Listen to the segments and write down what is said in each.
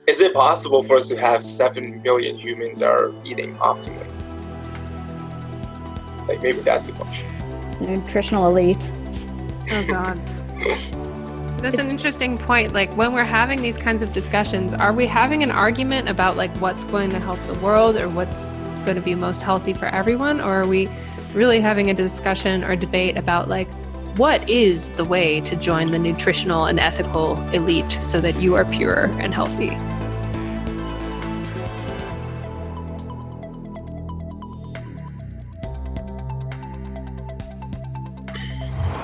Is it possible for us to have 7 billion humans that are eating optimally? Like, maybe that's the question. Nutritional elite. Oh, God. So that's an interesting point. Like, when we're having these kinds of discussions, are we having an argument about like what's going to help the world or what's going to be most healthy for everyone? Or are we really having a discussion or debate about like what is the way to join the nutritional and ethical elite so that you are pure and healthy?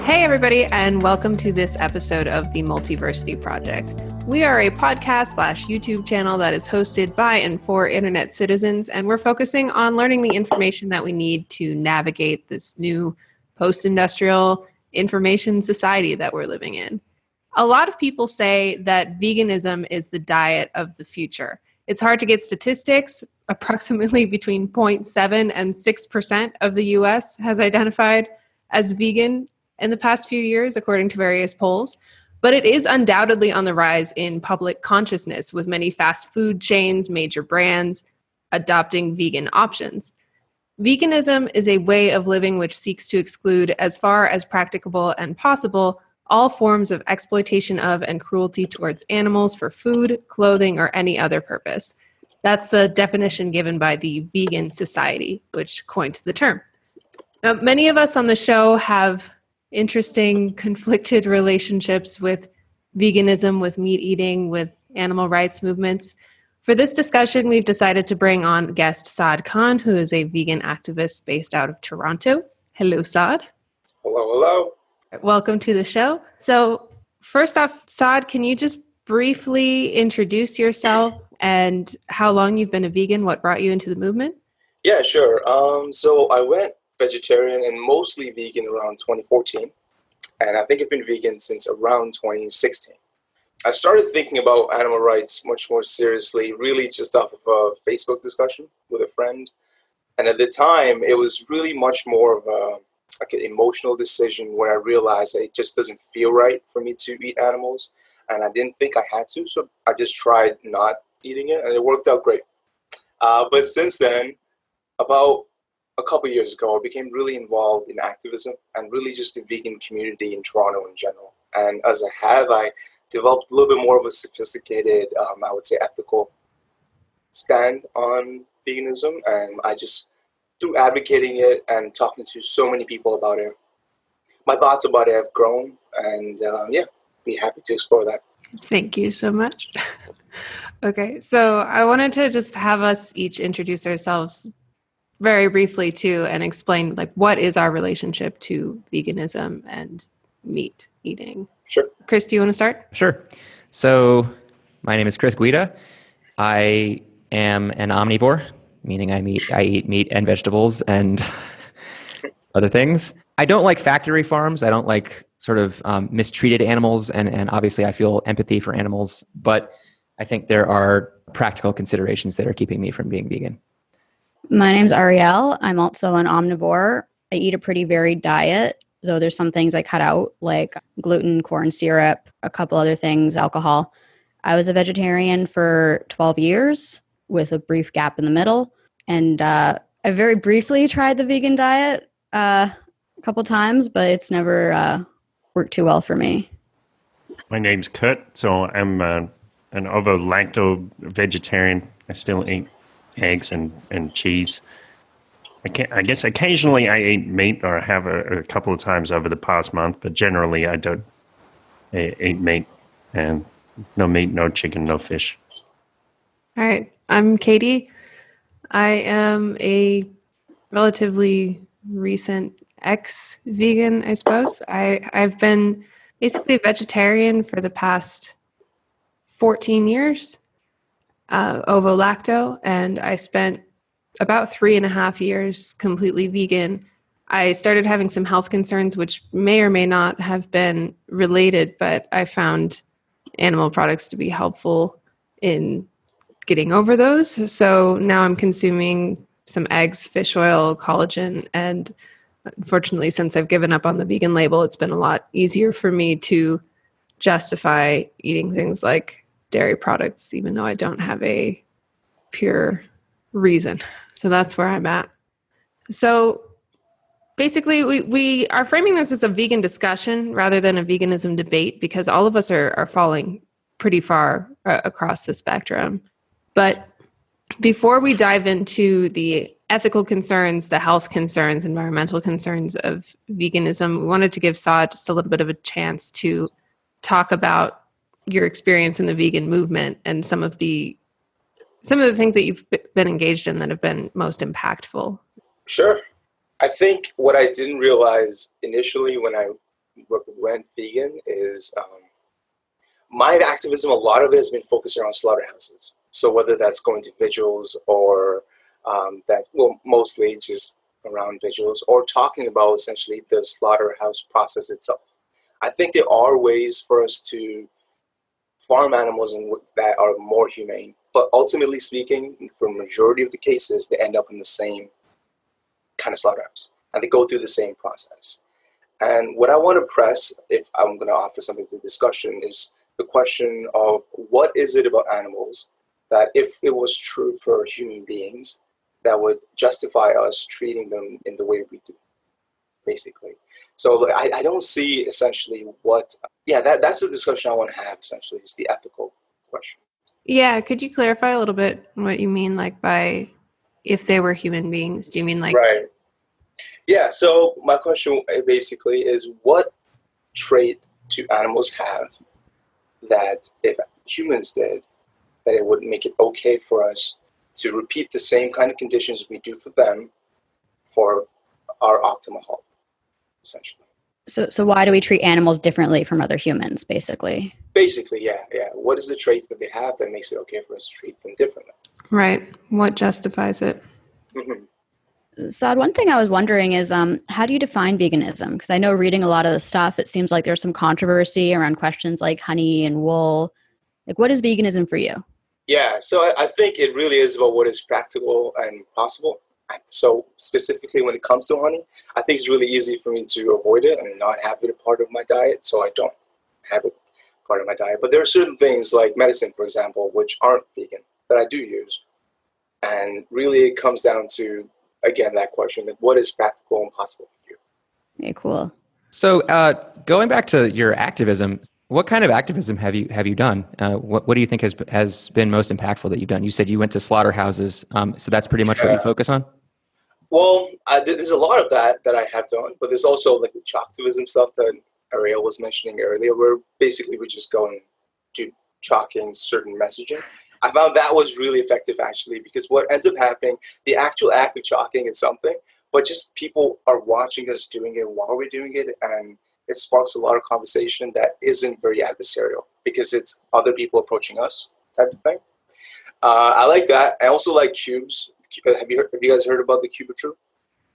Hey, everybody, and welcome to this episode of the Multiversity Project. We are a podcast/YouTube channel that is hosted by and for internet citizens, and we're focusing on learning the information that we need to navigate this new post-industrial information society that we're living in. A lot of people say that veganism is the diet of the future. It's hard to get statistics. Approximately between 0.7 and 6% of the US has identified as vegan in the past few years, according to various polls. But it is undoubtedly on the rise in public consciousness, with many fast food chains, major brands adopting vegan options. Veganism is a way of living which seeks to exclude, as far as practicable and possible, all forms of exploitation of and cruelty towards animals for food, clothing, or any other purpose. That's the definition given by the Vegan Society, which coined the term. Now, many of us on the show have interesting, conflicted relationships with veganism, with meat eating, with animal rights movements. For this discussion, we've decided to bring on guest Saad Khan, who is a vegan activist based out of Toronto. Hello, Saad. Hello, hello. Welcome to the show. So first off, Saad, can you just briefly introduce yourself and how long you've been a vegan, what brought you into the movement? Yeah, sure. So I went vegetarian and mostly vegan around 2014, and I think I've been vegan since around 2016. I started thinking about animal rights much more seriously, really just off of a Facebook discussion with a friend. And at the time, it was really much more of an emotional decision where I realized that it just doesn't feel right for me to eat animals, and I didn't think I had to, so I just tried not eating it, and it worked out great. But since then, about a couple of years ago, I became really involved in activism and really just the vegan community in Toronto in general. And as I developed a little bit more of a sophisticated, I would say, ethical stand on veganism. And I just, through advocating it and talking to so many people about it, my thoughts about it have grown. And be happy to explore that. Thank you so much. Okay, so I wanted to just have us each introduce ourselves very briefly too, and explain like what is our relationship to veganism and meat eating. Sure. Chris, do you want to start? Sure. So my name is Chris Guida. I am an omnivore, meaning I eat meat and vegetables and other things. I don't like factory farms. I don't like sort of mistreated animals, and obviously I feel empathy for animals, but I think there are practical considerations that are keeping me from being vegan. My name's Ariel. I'm also an omnivore. I eat a pretty varied diet, though there's some things I cut out, like gluten, corn syrup, a couple other things, alcohol. I was a vegetarian for 12 years with a brief gap in the middle. And I very briefly tried the vegan diet a couple times, but it's never worked too well for me. My name's Kurt, so I'm an ovo-lacto vegetarian. I still eat eggs and cheese. I guess occasionally I eat meat, or have a couple of times over the past month, but generally I don't eat meat. And no meat, no chicken, no fish. All right, I'm Katie. I am a relatively recent ex-vegan, I suppose. I've been basically a vegetarian for the past 14 years. Ovo-lacto, and I spent about 3.5 years completely vegan. I started having some health concerns, which may or may not have been related, but I found animal products to be helpful in getting over those. So now I'm consuming some eggs, fish oil, collagen, and unfortunately, since I've given up on the vegan label, it's been a lot easier for me to justify eating things like dairy products, even though I don't have a pure reason. So that's where I'm at. So basically, we are framing this as a vegan discussion rather than a veganism debate, because all of us are falling pretty far across the spectrum. But before we dive into the ethical concerns, the health concerns, environmental concerns of veganism, we wanted to give Saad just a little bit of a chance to talk about your experience in the vegan movement and some of the things that you've been engaged in that have been most impactful. Sure. I think what I didn't realize initially when I went vegan is my activism, a lot of it has been focused around slaughterhouses. So whether that's going to vigils or mostly just around vigils, or talking about essentially the slaughterhouse process itself. I think there are ways for us to farm animals that are more humane, but ultimately speaking, for majority of the cases, they end up in the same kind of slaughterhouse, and they go through the same process. And what I want to press, if I'm going to offer something to discussion, is the question of what is it about animals that, if it was true for human beings, that would justify us treating them in the way we do, basically. So I don't see essentially that's the discussion I want to have, essentially, is the ethical question. Yeah, could you clarify a little bit what you mean, like, by if they were human beings? Do you mean like... Right. Yeah, so my question basically is, what trait do animals have that if humans did, that it would make it okay for us to repeat the same kind of conditions we do for them for our optimal health, essentially. So why do we treat animals differently from other humans, basically? Basically, yeah. What is the trait that they have that makes it okay for us to treat them differently? Right. What justifies it? Mm-hmm. Saad, one thing I was wondering is, how do you define veganism? Because I know reading a lot of the stuff, it seems like there's some controversy around questions like honey and wool. Like, what is veganism for you? Yeah, so I think it really is about what is practical and possible. So specifically when it comes to honey, I think it's really easy for me to avoid it and not have it a part of my diet, so I don't have it part of my diet. But there are certain things like medicine, for example, which aren't vegan, that I do use. And really it comes down to, again, that question of what is practical and possible for you. Okay, cool. So going back to your activism, what kind of activism have you done? What do you think has been most impactful that you've done? You said you went to slaughterhouses, so that's pretty much what you focus on? Well, there's a lot of that I have done, but there's also like the chalktivism stuff that Ariel was mentioning earlier, where basically we just go and do chalking certain messaging. I found that was really effective, actually, because what ends up happening, the actual act of chalking is something, but just people are watching us doing it while we're doing it, and it sparks a lot of conversation that isn't very adversarial because it's other people approaching us type of thing. I like that. I also like cubes. Have you guys heard about the Cube of Truth?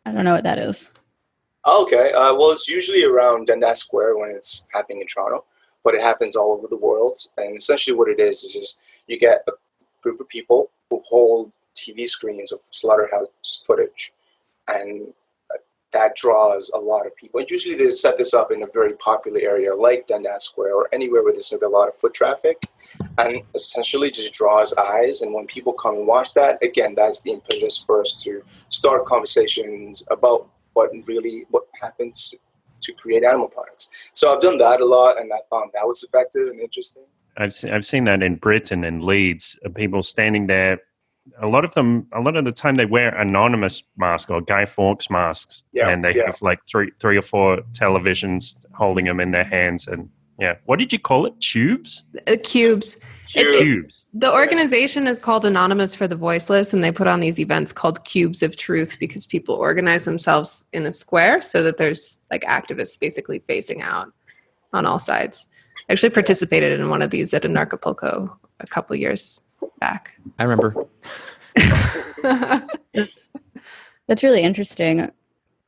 I don't know what that is. Oh, okay. Well, it's usually around Dundas Square when it's happening in Toronto, but it happens all over the world. And essentially what it is just you get a group of people who hold TV screens of slaughterhouse footage, and that draws a lot of people. And usually they set this up in a very popular area like Dundas Square or anywhere where there's going to be a lot of foot traffic, and essentially just draws eyes. And when people come and watch that, again, that's the impetus for us to start conversations about what happens to create animal products. So I've done that a lot, and I found that was effective and interesting. I've seen that in Britain and Leeds, people standing there. A lot of the time they wear anonymous masks or Guy Fawkes masks, and they have like three or four televisions holding them in their hands. And what did you call it? Tubes? Cubes. Cubes. The organization is called Anonymous for the Voiceless, and they put on these events called Cubes of Truth because people organize themselves in a square so that there's like activists basically facing out on all sides. I actually participated in one of these at Anarchapulco a couple years back. I remember. That's really interesting.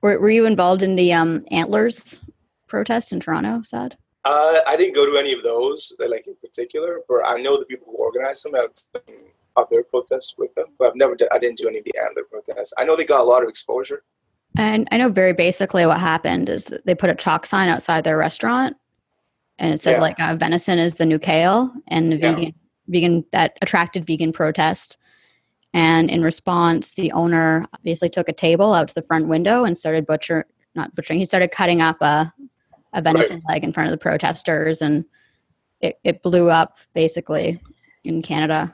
Were you involved in the Antlers protest in Toronto, Saad? I didn't go to any of those, like in particular, but I know the people who organized them. I've done other protests with them, but I didn't do any of the Antler protests. I know they got a lot of exposure. And I know very basically what happened is that they put a chalk sign outside their restaurant, and it said venison is the new kale, and that attracted vegan protest. And in response, the owner basically took a table out to the front window and started he started cutting up a venison leg in front of the protesters, and it blew up basically in Canada.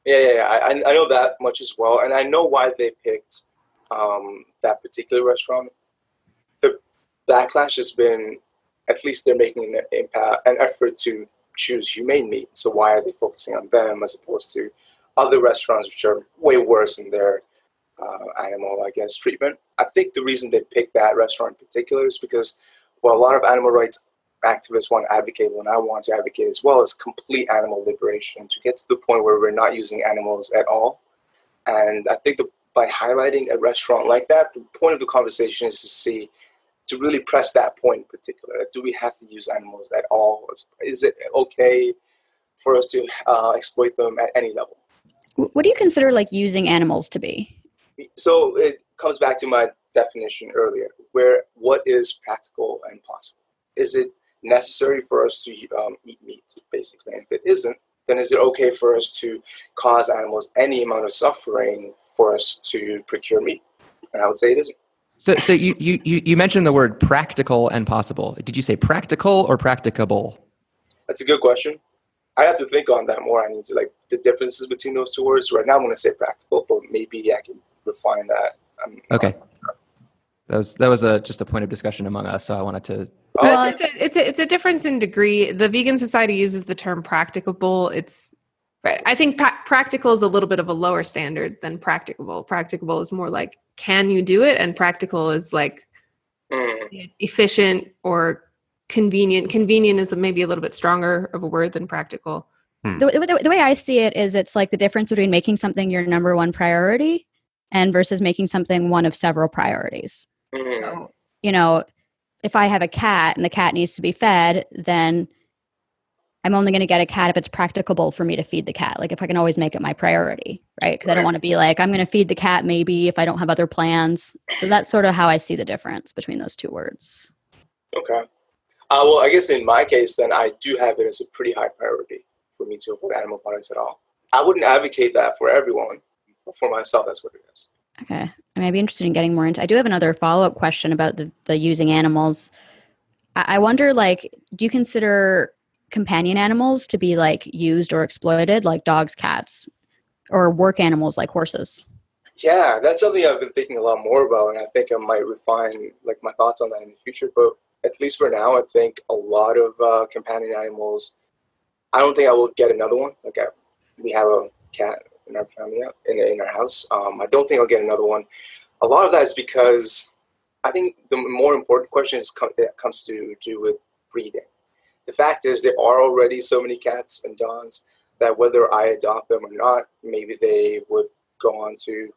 Yeah. I know that much as well, and I know why they picked that particular restaurant. The backlash has been, at least they're making an effort to choose humane meat. So why are they focusing on them as opposed to other restaurants which are way worse in their animal, I guess, treatment? I think the reason they picked that restaurant in particular is because, well, a lot of animal rights activists want to advocate, and I want to advocate as well, is complete animal liberation, to get to the point where we're not using animals at all. And I think by highlighting a restaurant like that, the point of the conversation is to really press that point in particular. Do we have to use animals at all? Is it okay for us to exploit them at any level? What do you consider like using animals to be? So it comes back to my definition earlier, what is practical and possible? Is it necessary for us to eat meat, basically? And if it isn't, then is it okay for us to cause animals any amount of suffering for us to procure meat? And I would say it isn't. So you mentioned the word practical and possible. Did you say practical or practicable? That's a good question. I have to think on that more. I need to the differences between those two words. Right now I'm going to say practical, but maybe I can refine that. Okay. That was just a point of discussion among us, so I wanted to. Well, it's a difference in degree. The Vegan Society uses the term practicable. I think practical is a little bit of a lower standard than practicable. Practicable is more like, can you do it? And practical is like efficient or convenient. Convenient is maybe a little bit stronger of a word than practical. The way I see it is it's like the difference between making something your number one priority and versus making something one of several priorities. So, if I have a cat and the cat needs to be fed, then I'm only going to get a cat if it's practicable for me to feed the cat. Like if I can always make it my priority, right? Because I don't want to be like, I'm going to feed the cat maybe if I don't have other plans. So that's sort of how I see the difference between those two words. Okay. Well, I guess in my case, then I do have it as a pretty high priority for me to avoid animal products at all. I wouldn't advocate that for everyone, but for myself, that's what it is. Okay. I may be interested in getting more into. I do have another follow-up question about the using animals. I wonder, do you consider companion animals to be used or exploited, like dogs, cats, or work animals like horses? Yeah, that's something I've been thinking a lot more about, and I think I might refine my thoughts on that in the future. But at least for now, I think a lot of companion animals. I don't think I will get another one. We have a cat in our family, in our house. I don't think I'll get another one. A lot of that is because I think the more important question comes to do with breeding. The fact is there are already so many cats and dogs that whether I adopt them or not, maybe they would go on to,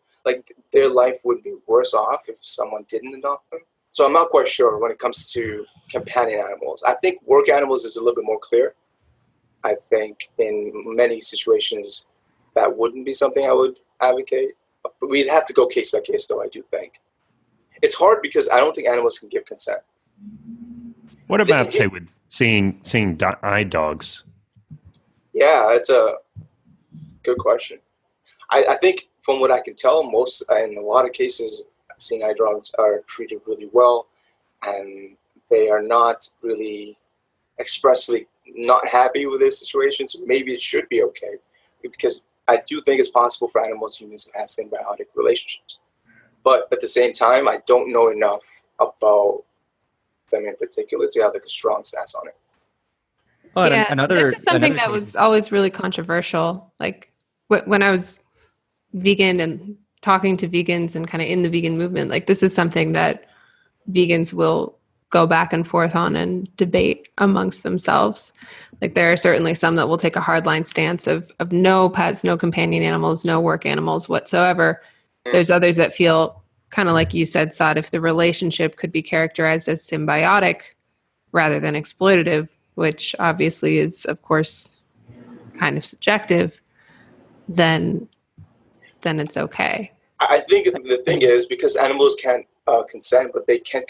their life would be worse off if someone didn't adopt them. So I'm not quite sure when it comes to companion animals. I think work animals is a little bit more clear. I think in many situations that wouldn't be something I would advocate. But we'd have to go case by case, though, I do think. It's hard because I don't think animals can give consent. What about, say, with seeing eye dogs? Yeah, that's a good question. I think from what I can tell, in a lot of cases, seeing eye dogs are treated really well, and they are not really expressly not happy with this situation, so maybe it should be okay, because I do think it's possible for animals and humans to have symbiotic relationships. But at the same time, I don't know enough about them in particular to have a strong stance on it. Well, this is something that was always really controversial. When I was vegan and talking to vegans and kind of in the vegan movement, this is something that vegans will go back and forth on and debate amongst themselves. There are certainly some that will take a hardline stance of no pets, no companion animals, no work animals whatsoever. There's others that feel kind of like you said, Saad, if the relationship could be characterized as symbiotic rather than exploitative, which obviously is, of course, kind of subjective, then it's okay. I think the thing is, because animals can't consent, but they can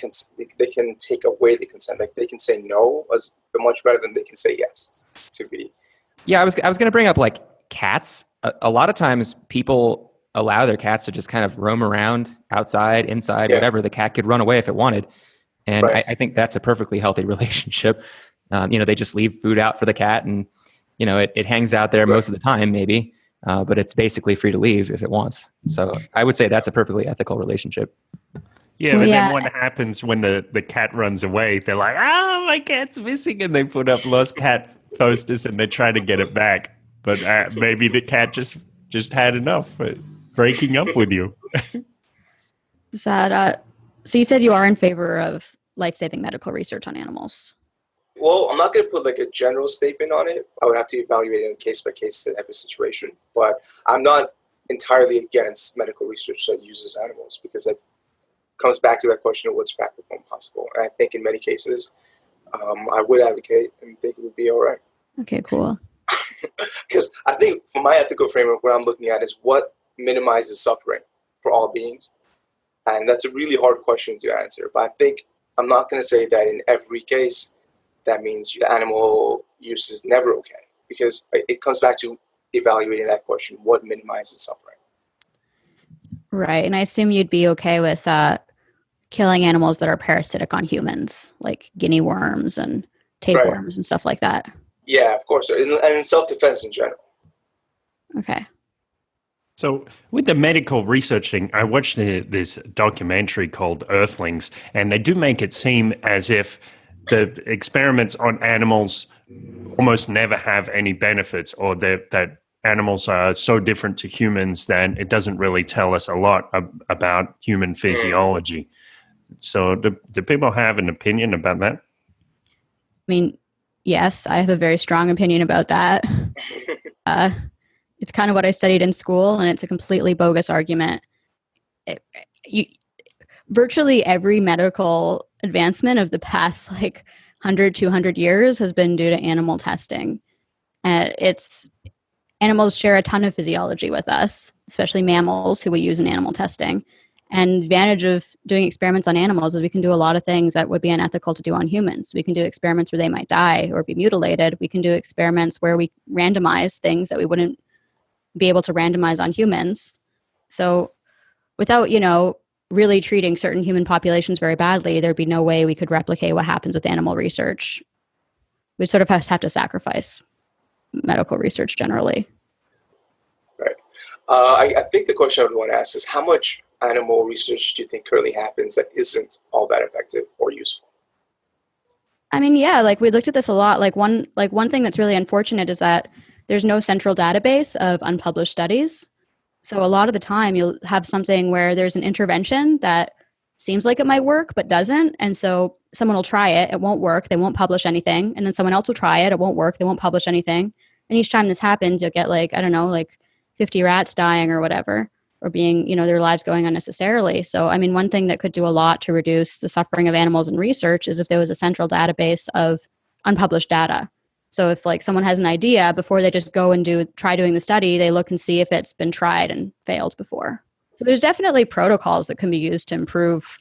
take away the consent. They can say no much better than they can say yes, to be Yeah, I was going to bring up like cats. A lot of times people allow their cats to just kind of roam around outside, inside, Yeah. whatever. The cat could run away if it wanted. And Right. I think that's a perfectly healthy relationship. They just leave food out for the cat and, it hangs out there most of the time maybe, but it's basically free to leave if it wants. So I would say that's a perfectly ethical relationship. Yeah, but then what happens when the cat runs away? They're like, my cat's missing, and they put up lost cat posters and they try to get it back. But maybe the cat just had enough breaking up with you. Saad, so you said you are in favor of life-saving medical research on animals. Well, I'm not going to put like a general statement on it. I would have to evaluate it on a case-by-case type of situation. But I'm not entirely against medical research that uses animals, because it comes back to that question of what's practical and possible. And I think in many cases, I would advocate and think it would be all right. Okay, cool. Because I think for my ethical framework, what I'm looking at is what minimizes suffering for all beings. And that's a really hard question to answer. But I think I'm not going to say that in every case, that means the animal use is never okay. Because it comes back to evaluating that question, what minimizes suffering. Right. And I assume you'd be okay with killing animals that are parasitic on humans, like guinea worms and tapeworms and stuff like that. Yeah, of course. And in self-defense in general. Okay. So with the medical research thing, I watched this documentary called Earthlings, and they do make it seem as if the experiments on animals almost never have any benefits, or that animals are so different to humans that it doesn't really tell us a lot about human physiology. So do people have an opinion about that? I mean, yes, I have a very strong opinion about that. It's kind of what I studied in school, and it's a completely bogus argument. Virtually every medical advancement of the past 100, 200 years has been due to animal testing. Animals share a ton of physiology with us, especially mammals who we use in animal testing. And the advantage of doing experiments on animals is we can do a lot of things that would be unethical to do on humans. We can do experiments where they might die or be mutilated. We can do experiments where we randomize things that we wouldn't be able to randomize on humans. So without, really treating certain human populations very badly, there'd be no way we could replicate what happens with animal research. We sort of have to sacrifice medical research generally. Right. I think the question I would want to ask is, how much animal research do you think currently happens that isn't all that effective or useful? I mean, yeah, we looked at this a lot. One thing that's really unfortunate is that there's no central database of unpublished studies. So a lot of the time you'll have something where there's an intervention that seems like it might work, but doesn't. And so someone will try it. It won't work. They won't publish anything. And then someone else will try it. It won't work. They won't publish anything. And each time this happens, you'll get 50 rats dying or whatever, or being, their lives going unnecessarily. So, I mean, one thing that could do a lot to reduce the suffering of animals in research is if there was a central database of unpublished data. So if someone has an idea, before they just go and try doing the study, they look and see if it's been tried and failed before. So there's definitely protocols that can be used to improve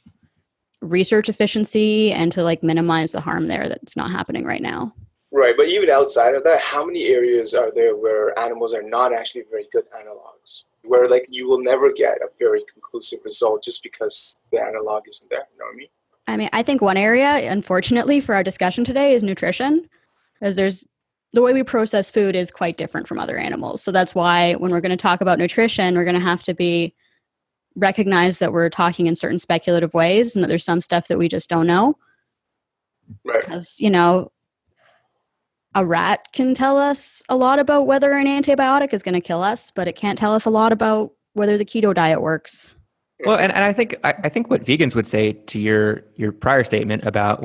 research efficiency and to minimize the harm there that's not happening right now. Right, but even outside of that, how many areas are there where animals are not actually very good analogs? Where you will never get a very conclusive result just because the analog isn't there, you know what I mean? I mean, I think one area, unfortunately, for our discussion today is nutrition. Because the way we process food is quite different from other animals. So that's why when we're going to talk about nutrition, we're going to have to recognize that we're talking in certain speculative ways and that there's some stuff that we just don't know. Right. Because, a rat can tell us a lot about whether an antibiotic is going to kill us, but it can't tell us a lot about whether the keto diet works. Well, and I think what vegans would say to your prior statement about,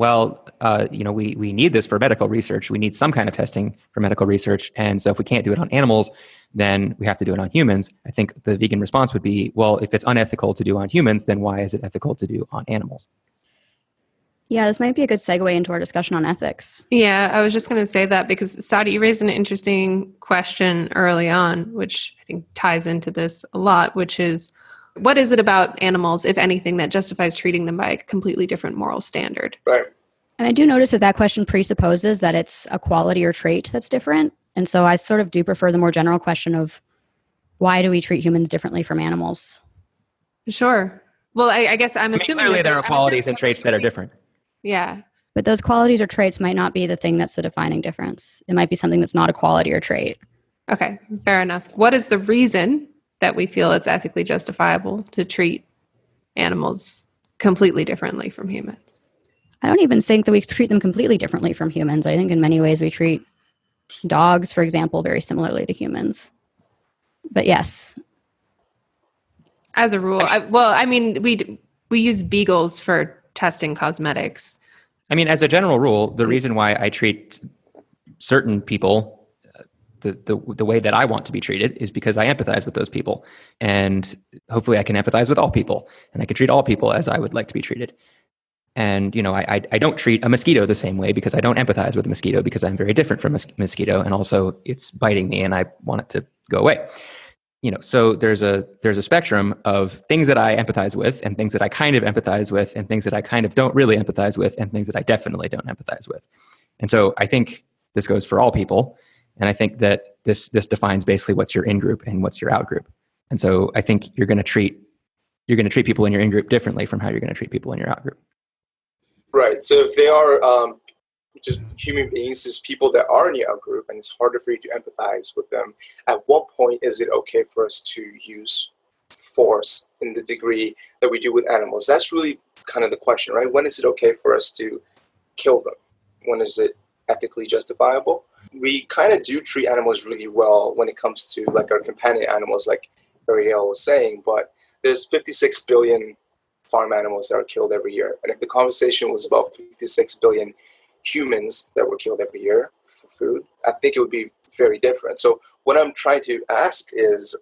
we need this for medical research. We need some kind of testing for medical research. And so if we can't do it on animals, then we have to do it on humans. I think the vegan response would be, well, if it's unethical to do on humans, then why is it ethical to do on animals? Yeah, this might be a good segue into our discussion on ethics. Yeah, I was just going to say that because, Saad, you raised an interesting question early on, which I think ties into this a lot, which is, what is it about animals, if anything, that justifies treating them by a completely different moral standard? Right. And I do notice that question presupposes that it's a quality or trait that's different. And so I sort of do prefer the more general question of why do we treat humans differently from animals? Sure. Well, I guess I'm assuming clearly that there are qualities and traits that are different. Yeah. But those qualities or traits might not be the thing that's the defining difference. It might be something that's not a quality or trait. Okay, fair enough. What is the reason that we feel it's ethically justifiable to treat animals completely differently from humans? I don't even think that we treat them completely differently from humans. I think in many ways we treat dogs, for example, very similarly to humans. But yes. As a rule, we use beagles for testing cosmetics. I mean, as a general rule, the reason why I treat certain people the way that I want to be treated is because I empathize with those people. And hopefully I can empathize with all people, and I can treat all people as I would like to be treated. And, I don't treat a mosquito the same way because I don't empathize with a mosquito, because I'm very different from a mosquito. And also it's biting me and I want it to go away. So there's a spectrum of things that I empathize with, and things that I kind of empathize with, and things that I kind of don't really empathize with, and things that I definitely don't empathize with. And so I think this goes for all people. And I think that this defines basically what's your in-group and what's your out-group. And so I think you're going to treat people in your in-group differently from how you're going to treat people in your out-group. Right. So if they are just human beings, just people that are in your out-group, and it's harder for you to empathize with them, at what point is it okay for us to use force in the degree that we do with animals? That's really kind of the question, right? When is it okay for us to kill them? When is it ethically justifiable? We kind of do treat animals really well when it comes to like our companion animals, like Ariel was saying, but there's 56 billion farm animals that are killed every year. And if the conversation was about 56 billion humans that were killed every year for food, I think it would be very different. So what I'm trying to ask is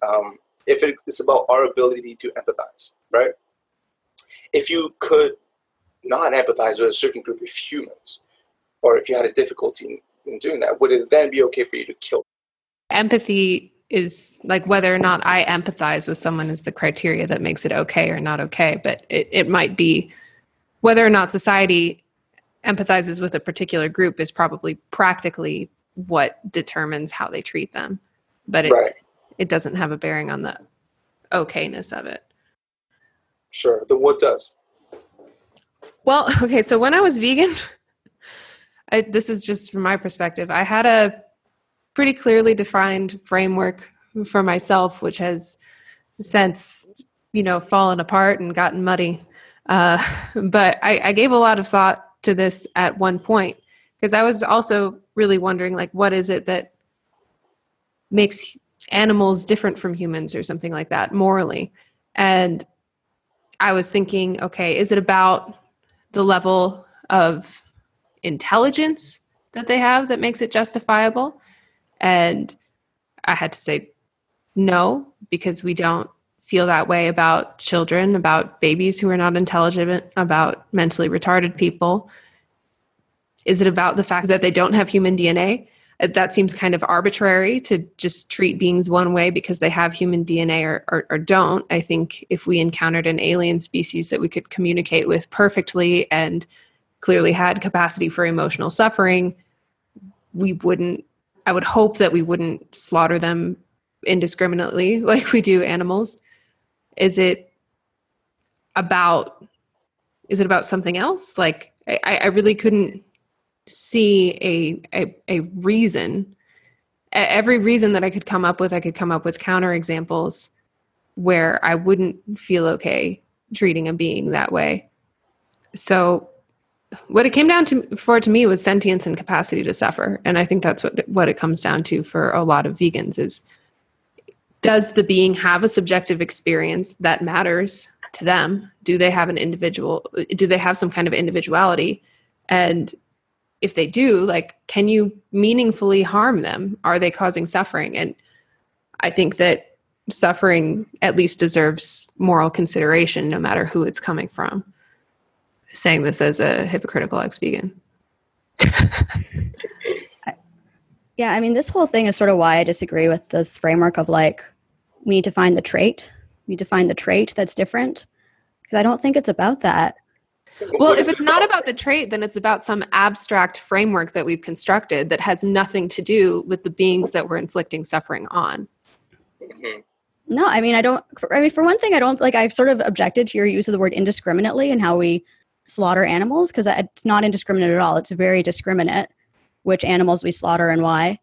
if it's about our ability to empathize, right? If you could not empathize with a certain group of humans, or if you had a difficulty in doing that, would it then be okay for you to kill them? Empathy is like whether or not I empathize with someone is the criteria that makes it okay or not okay. But it might be whether or not society empathizes with a particular group is probably practically what determines how they treat them. But it doesn't have a bearing on the okayness of it. Sure. Then what does? Well, okay, so when I was vegan, this is just from my perspective, I had a pretty clearly defined framework for myself, which has since, fallen apart and gotten muddy. But I gave a lot of thought to this at one point, because I was also really wondering, like, what is it that makes animals different from humans or something like that morally? And I was thinking, okay, is it about the level of intelligence that they have that makes it justifiable? And I had to say no, because we don't feel that way about children, about babies who are not intelligent, about mentally retarded people. Is it about the fact that they don't have human DNA? That seems kind of arbitrary to just treat beings one way because they have human DNA or don't. I think if we encountered an alien species that we could communicate with perfectly and clearly had capacity for emotional suffering, I would hope that we wouldn't slaughter them indiscriminately like we do animals. Is it about something else? Like, I really couldn't see a reason. Every reason that I could come up with counterexamples where I wouldn't feel okay treating a being that way. So what it came down to me was sentience and capacity to suffer. And I think that's what it comes down to for a lot of vegans is, does the being have a subjective experience that matters to them? Do they have some kind of individuality? And if they do, like, can you meaningfully harm them? Are they causing suffering? And I think that suffering at least deserves moral consideration, no matter who it's coming from. Saying this as a hypocritical ex-vegan. Yeah, I mean, this whole thing is sort of why I disagree with this framework of like, we need to find the trait. We need to find the trait that's different. Because I don't think it's about that. Well, What if is it's it not about? about the trait, then it's about some abstract framework that we've constructed that has nothing to do with the beings that we're inflicting suffering on. Mhm. No, I mean, for one thing, I don't like, I've sort of objected to your use of the word indiscriminately and how we slaughter animals, because it's not indiscriminate at all. It's very discriminate which animals we slaughter and why.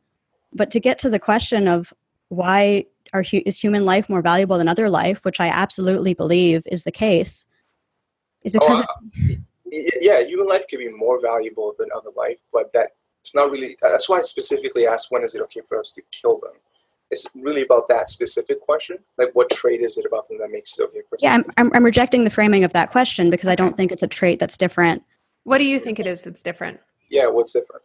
But to get to the question of why is human life more valuable than other life, which I absolutely believe is the case, is because Oh, yeah, human life can be more valuable than other life, but it's not really. That's why I specifically asked, when is it okay for us to kill them? It's really about that specific question. Like, what trait is it about them that makes it okay for us? yeah, I'm rejecting the framing of that question because I don't think it's a trait that's different. What do you think it is that's different? Yeah, what's different?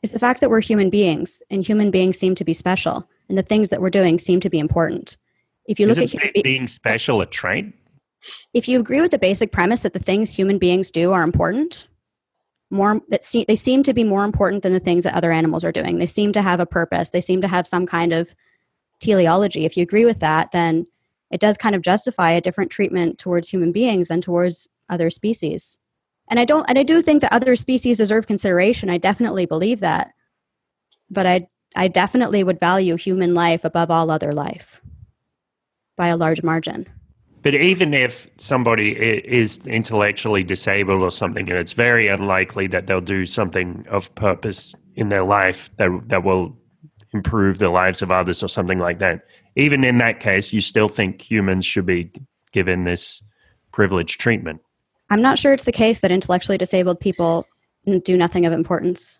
It's the fact that we're human beings, and human beings seem to be special, and the things that we're doing seem to be important. If you look at being special a trait? if you agree with the basic premise that the things human beings do are important, they seem to be more important than the things that other animals are doing. They seem to have a purpose. They seem to have some kind of teleology. If you agree with that, then it does kind of justify a different treatment towards human beings than towards other species. And I do think that other species deserve consideration. I definitely believe that. But I definitely would value human life above all other life by a large margin. But even if somebody is intellectually disabled or something, and it's very unlikely that they'll do something of purpose in their life that will improve the lives of others or something like that. Even in that case, you still think humans should be given this privileged treatment. I'm not sure it's the case that intellectually disabled people do nothing of importance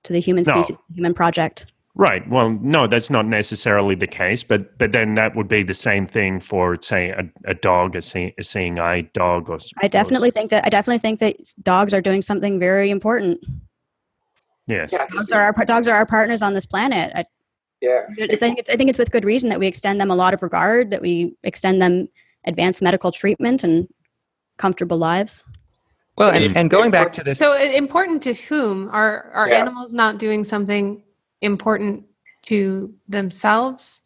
to the human species, human project. Right. Well, no, that's not necessarily the case, but then that would be the same thing for, say, a dog, a seeing eye dog. I definitely think that dogs are doing something very important. Yes. Yeah, Dogs are our partners on this planet. I think it's with good reason that we extend them a lot of regard, that we extend them advanced medical treatment and comfortable lives. Well, and going back to this, So important to whom? Are animals not doing something important to themselves?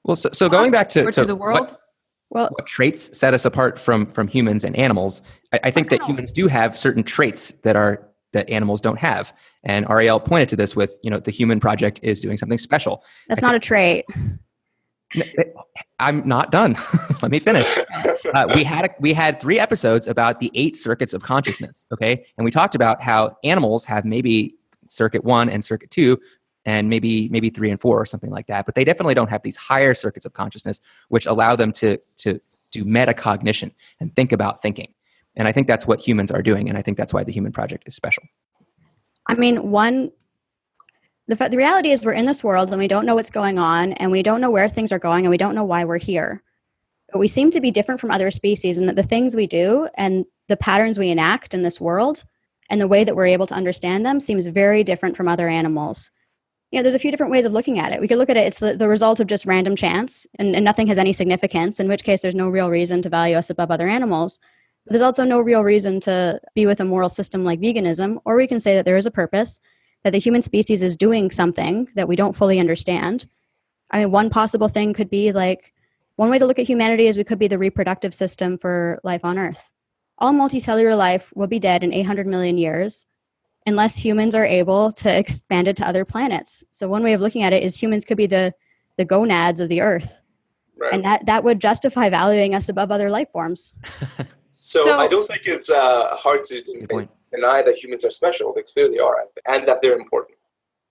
well, so going back to the world? what traits set us apart from humans and animals, I think that humans do have certain traits that animals don't have. And Ariel pointed to this with, the human project is doing something special. That's not a trait. I'm not done. Let me finish. We had 3 episodes about the 8 circuits of consciousness. Okay. And we talked about how animals have maybe circuit 1 and circuit 2 and maybe 3 and 4 or something like that. But they definitely don't have these higher circuits of consciousness, which allow them to do metacognition and think about thinking. And I think that's what humans are doing. And I think that's why the human project is special. I mean, the reality is we're in this world and we don't know what's going on and we don't know where things are going and we don't know why we're here. But we seem to be different from other species in that the things we do and the patterns we enact in this world and the way that we're able to understand them seems very different from other animals. There's a few different ways of looking at it. We could look at it, it's the result of just random chance and nothing has any significance, in which case there's no real reason to value us above other animals. But there's also no real reason to be with a moral system like veganism, or we can say that there is a purpose, that the human species is doing something that we don't fully understand. I mean, one possible thing could be one way to look at humanity is we could be the reproductive system for life on Earth. All multicellular life will be dead in 800 million years unless humans are able to expand it to other planets. So one way of looking at it is humans could be the gonads of the Earth. Right. And that would justify valuing us above other life forms. So I don't think it's hard to deny that humans are special. They clearly are, and that they're important.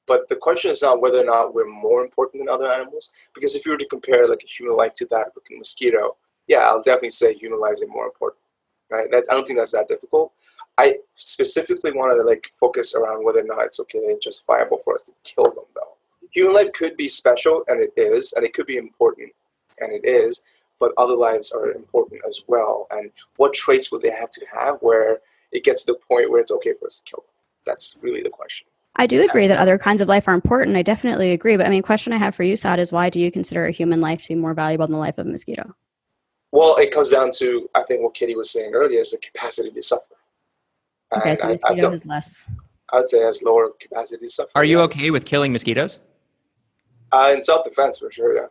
But the question is not whether or not we're more important than other animals. Because if you were to compare a human life to that of a mosquito, yeah, I'll definitely say human lives are more important. Right? I don't think that's that difficult. I specifically wanted to focus around whether or not it's okay and justifiable for us to kill them, though. Human life could be special, and it is, and it could be important, and it is. But other lives are important as well. And what traits would they have to have where it gets to the point where it's okay for us to kill them? That's really the question. I do agree that other kinds of life are important. I definitely agree. But question I have for you, Saad, is why do you consider a human life to be more valuable than the life of a mosquito? Well, it comes down to, I think what Kitty was saying earlier, is the capacity to suffer. Okay, so mosquito is less. I would say has lower capacity to suffer. Are you okay with killing mosquitoes? In self-defense, for sure, yeah.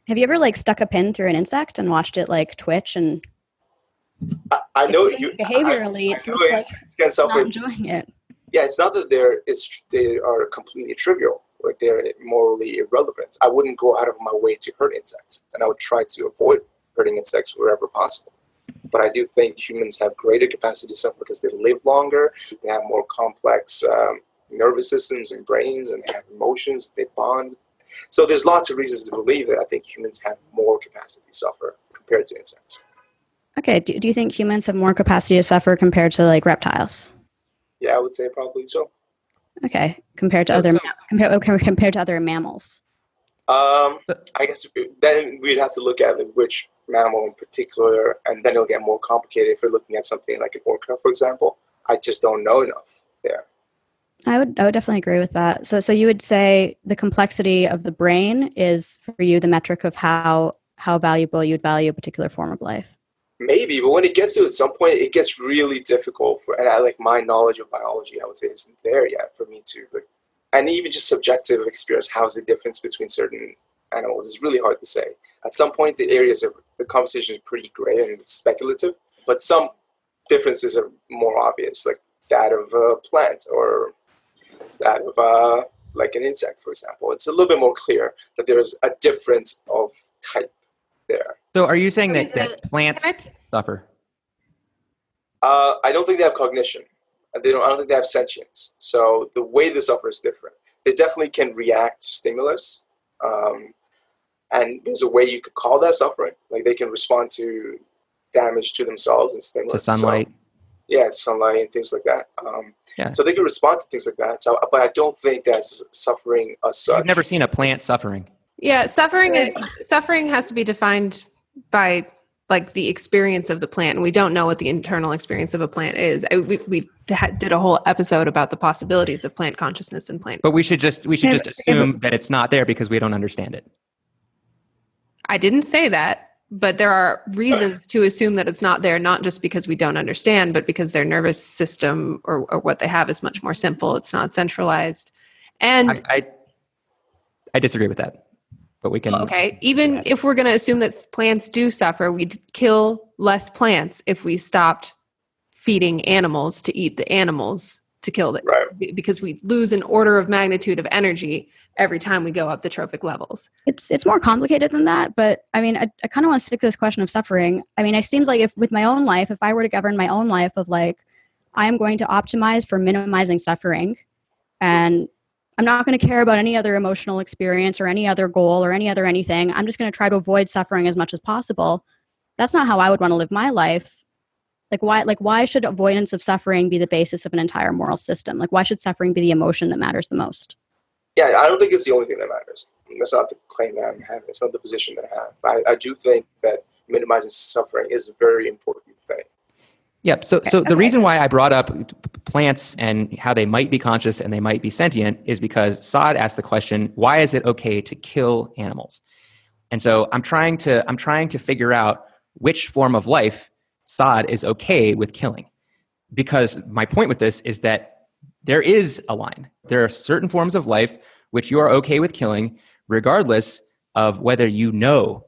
Have you ever stuck a pin through an insect and watched it twitch and? I know Behaviorally, I it know looks like insects can suffer. not enjoying it. Yeah, it's not that they are completely trivial, like they're morally irrelevant. I wouldn't go out of my way to hurt insects, and I would try to avoid hurting insects wherever possible. But I do think humans have greater capacity to suffer because they live longer, they have more complex nervous systems and brains, and they have emotions, they bond. So there's lots of reasons to believe that I think humans have more capacity to suffer compared to insects. Okay, do you think humans have more capacity to suffer compared to like reptiles? Yeah, I would say probably so. Okay, compared to compared to other mammals. I guess then we'd have to look at like, which mammal in particular, and then it'll get more complicated if we're looking at something like an orca, for example. I just don't know enough there. I would definitely agree with that. So you would say the complexity of the brain is for you the metric of how valuable you'd value a particular form of life. Maybe, but when it gets to at some point, it gets really difficult and I like my knowledge of biology, I would say, isn't there yet for me to, and even just subjective experience, how's the difference between certain animals is really hard to say. At some point, the areas of the conversation is pretty gray and speculative, but some differences are more obvious, like that of a plant or that of like an insect, for example. It's a little bit more clear that there's a difference of type there. So are you saying that plants suffer? I don't think they have cognition. I don't think they have sentience. So the way they suffer is different. They definitely can react to stimulus. And there's a way you could call that suffering. Like they can respond to damage to themselves and stimulus. To sunlight. So, yeah, to sunlight and things like that. So they can respond to things like that. So, but I don't think that's suffering as such. I've never seen a plant suffering. Yeah, suffering has to be defined by like the experience of the plant. And we don't know what the internal experience of a plant is. We did a whole episode about the possibilities of plant consciousness and plant. But we should just assume that it's not there because we don't understand it. I didn't say that, but there are reasons to assume that it's not there, not just because we don't understand, but because their nervous system or what they have is much more simple. It's not centralized. And I disagree with that. But we can. Okay. Even if we're going to assume that plants do suffer, we'd kill less plants if we stopped feeding animals to eat the animals to kill them. Right. Because we lose an order of magnitude of energy every time we go up the trophic levels. It's more complicated than that, but I mean, I kind of want to stick to this question of suffering. I mean, it seems like if with my own life, if I were to govern my own life of like, I am going to optimize for minimizing suffering, and I'm not going to care about any other emotional experience or any other goal or any other anything. I'm just going to try to avoid suffering as much as possible. That's not how I would want to live my life. Why should avoidance of suffering be the basis of an entire moral system? Like, why should suffering be the emotion that matters the most? Yeah, I don't think it's the only thing that matters. That's not the claim that I'm having. It's not the position that I have. I do think that minimizing suffering is a very important thing. Yep. So the reason why I brought up plants and how they might be conscious and they might be sentient is because Saad asked the question, why is it okay to kill animals? And so I'm trying to figure out which form of life Saad is okay with killing. Because my point with this is that there is a line. There are certain forms of life which you are okay with killing regardless of whether you know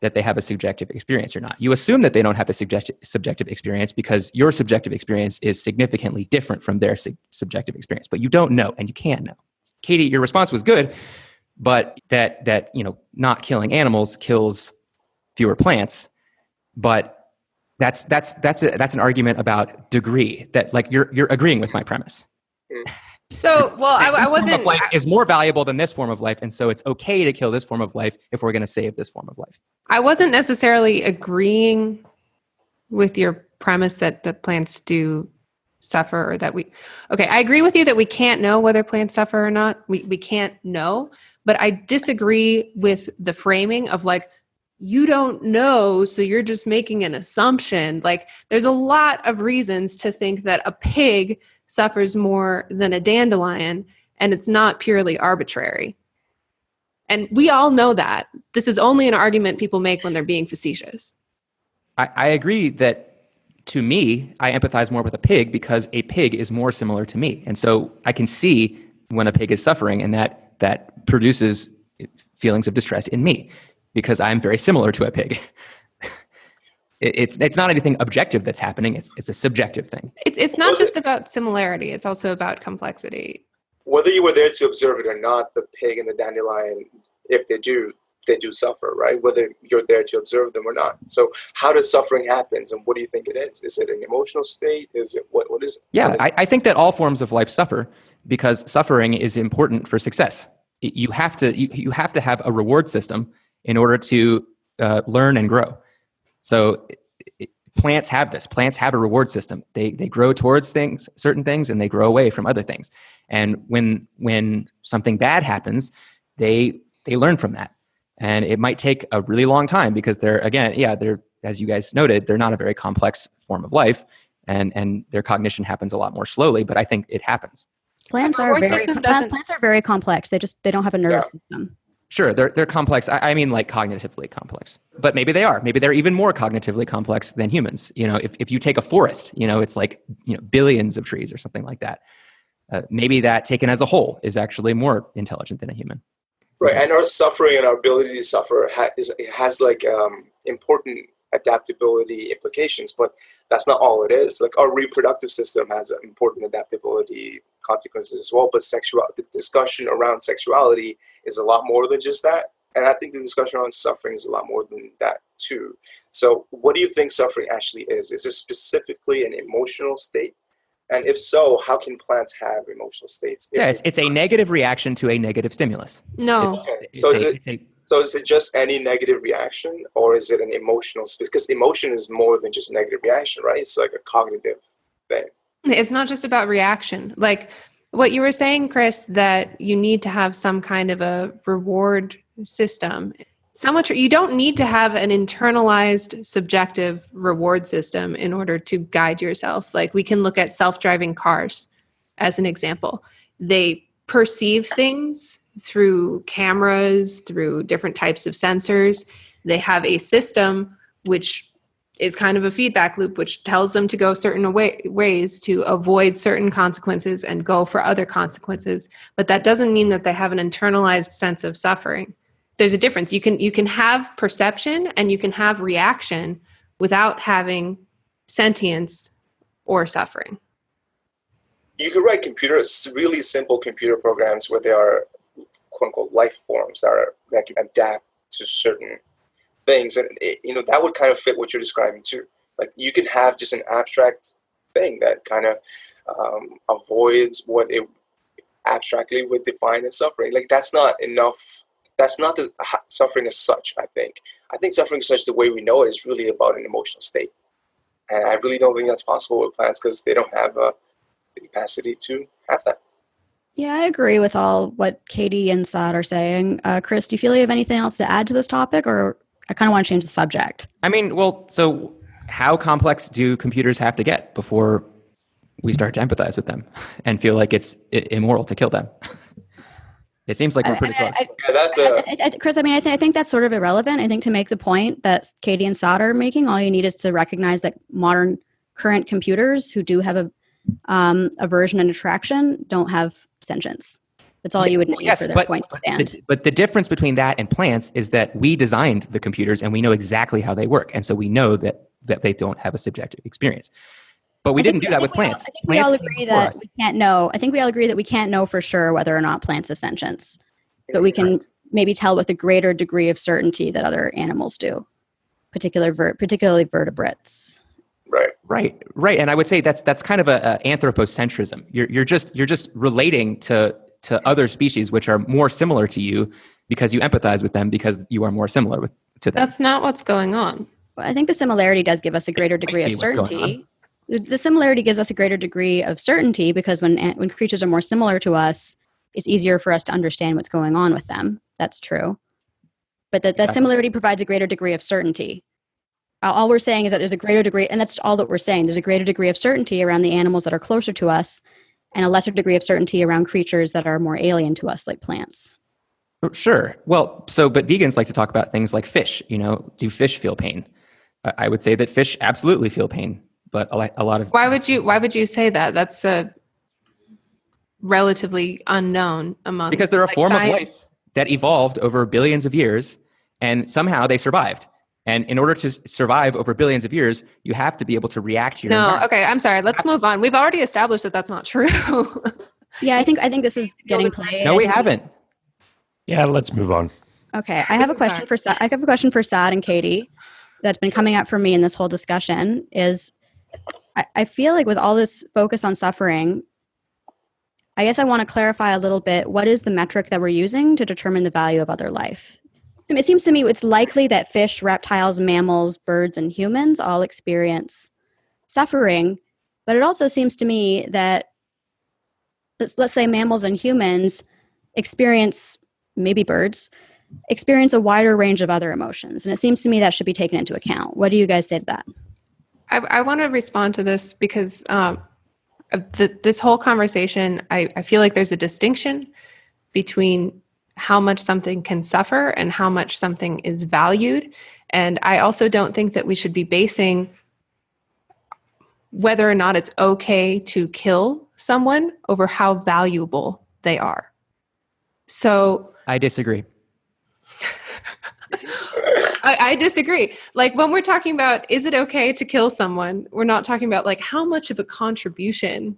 that they have a subjective experience or not. You assume that they don't have a subjective experience because your subjective experience is significantly different from their subjective experience, but you don't know and you can't know. Katie, your response was good, but that not killing animals kills fewer plants, but that's an argument about degree that like you're agreeing with my premise. So, well, I wasn't. Form of life is more valuable than this form of life, and so it's okay to kill this form of life if we're going to save this form of life. I wasn't necessarily agreeing with your premise that the plants do suffer, or that I agree with you that we can't know whether plants suffer or not. We can't know, but I disagree with the framing of like, you don't know, so you're just making an assumption. Like, there's a lot of reasons to think that a pig suffers more than a dandelion, and it's not purely arbitrary. And we all know that. This is only an argument people make when they're being facetious. I agree that, to me, I empathize more with a pig because a pig is more similar to me. And so I can see when a pig is suffering, and that produces feelings of distress in me because I'm very similar to a pig. it's not anything objective that's happening. It's a subjective thing. It's not just about similarity. It's also about complexity. Whether you were there to observe it or not, the pig and the dandelion, if they do suffer, right? Whether you're there to observe them or not. So how does suffering happen, and what do you think it is? Is it an emotional state? Is it what is it? Yeah, I think that all forms of life suffer because suffering is important for success. You have to have a reward system in order to learn and grow. So plants have this. Plants have a reward system. They grow towards certain things, and they grow away from other things. And when something bad happens, they learn from that. And it might take a really long time because they're as you guys noted, they're not a very complex form of life, and their cognition happens a lot more slowly. But I think it happens. Plants are very complex. They don't have a nervous system. Sure, they're complex. I mean, like cognitively complex. But maybe they are. Maybe they're even more cognitively complex than humans. If you take a forest, it's like billions of trees or something like that. Maybe that taken as a whole is actually more intelligent than a human. Right, and our suffering and our ability to suffer has important adaptability implications, but that's not all it is. Like our reproductive system has important adaptability consequences as well, but the discussion around sexuality is a lot more than just that. And I think the discussion around suffering is a lot more than that too. So what do you think suffering actually is? Is it specifically an emotional state? And if so, how can plants have emotional states? It's a negative reaction to a negative stimulus. No. So is it just any negative reaction, or is it an emotional space? Because emotion is more than just a negative reaction, right? It's like a cognitive thing. It's not just about reaction. Like what you were saying, Chris, that you need to have some kind of a reward system. You don't need to have an internalized subjective reward system in order to guide yourself. Like we can look at self-driving cars as an example. They perceive things through cameras, through different types of sensors. They have a system which is kind of a feedback loop, which tells them to go certain ways to avoid certain consequences and go for other consequences. But that doesn't mean that they have an internalized sense of suffering. There's a difference. You can have perception and you can have reaction without having sentience or suffering. You could write really simple computer programs where they are quote unquote life forms that can adapt to certain things, and that would kind of fit what you're describing too. Like you can have just an abstract thing that kind of avoids what it abstractly would define as suffering. Like that's not enough. That's not the suffering as such, I think. I think suffering as such, the way we know it, is really about an emotional state. And I really don't think that's possible with plants because they don't have the capacity to have that. Yeah, I agree with all what Katie and Saad are saying. Chris, do you feel you have anything else to add to this topic, or I kind of want to change the subject? I mean, so how complex do computers have to get before we start to empathize with them and feel like it's immoral to kill them? It seems like we're pretty close. Chris, I think that's sort of irrelevant. I think to make the point that Katie and Saad are making, all you need is to recognize that modern current computers who do have a aversion and attraction don't have sentience. That's all you would need for their point to stand. But the difference between that and plants is that we designed the computers and we know exactly how they work. And so we know that they don't have a subjective experience. But we didn't do that with plants. I think we all agree that we can't know. I think we all agree that we can't know for sure whether or not plants have sentience. But we can maybe tell with a greater degree of certainty that other animals do, particularly vertebrates. Right. And I would say that's kind of a anthropocentrism. You're just relating to other species which are more similar to you because you empathize with them because you are more similar to them. That's not what's going on. Well, I think the similarity does give us a greater degree of certainty. The similarity gives us a greater degree of certainty because when creatures are more similar to us, it's easier for us to understand what's going on with them. That's true. But that similarity provides a greater degree of certainty. All we're saying is that there's a greater degree, and that's all that we're saying. There's a greater degree of certainty around the animals that are closer to us and a lesser degree of certainty around creatures that are more alien to us, like plants. Sure. Well, but vegans like to talk about things like fish. Do fish feel pain? I would say that fish absolutely feel pain. But a lot of why would you say that? That's relatively unknown among because they're a form of life that evolved over billions of years, and somehow they survived. And in order to survive over billions of years, you have to be able to react to your environment. Okay, I'm sorry. Let's move on. We've already established that that's not true. Yeah, I think this is getting played. No, we haven't. Yeah, let's move on. Okay, I have a question for Saad. I have a question for Saad and Katie that's been coming up for me in this whole discussion. Is I feel like with all this focus on suffering, I guess I want to clarify a little bit. What is the metric that we're using to determine the value of other life? It seems to me it's likely that fish, reptiles, mammals, birds, and humans all experience suffering, but it also seems to me that let's say mammals and humans experience, maybe birds, experience a wider range of other emotions. And it seems to me that should be taken into account. What do you guys say to that? I want to respond to this because this whole conversation, I feel like there's a distinction between how much something can suffer and how much something is valued. And I also don't think that we should be basing whether or not it's okay to kill someone over how valuable they are. So I disagree. I disagree. Like when we're talking about, is it okay to kill someone? We're not talking about like how much of a contribution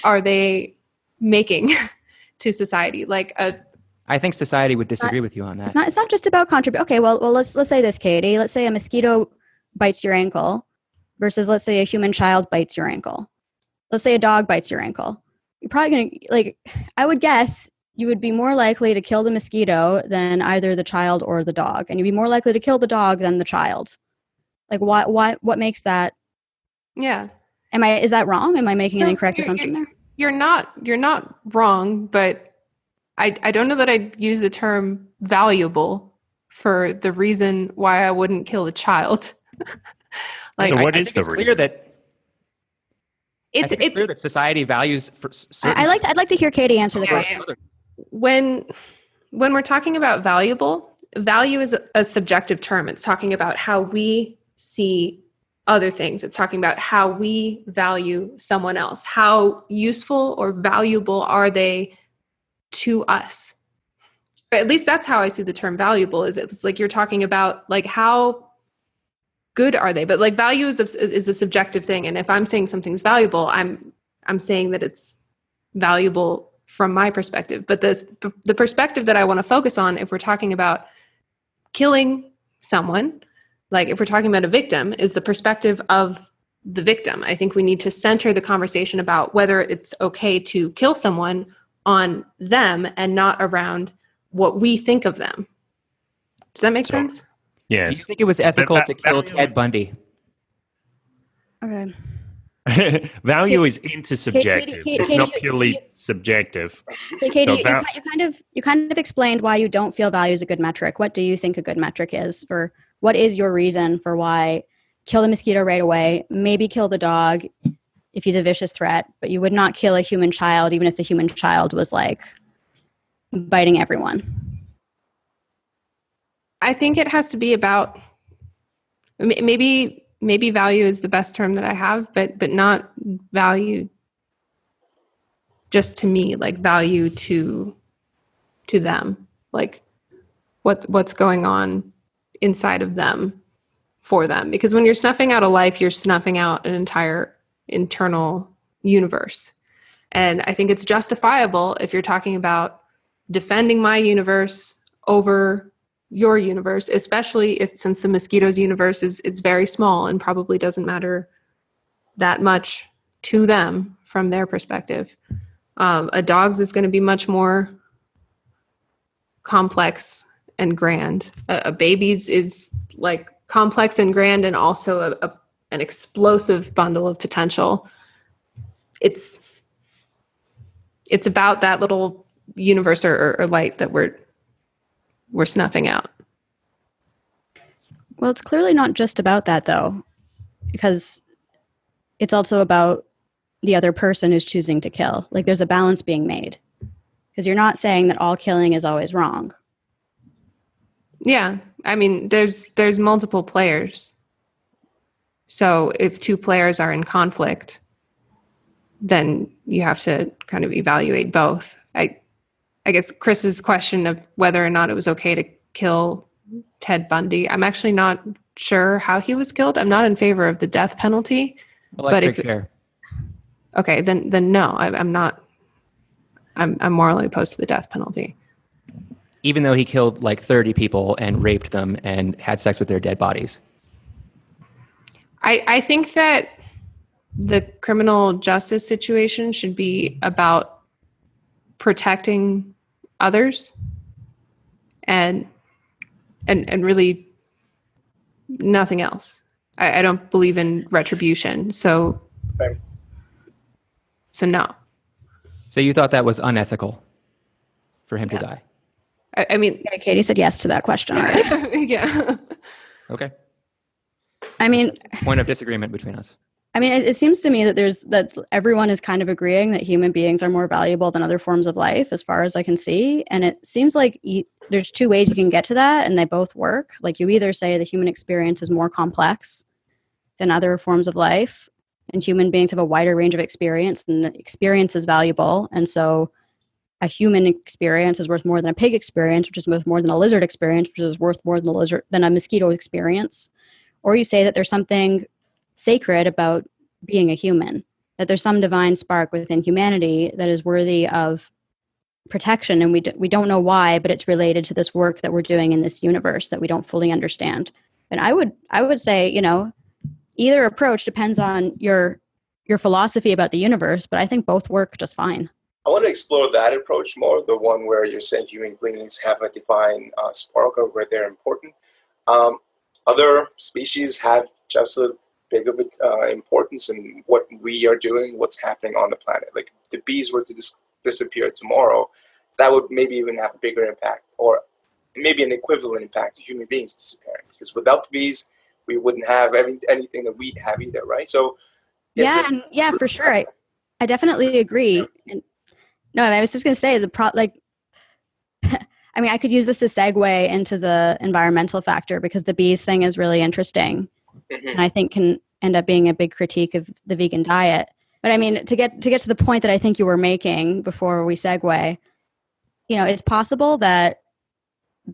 are they making to society? I think society would disagree with you on that. It's not just about contribute. Okay, well, let's say this, Katie. Let's say a mosquito bites your ankle versus let's say a human child bites your ankle. Let's say a dog bites your ankle. You're probably going to, I would guess you would be more likely to kill the mosquito than either the child or the dog. And you'd be more likely to kill the dog than the child. Like what makes that? Yeah. Is that wrong? Am I making an incorrect assumption there? You're not wrong, but I don't know that I'd use the term valuable for the reason why I wouldn't kill a child. So what is the reason? It's clear that society values for certain. I'd like to hear Katie answer the question. Yeah. When we're talking about value is a subjective term. It's talking about how we see other things. It's talking about how we value someone else. How useful or valuable are they to us? Or at least that's how I see the term valuable. It's like you're talking about like how good are they? But like value is a subjective thing. And if I'm saying something's valuable, I'm saying that it's valuable from my perspective. But the perspective that I want to focus on, if we're talking about killing someone, like if we're talking about a victim, is the perspective of the victim. I think we need to center the conversation about whether it's okay to kill someone on them and not around what we think of them. Does that make sense? Yes. Do you think it was ethical to kill Ted Bundy? Okay. Value is intersubjective. Katie, it's not purely subjective. Hey, Katie, you kind of explained why you don't feel value is a good metric. What do you think a good metric is for? What is your reason for why kill the mosquito right away? Maybe kill the dog if he's a vicious threat, but you would not kill a human child, even if the human child was like biting everyone. I think it has to be about maybe value is the best term that I have, but not value just to me, like value to them, like what's going on inside of them for them. Because when you're snuffing out a life, you're snuffing out an entire internal universe. And I think it's justifiable if you're talking about defending my universe over your universe, especially since the mosquito's universe is very small and probably doesn't matter that much to them from their perspective. A dog's is going to be much more complex and grand. A baby's is like complex and grand and also an explosive bundle of potential. It's about that little universe or light that we're snuffing out. Well, it's clearly not just about that, though, because it's also about the other person who's choosing to kill. Like there's a balance being made, because you're not saying that all killing is always wrong. Yeah. I mean, there's multiple players. So if two players are in conflict, then you have to kind of evaluate both. I guess Chris's question of whether or not it was okay to kill Ted Bundy, I'm actually not sure how he was killed. I'm not in favor of the death penalty. Electric chair. Okay, then no, I'm not. I'm morally opposed to the death penalty. Even though he killed like 30 people and raped them and had sex with their dead bodies. I think that the criminal justice situation should be about protecting others and really nothing else. I don't believe in retribution. So no. So you thought that was unethical for him to die? I mean, Yeah, Katie said yes to that question already. yeah. Okay. I mean, Point of disagreement between us. it seems to me that everyone is kind of agreeing that human beings are more valuable than other forms of life, as far as I can see. And it seems like there's two ways you can get to that, and they both work. Like, you either say the human experience is more complex than other forms of life, and human beings have a wider range of experience, and the experience is valuable. And so a human experience is worth more than a pig experience, which is worth more than a lizard experience, which is worth more than a mosquito experience. Or you say that there's something sacred about being a human, that there's some divine spark within humanity that is worthy of protection, and we don't know why, but it's related to this work that we're doing in this universe that we don't fully understand. And I would say, either approach depends on your philosophy about the universe, but I think both work just fine. I want to explore that approach more, the one where you're saying human beings have a divine spark or where they're important. Other species have just a big of an importance in what we are doing, what's happening on the planet. Like, if the bees were to disappear tomorrow, that would maybe even have a bigger impact, or maybe an equivalent impact to human beings disappearing. Because without the bees, we wouldn't have anything that we have either, right? So yeah, for sure. I definitely agree. And no, I was just going to say I could use this to segue into the environmental factor, because the bees thing is really interesting, and I think can end up being a big critique of the vegan diet. But I mean, to get to the point that I think you were making before we segue, it's possible that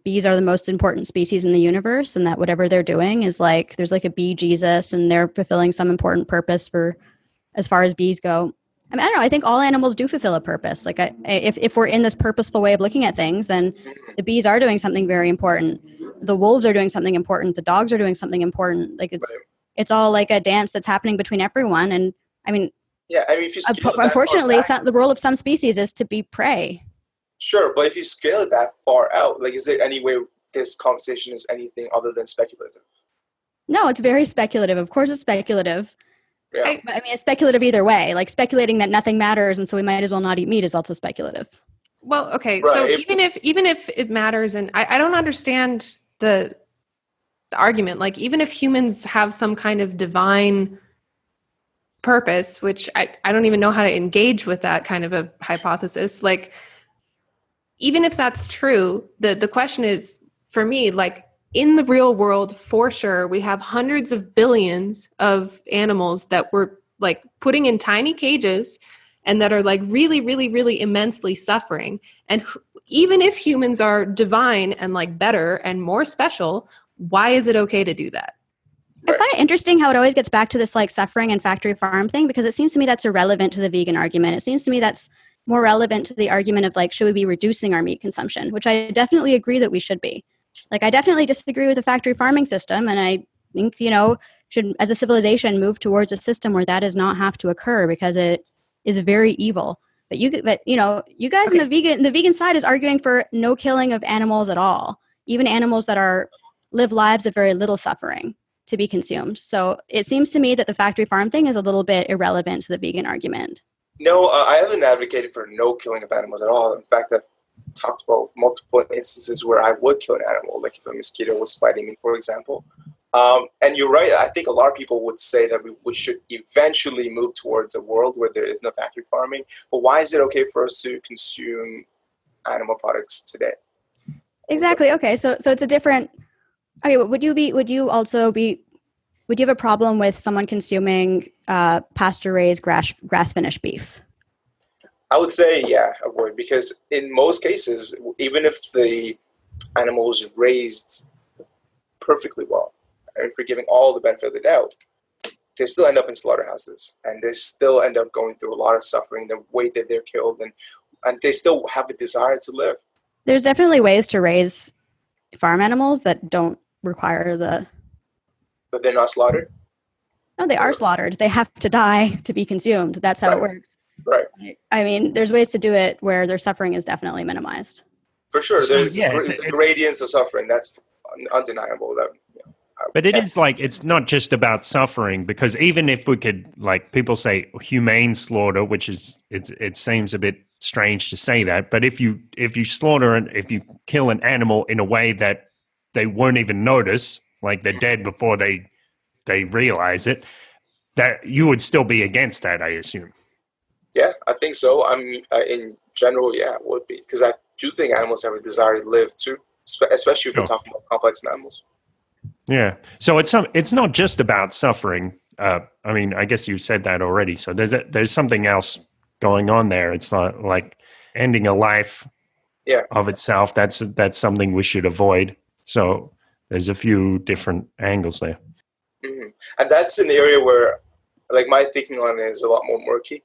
bees are the most important species in the universe, and that whatever they're doing is there's like a bee Jesus, and they're fulfilling some important purpose for, as far as bees go. I don't know. I think all animals do fulfill a purpose. Like, if we're in this purposeful way of looking at things, then the bees are doing something very important. The wolves are doing something important. The dogs are doing something important. Like, it's all like a dance that's happening between everyone. And if you scale unfortunately, the role of some species is to be prey. Sure, but if you scale it that far out, like, is there any way this conversation is anything other than speculative? No, it's very speculative. Of course, it's speculative. Yeah. It's speculative either way. Like, speculating that nothing matters, and so we might as well not eat meat is also speculative. Well, okay. Right. So even if it matters, and I don't understand the argument. Like, even if humans have some kind of divine purpose, which I don't even know how to engage with that kind of a hypothesis. Like, even if that's true, the question is, for me, like, in the real world, for sure, we have hundreds of billions of animals that we're like putting in tiny cages and that are like really, really, really immensely suffering. And even if humans are divine and like better and more special, why is it okay to do that? I find it interesting how it always gets back to this like suffering and factory farm thing, because it seems to me that's irrelevant to the vegan argument. It seems to me that's more relevant to the argument of like, should we be reducing our meat consumption, which I definitely agree that we should be. Like, I definitely disagree with the factory farming system, and I think, should, as a civilization, move towards a system where that does not have to occur, because it is very evil. But you guys in the vegan side is arguing for no killing of animals at all, even animals that live lives of very little suffering to be consumed. So it seems to me that the factory farm thing is a little bit irrelevant to the vegan argument. No, I haven't advocated for no killing of animals at all. In fact, I've talked about multiple instances where I would kill an animal, like if a mosquito was biting me, for example. And you're right. I think a lot of people would say that we should eventually move towards a world where there is no factory farming. But why is it okay for us to consume animal products today? Exactly. Okay. So it's a different. Okay. Would you have a problem with someone consuming pasture-raised grass-finished beef? I would say, yeah, I would, because in most cases, even if the animal was raised perfectly well, and for giving all the benefit of the doubt, they still end up in slaughterhouses, and they still end up going through a lot of suffering, the way that they're killed, and they still have a desire to live. There's definitely ways to raise farm animals that don't require the... But they're not slaughtered? No, they are slaughtered. They have to die to be consumed. That's how it works. Right. I mean, there's ways to do it where their suffering is definitely minimized. For sure. So, There's yeah, gradients of suffering. That's undeniable. But it is like, it's not just about suffering, because even if we could, like, people say humane slaughter, which is, it seems a bit strange to say that, but if you slaughter and if you kill an animal in a way that they won't even notice, like they're dead before they realize it, that you would still be against that, I assume. Yeah, I think so. In general, yeah, it would be, because I do think animals have a desire to live too, especially if we're talking about complex animals. Yeah. So it's not just about suffering. I mean, I guess you said that already. So there's something else going on there. It's not like ending a life of itself. That's something we should avoid. So there's a few different angles there. Mm-hmm. And that's an area where, like, my thinking on it is a lot more murky,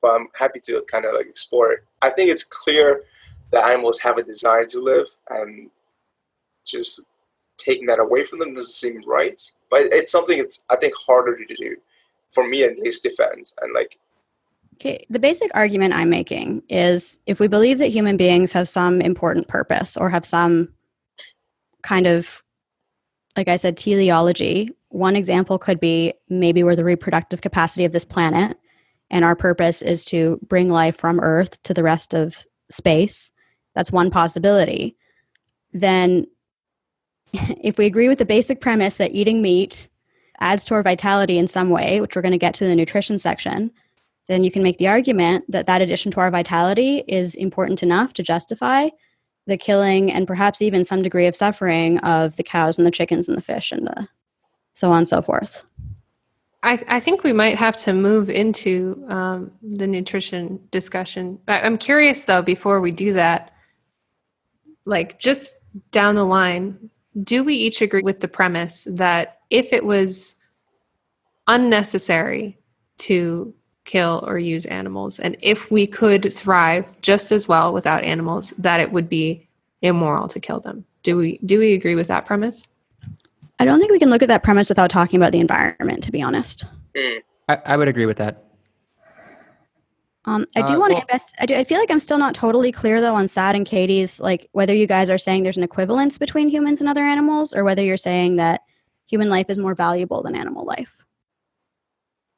but I'm happy to kind of like explore it. I think it's clear that animals have a desire to live, and just taking that away from them doesn't seem right. But it's something it's, I think, harder to do, for me at least, defend. And like, okay, the basic argument I'm making is if we believe that human beings have some important purpose or have some kind of, like I said, teleology, one example could be maybe we're the reproductive capacity of this planet, and our purpose is to bring life from Earth to the rest of space. That's one possibility. Then if we agree with the basic premise that eating meat adds to our vitality in some way, which we're going to get to in the nutrition section, then you can make the argument that that addition to our vitality is important enough to justify the killing and perhaps even some degree of suffering of the cows and the chickens and the fish and the so on and so forth. I think we might have to move into the nutrition discussion. I'm curious, though, before we do that, like just down the line, do we each agree with the premise that if it was unnecessary to kill or use animals, and if we could thrive just as well without animals, that it would be immoral to kill them? Do we agree with that premise? I don't think we can look at that premise without talking about the environment, to be honest. I would agree with that. I do want to invest. I feel like I'm still not totally clear though on Saad and Katie's, like whether you guys are saying there's an equivalence between humans and other animals, or whether you're saying that human life is more valuable than animal life.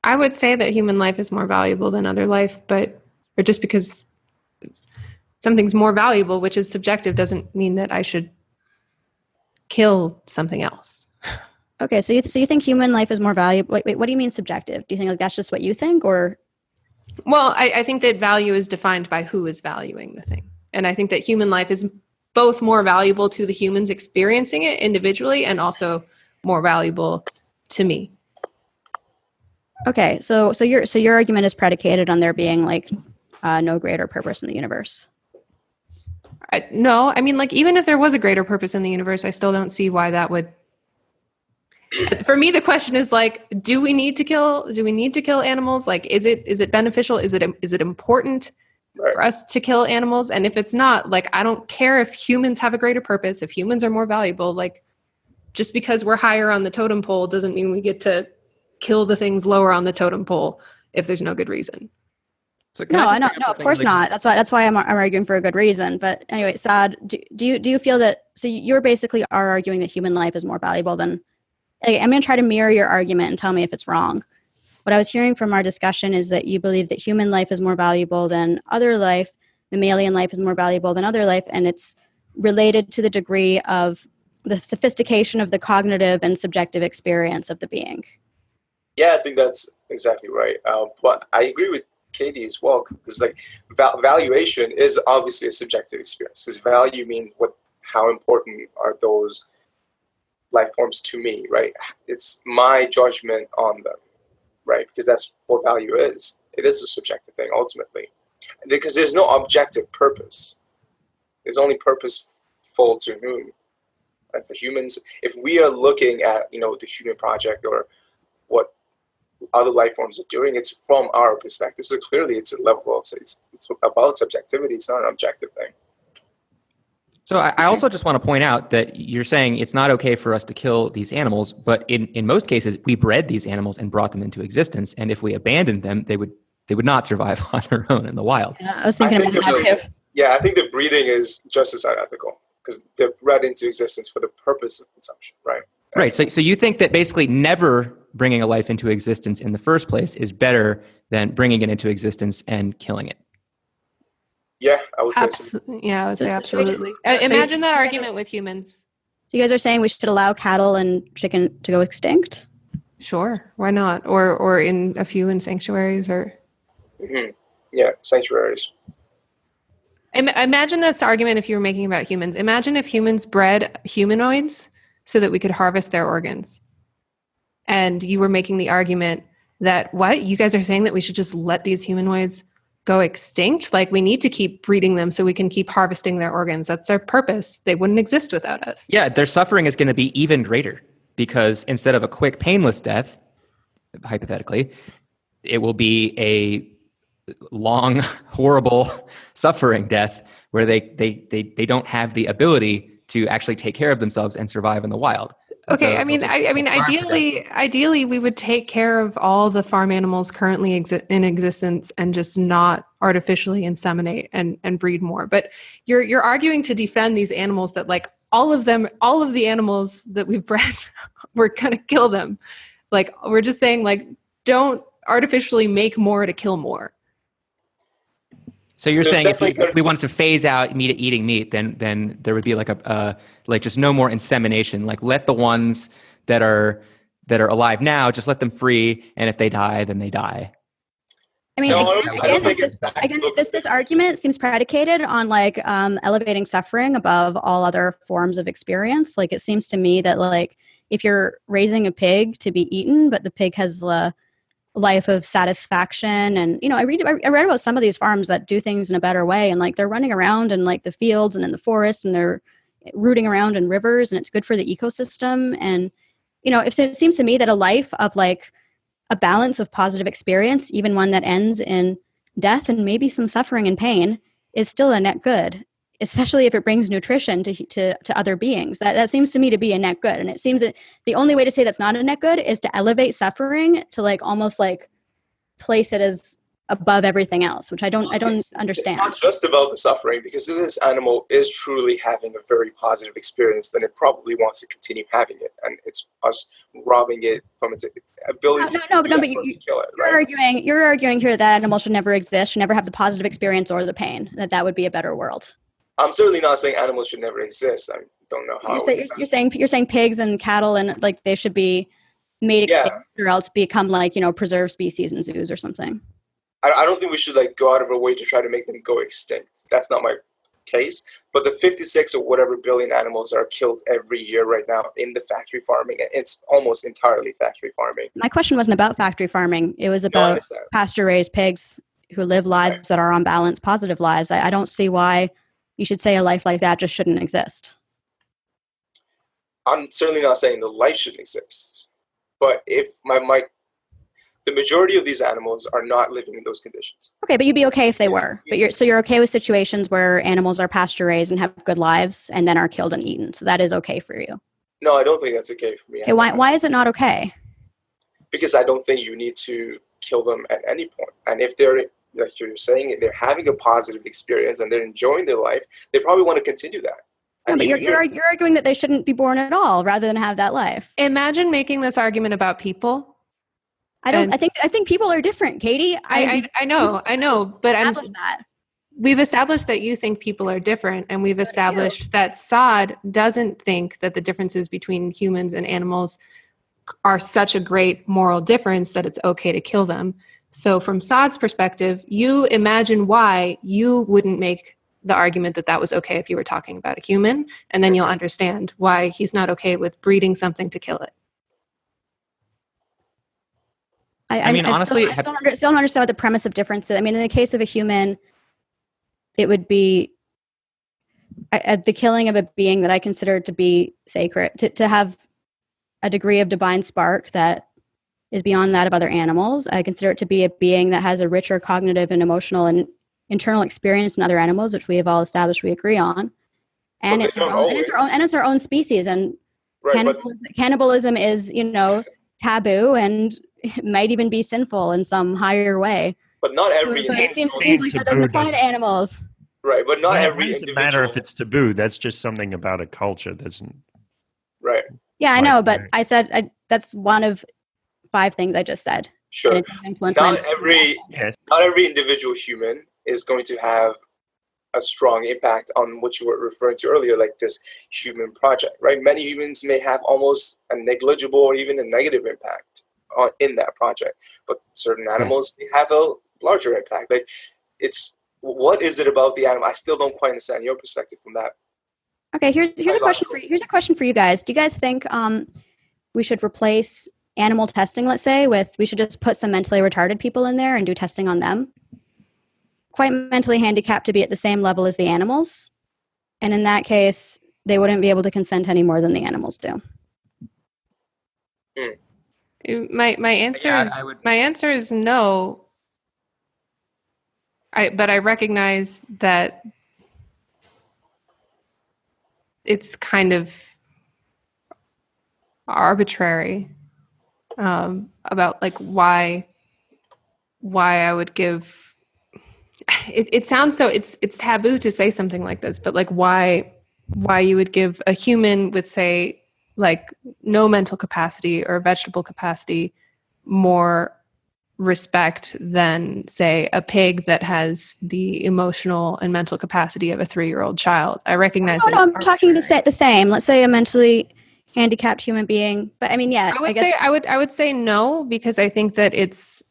I would say that human life is more valuable than other life, or just because something's more valuable, which is subjective, doesn't mean that I should kill something else. Okay, so you think human life is more valuable? Wait, what do you mean subjective? Do you think like that's just what you think, or? Well, I think that value is defined by who is valuing the thing. And I think that human life is both more valuable to the humans experiencing it individually and also more valuable to me. Okay, so your argument is predicated on there being like no greater purpose in the universe. No, I mean, like, even if there was a greater purpose in the universe, I still don't see why that would. For me, the question is like, do we need to kill animals? Like, is it beneficial? Is it important for us to kill animals? And if it's not, like, I don't care if humans have a greater purpose, if humans are more valuable, like, just because we're higher on the totem pole doesn't mean we get to kill the things lower on the totem pole if there's no good reason. So no, of course not. That's why I'm arguing for a good reason. But anyway, Saad, do you feel that? So you're basically are arguing that human life is more valuable than. I'm going to try to mirror your argument and tell me if it's wrong. What I was hearing from our discussion is that you believe that human life is more valuable than other life, mammalian life is more valuable than other life, and it's related to the degree of the sophistication of the cognitive and subjective experience of the being. Yeah, I think that's exactly right. But I agree with Katie as well, because like valuation is obviously a subjective experience. Because value means how important are those life forms to me, right? It's my judgment on them, right? Because that's what value is. It is a subjective thing ultimately, because there's no objective purpose. There's only purposeful to whom. And for humans, if we are looking at, the human project or what other life forms are doing, it's from our perspective. So clearly it's a level of, it's about subjectivity. It's not an objective thing. So I also just want to point out that you're saying it's not okay for us to kill these animals, but in most cases, we bred these animals and brought them into existence. And if we abandoned them, they would not survive on their own in the wild. Yeah, I was thinking about that too. Yeah, I think the breeding is just as unethical because they're bred into existence for the purpose of consumption, right? Right. So you think that basically never bringing a life into existence in the first place is better than bringing it into existence and killing it? Yeah, I would say so. Yeah, I would say So absolutely. just- Imagine that you guys argument are- with humans. So you guys are saying we should allow cattle and chicken to go extinct? Sure, why not? Or in a few in sanctuaries or... Mm-hmm. Yeah, sanctuaries. Imagine this argument if you were making about humans. Imagine if humans bred humanoids so that we could harvest their organs. And you were making the argument that, what? You guys are saying that we should just let these humanoids go extinct? Like, we need to keep breeding them so we can keep harvesting their organs. That's their purpose. They wouldn't exist without us. Yeah, their suffering is going to be even greater because instead of a quick, painless death, hypothetically, it will be a long, horrible, suffering death where they don't have the ability to actually take care of themselves and survive in the wild. Okay, So I mean, ideally, we would take care of all the farm animals currently in existence and just not artificially inseminate and breed more. But you're arguing to defend these animals that, like, all of the animals that we've bred, we're gonna kill them. Like, we're just saying, like, don't artificially make more to kill more. So you're saying if we wanted to phase out eating meat, then there would be like just no more insemination. Like, let the ones that are alive now, just let them free, and if they die, then they die. I mean, this argument seems predicated on like elevating suffering above all other forms of experience. Like, it seems to me that, like, if you're raising a pig to be eaten, but the pig has a life of satisfaction, and I read about some of these farms that do things in a better way, and like they're running around in like the fields and in the forest, and they're rooting around in rivers, and it's good for the ecosystem. And if it seems to me that a life of like a balance of positive experience, even one that ends in death and maybe some suffering and pain, is still a net good, especially if it brings nutrition to other beings. That seems to me to be a net good. And it seems that the only way to say that's not a net good is to elevate suffering to like almost like place it as above everything else, which I don't understand. It's not just about the suffering, because if this animal is truly having a very positive experience, then it probably wants to continue having it, and it's us robbing it from its ability to kill it. Right? You're arguing here that animals should never exist, should never have the positive experience or the pain. That would be a better world. I'm certainly not saying animals should never exist. I don't know how. You're saying pigs and cattle and like they should be made extinct or else become like preserved species in zoos or something. I don't think we should like go out of our way to try to make them go extinct. That's not my case. But the 56 or whatever billion animals are killed every year right now in the factory farming. It's almost entirely factory farming. My question wasn't about factory farming. It was about pasture-raised pigs who live lives that are on balance, positive lives. I don't see why you should say a life like that just shouldn't exist. I'm certainly not saying the life shouldn't exist. But if the majority of these animals are not living in those conditions. Okay, but you'd be okay if they were. But you're okay with situations where animals are pasture raised and have good lives and then are killed and eaten. So that is okay for you. No, I don't think that's okay for me. Okay, why is it not okay? Because I don't think you need to kill them at any point. And if they're, like you're saying, they're having a positive experience and they're enjoying their life, they probably want to continue that. No, but you're arguing that they shouldn't be born at all rather than have that life. Imagine making this argument about people. I think people are different, Katie. I know, but we've established that you think people are different, and we've established that Saad doesn't think that the differences between humans and animals are such a great moral difference that it's okay to kill them. So from Saad's perspective, you imagine why you wouldn't make the argument that was okay if you were talking about a human, and then you'll understand why he's not okay with breeding something to kill it. Honestly, I still don't understand what the premise of difference is. I mean, in the case of a human, it would be the killing of a being that I consider to be sacred, to have a degree of divine spark that is beyond that of other animals. I consider it to be a being that has a richer cognitive and emotional and internal experience than other animals, which we have all established we agree on. And But it's they our don't own, always. and it's our own species. And Right, but cannibalism is, taboo and might even be sinful in some higher way. not So every it seems Being like that taboo doesn't apply to doesn't- animals. right, but not Why every does it individual. matter if it's taboo? That's just something about a culture. Right, Yeah, I Like, know, but I said that's one of 5 things I just said. sure. And it does influence my yes. Not every individual human is going to have a strong impact on what you were referring to earlier, like this human project, right? Many humans may have almost a negligible or even a negative impact in that project, but certain animals may have a larger impact. Like, what is it about the animal? I still don't quite understand your perspective from that. Okay, here's a question for you. Here's a question for you guys. Do you guys think we should replace animal testing, let's say, we should just put some mentally retarded people in there and do testing on them? Quite mentally handicapped to be at the same level as the animals. And in that case, they wouldn't be able to consent any more than the animals do. My answer is no. But I recognize that it's kind of arbitrary about like why I would give. It sounds so it's taboo to say something like this, but like why you would give a human with, say, like no mental capacity or vegetable capacity more respect than, say, a pig that has the emotional and mental capacity of a 3-year-old child. I recognize that. I'm talking the same. Let's say a mentally handicapped human being, but I mean, yeah, I would say no, because I think that it's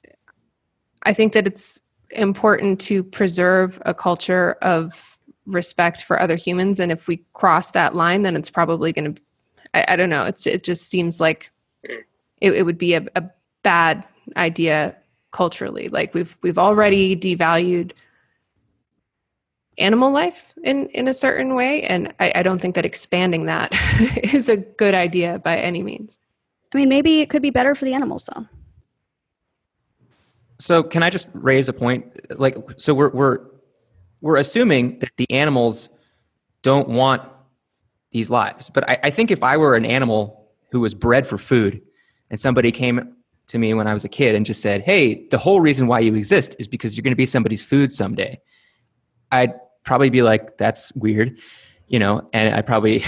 important to preserve a culture of respect for other humans, and if we cross that line, then it's probably going to. I don't know. It just seems like it would be a bad idea culturally. Like we've already devalued animal life in a certain way, and I don't think that expanding that is a good idea by any means. I mean, maybe it could be better for the animals, though. So can I just raise a point? Like, so we're assuming that the animals don't want these lives. But I think if I were an animal who was bred for food and somebody came to me when I was a kid and just said, hey, the whole reason why you exist is because you're going to be somebody's food someday, I'd probably be like, that's weird, and I'd probably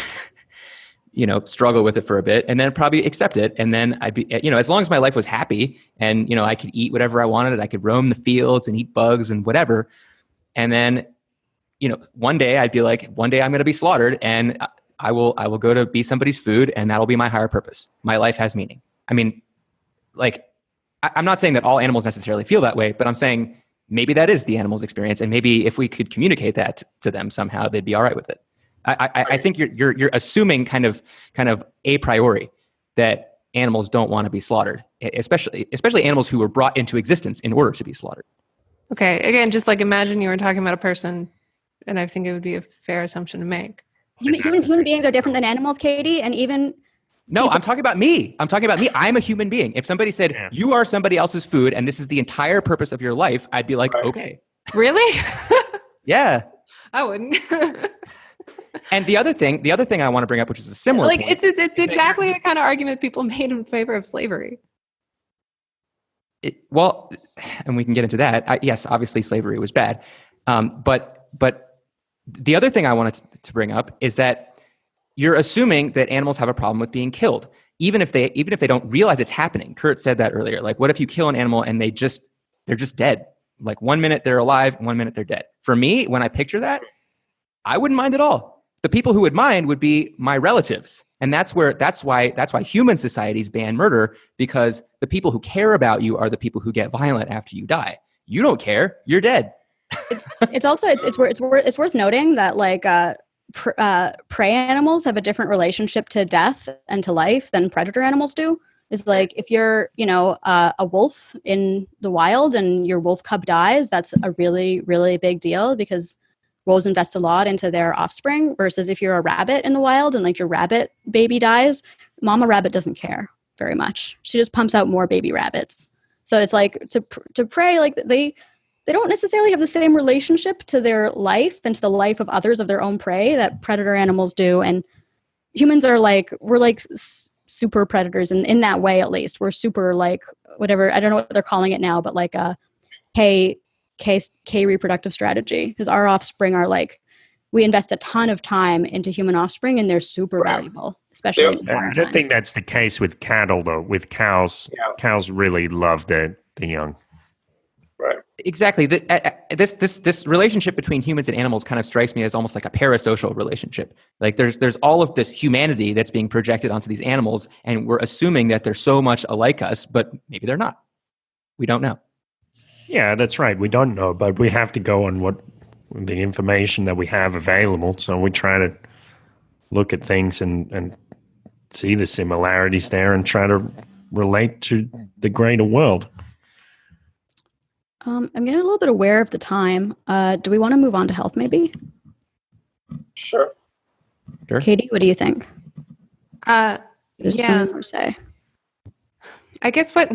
struggle with it for a bit and then probably accept it. And then I'd be, as long as my life was happy and, I could eat whatever I wanted, I could roam the fields and eat bugs and whatever. And then, one day I'd be like, one day I'm going to be slaughtered and I will go to be somebody's food and that'll be my higher purpose. My life has meaning. I mean, like, I'm not saying that all animals necessarily feel that way, but I'm saying maybe that is the animal's experience. And maybe if we could communicate that to them somehow, they'd be all right with it. I think you're assuming kind of a priori that animals don't want to be slaughtered, especially animals who were brought into existence in order to be slaughtered. Okay, again, just like imagine you were talking about a person, and I think it would be a fair assumption to make. Human beings are different than animals, Katie, and even. No, I'm talking about me. I'm a human being. If somebody said, you are somebody else's food and this is the entire purpose of your life, I'd be like, okay. Really? Yeah. I wouldn't. And the other thing I want to bring up, which is a similar point, it's exactly the kind of argument people made in favor of slavery. And we can get into that. Yes, obviously slavery was bad. But the other thing I wanted to bring up is that you're assuming that animals have a problem with being killed, even if they don't realize it's happening. Kurt said that earlier. Like, what if you kill an animal and they're just dead? Like 1 minute they're alive, 1 minute they're dead. For me, when I picture that, I wouldn't mind at all. The people who would mind would be my relatives. And that's why human societies ban murder, because the people who care about you are the people who get violent after you die. You don't care. You're dead. It's worth noting that like prey animals have a different relationship to death and to life than predator animals do. Is like if you're a wolf in the wild and your wolf cub dies, that's a really, really big deal, because wolves invest a lot into their offspring versus if you're a rabbit in the wild and like your rabbit baby dies, mama rabbit doesn't care very much. She just pumps out more baby rabbits. So it's like to prey, like they don't necessarily have the same relationship to their life and to the life of others of their own prey that predator animals do. And humans are like, we're like super predators in that way, at least. We're super like, whatever, I don't know what they're calling it now, but like a K reproductive strategy. Because our offspring are like, we invest a ton of time into human offspring and they're super valuable, especially in modern I don't think times. that's the case with cattle, though. With cows, cows really love the young. Right. Exactly. This relationship between humans and animals kind of strikes me as almost like a parasocial relationship. Like there's all of this humanity that's being projected onto these animals, and we're assuming that they're so much alike us, but maybe they're not. We don't know. Yeah, that's right. We don't know, but we have to go on what the information that we have available. So we try to look at things and see the similarities there and try to relate to the greater world. I'm getting a little bit aware of the time. Do we want to move on to health maybe? Sure. Katie, what do you think? There's Yeah. something more to say. I guess what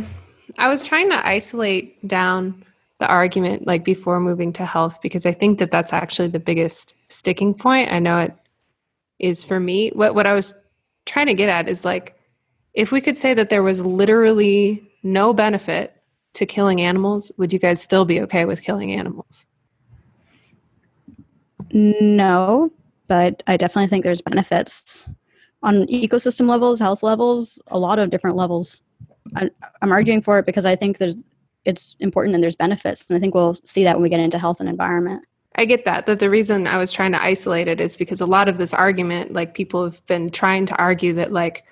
I was trying to isolate down the argument like before moving to health, because I think that that's actually the biggest sticking point. I know it is for me. What I was trying to get at is like, if we could say that there was literally no benefit to killing animals, would you guys still be okay with killing animals? No, but I definitely think there's benefits on ecosystem levels, health levels, a lot of different levels. I'm arguing for it because I think it's important and there's benefits. And I think we'll see that when we get into health and environment. I get that the reason I was trying to isolate it is because a lot of this argument, like people have been trying to argue that like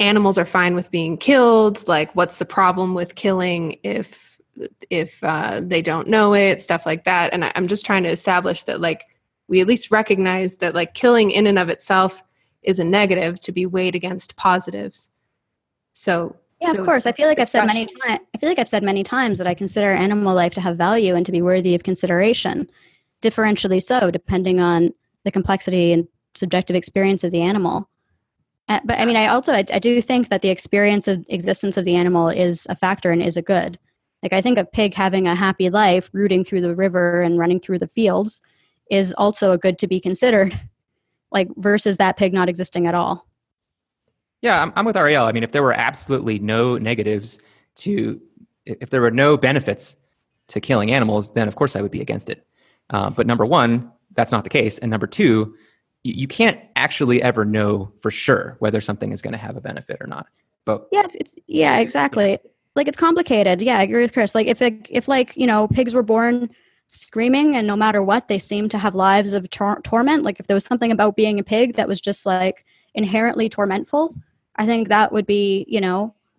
animals are fine with being killed. Like what's the problem with killing if they don't know it, stuff like that. And I'm just trying to establish that like we at least recognize that like killing in and of itself is a negative to be weighed against positives. So yeah, of course. I feel like I've said many times that I consider animal life to have value and to be worthy of consideration, differentially so, depending on the complexity and subjective experience of the animal. But I mean, I do think that the experience of existence of the animal is a factor and is a good. Like I think a pig having a happy life, rooting through the river and running through the fields, is also a good to be considered. Like versus that pig not existing at all. Yeah, I'm with Ariel. I mean, if there were absolutely no negatives if there were no benefits to killing animals, then of course I would be against it. But number one, that's not the case. And number two, you can't actually ever know for sure whether something is going to have a benefit or not. But yeah, exactly. Like it's complicated. Yeah, I agree with Chris. Like if pigs were born screaming and no matter what, they seem to have lives of torment. Like if there was something about being a pig that was just like inherently tormentful, I think that would be,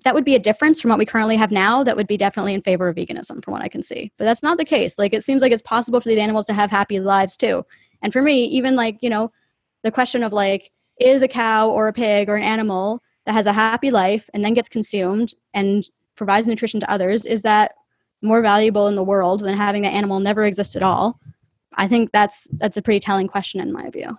that would be a difference from what we currently have now. That would be definitely in favor of veganism from what I can see. But that's not the case. Like it seems like it's possible for these animals to have happy lives too. And for me, even like, the question of like, is a cow or a pig or an animal that has a happy life and then gets consumed and provides nutrition to others, is that more valuable in the world than having that animal never exist at all? I think that's a pretty telling question in my view.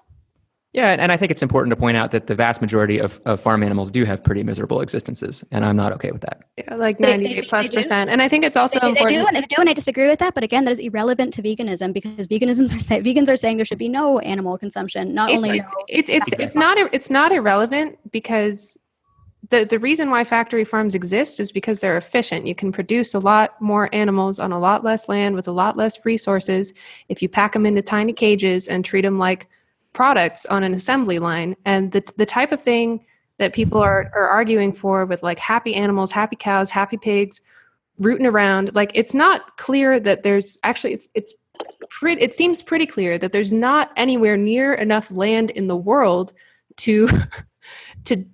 Yeah, and I think it's important to point out that the vast majority of farm animals do have pretty miserable existences, and I'm not okay with that. Yeah, like 98+%. And I think it's also important. They do, and I disagree with that. But again, that is irrelevant to veganism because vegans are saying there should be no animal consumption. It's not irrelevant because the reason why factory farms exist is because they're efficient. You can produce a lot more animals on a lot less land with a lot less resources if you pack them into tiny cages and treat them like products on an assembly line. And the type of thing that people are arguing for with like happy animals, happy cows, happy pigs rooting around, like it's not clear that there's actually it seems pretty clear that there's not anywhere near enough land in the world to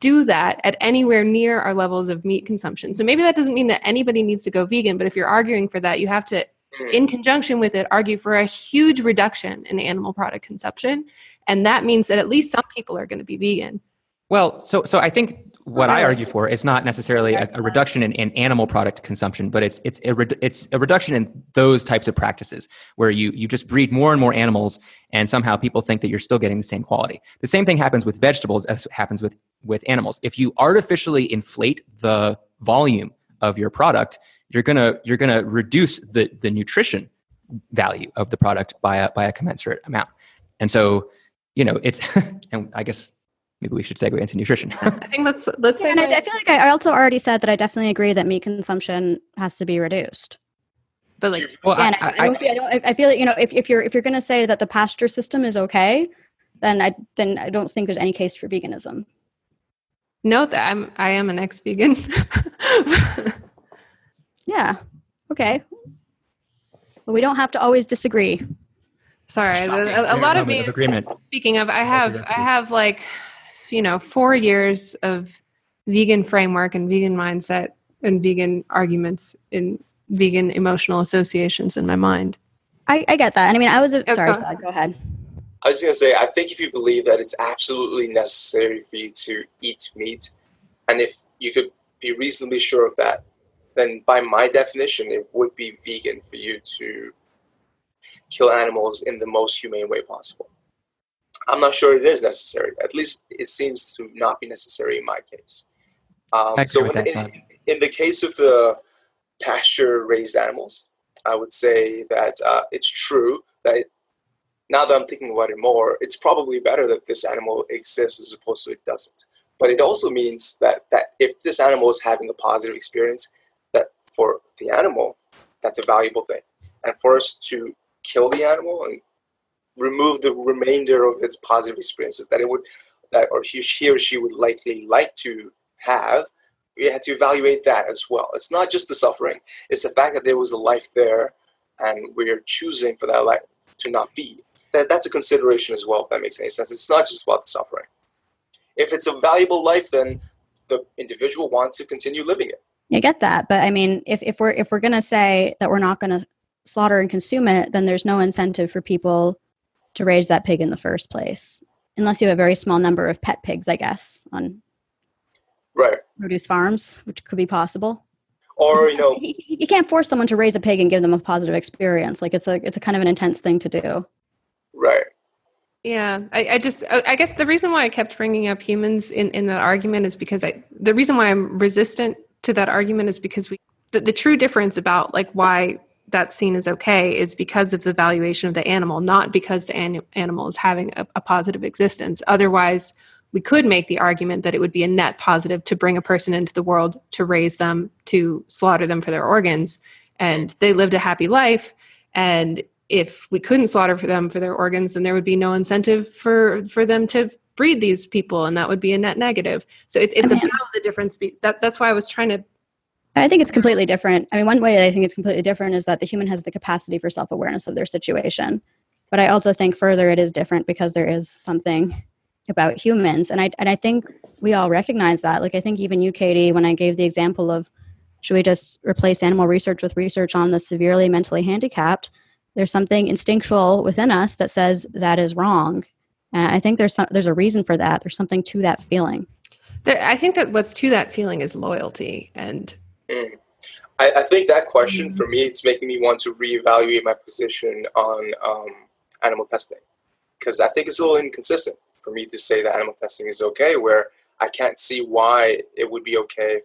do that at anywhere near our levels of meat consumption. So maybe that doesn't mean that anybody needs to go vegan, but if you're arguing for that, you have to, in conjunction with it, argue for a huge reduction in animal product consumption. And that means that at least some people are going to be vegan. Well, so I think what I argue for is not necessarily a reduction in animal product consumption, but it's a reduction in those types of practices where you just breed more and more animals, and somehow people think that you're still getting the same quality. The same thing happens with vegetables as happens with animals. If you artificially inflate the volume of your product, you're gonna reduce the nutrition value of the product by a commensurate amount. And so, it's and I guess maybe we should segue into nutrition. I think let's say. And I feel like I also already said that I definitely agree that meat consumption has to be reduced. But like, well, I feel like, if you're going to say that the pasture system is okay, then I don't think there's any case for veganism. Note that I am an ex-vegan. Yeah. Okay. But we don't have to always disagree. Sorry, a lot of me is, speaking of, I have like, 4 years of vegan framework and vegan mindset and vegan arguments in vegan emotional associations in my mind. I get that. And I mean, sorry, Saad, go ahead. I was going to say, I think if you believe that it's absolutely necessary for you to eat meat, and if you could be reasonably sure of that, then by my definition, it would be vegan for you to kill animals in the most humane way possible. I'm not sure it is necessary. At least it seems to not be necessary in my case. So in the case of the pasture-raised animals, I would say that it's true that now that I'm thinking about it more, it's probably better that this animal exists as opposed to it doesn't. But it also means that if this animal is having a positive experience, that for the animal, that's a valuable thing. And for us to kill the animal and remove the remainder of its positive experiences that he or she would likely like to have, we had to evaluate that as well. It's not just the suffering, it's the fact that there was a life there and we're choosing for that life to not be. That's a consideration as well, if that makes any sense. It's not just about the suffering. If it's a valuable life, then the individual wants to continue living it. I get that, but I mean, if we're going to say that we're not going to slaughter and consume it, then there's no incentive for people to raise that pig in the first place, unless you have a very small number of pet pigs, I guess, on produce farms, which could be possible. Or you can't force someone to raise a pig and give them a positive experience. Like it's a kind of an intense thing to do. Right. Yeah, I guess the reason why I kept bringing up humans in that argument is because the reason why I'm resistant to that argument is because the true difference about like why that scene is okay is because of the valuation of the animal, not because the animal is having a positive existence. Otherwise, we could make the argument that it would be a net positive to bring a person into the world, to raise them, to slaughter them for their organs, and they lived a happy life. And if we couldn't slaughter for them for their organs, then there would be no incentive for them to breed these people, and that would be a net negative. So it's about the difference. That's why I was trying to. I think it's completely different. I mean, one way I think it's completely different is that the human has the capacity for self-awareness of their situation. But I also think further it is different because there is something about humans. And I think we all recognize that. Like, I think even you, Katie, when I gave the example of should we just replace animal research with research on the severely mentally handicapped, there's something instinctual within us that says that is wrong. I think there's a reason for that. There's something to that feeling. I think that what's to that feeling is loyalty. And I think that question, for me, it's making me want to reevaluate my position on animal testing. Because I think it's a little inconsistent for me to say that animal testing is okay, where I can't see why it would be okay.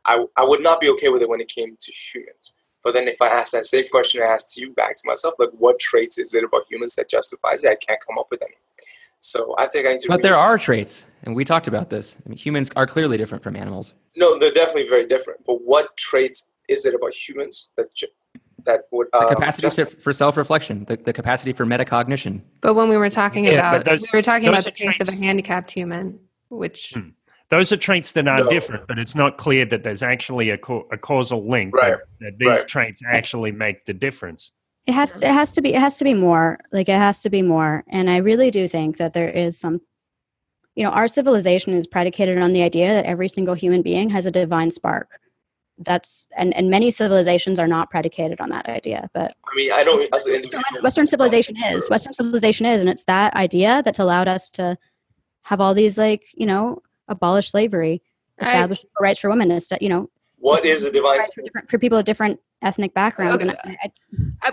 I would not be okay with it when it came to humans. But then if I ask that same question I asked you back to myself, like what traits is it about humans that justifies it? I can't come up with any. So I think I need to... But there are traits, and we talked about this. I mean, humans are clearly different from animals. No, they're definitely very different. But what trait is it about humans that would... the capacity for self-reflection, the capacity for metacognition. But when we were talking about the case of a handicapped human, which... Those are traits that are different, but it's not clear that there's actually a causal link that these traits actually make the difference. It has to be more. Like, it has to be more. And I really do think that there is some, our civilization is predicated on the idea that every single human being has a divine spark. And many civilizations are not predicated on that idea. But I mean, I don't, as an individual, Western civilization is, and it's that idea that's allowed us to have all these abolish slavery, establish rights for women, What is a divine rights for people of different ethnic backgrounds. Okay. And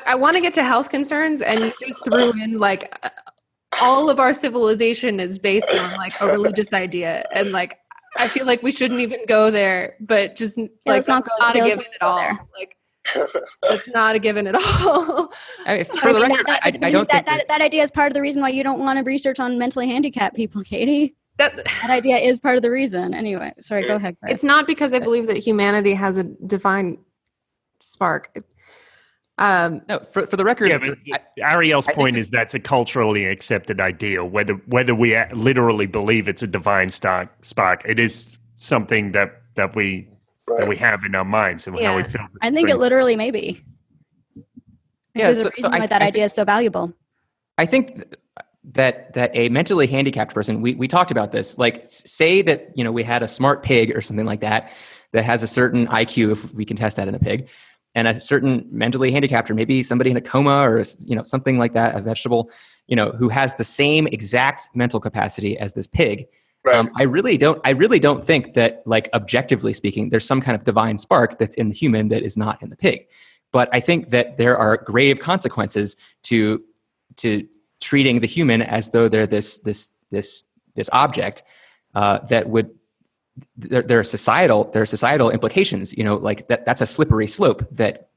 I want to get to health concerns, and you just threw in like all of our civilization is based on like a religious idea, and like I feel like we shouldn't even go there, but just like let's not not a go given at all. there. Like that's not a given at all. I mean, for the record, I don't think that idea is part of the reason why you don't want to research on mentally handicapped people, Katie. That idea is part of the reason. Anyway, sorry, go ahead, Chris. It's not because I believe that humanity has a divine spark. No, for the record, Yeah, but Ariel's point is that's a culturally accepted ideal. Whether we literally believe it's a divine spark, it is something that we have in our minds and how we feel. I think it literally may be. Yeah, There's a reason why that idea is so valuable. I think that a mentally handicapped person, we talked about this, like say that, we had a smart pig or something like that has a certain IQ, if we can test that in a pig, and a certain mentally handicapped, or maybe somebody in a coma or, something like that, a vegetable, who has the same exact mental capacity as this pig. Right. I really don't think that, like, objectively speaking, there's some kind of divine spark that's in the human that is not in the pig. But I think that there are grave consequences to treating the human as though they're this object that would. There are societal implications. Like that's a slippery slope that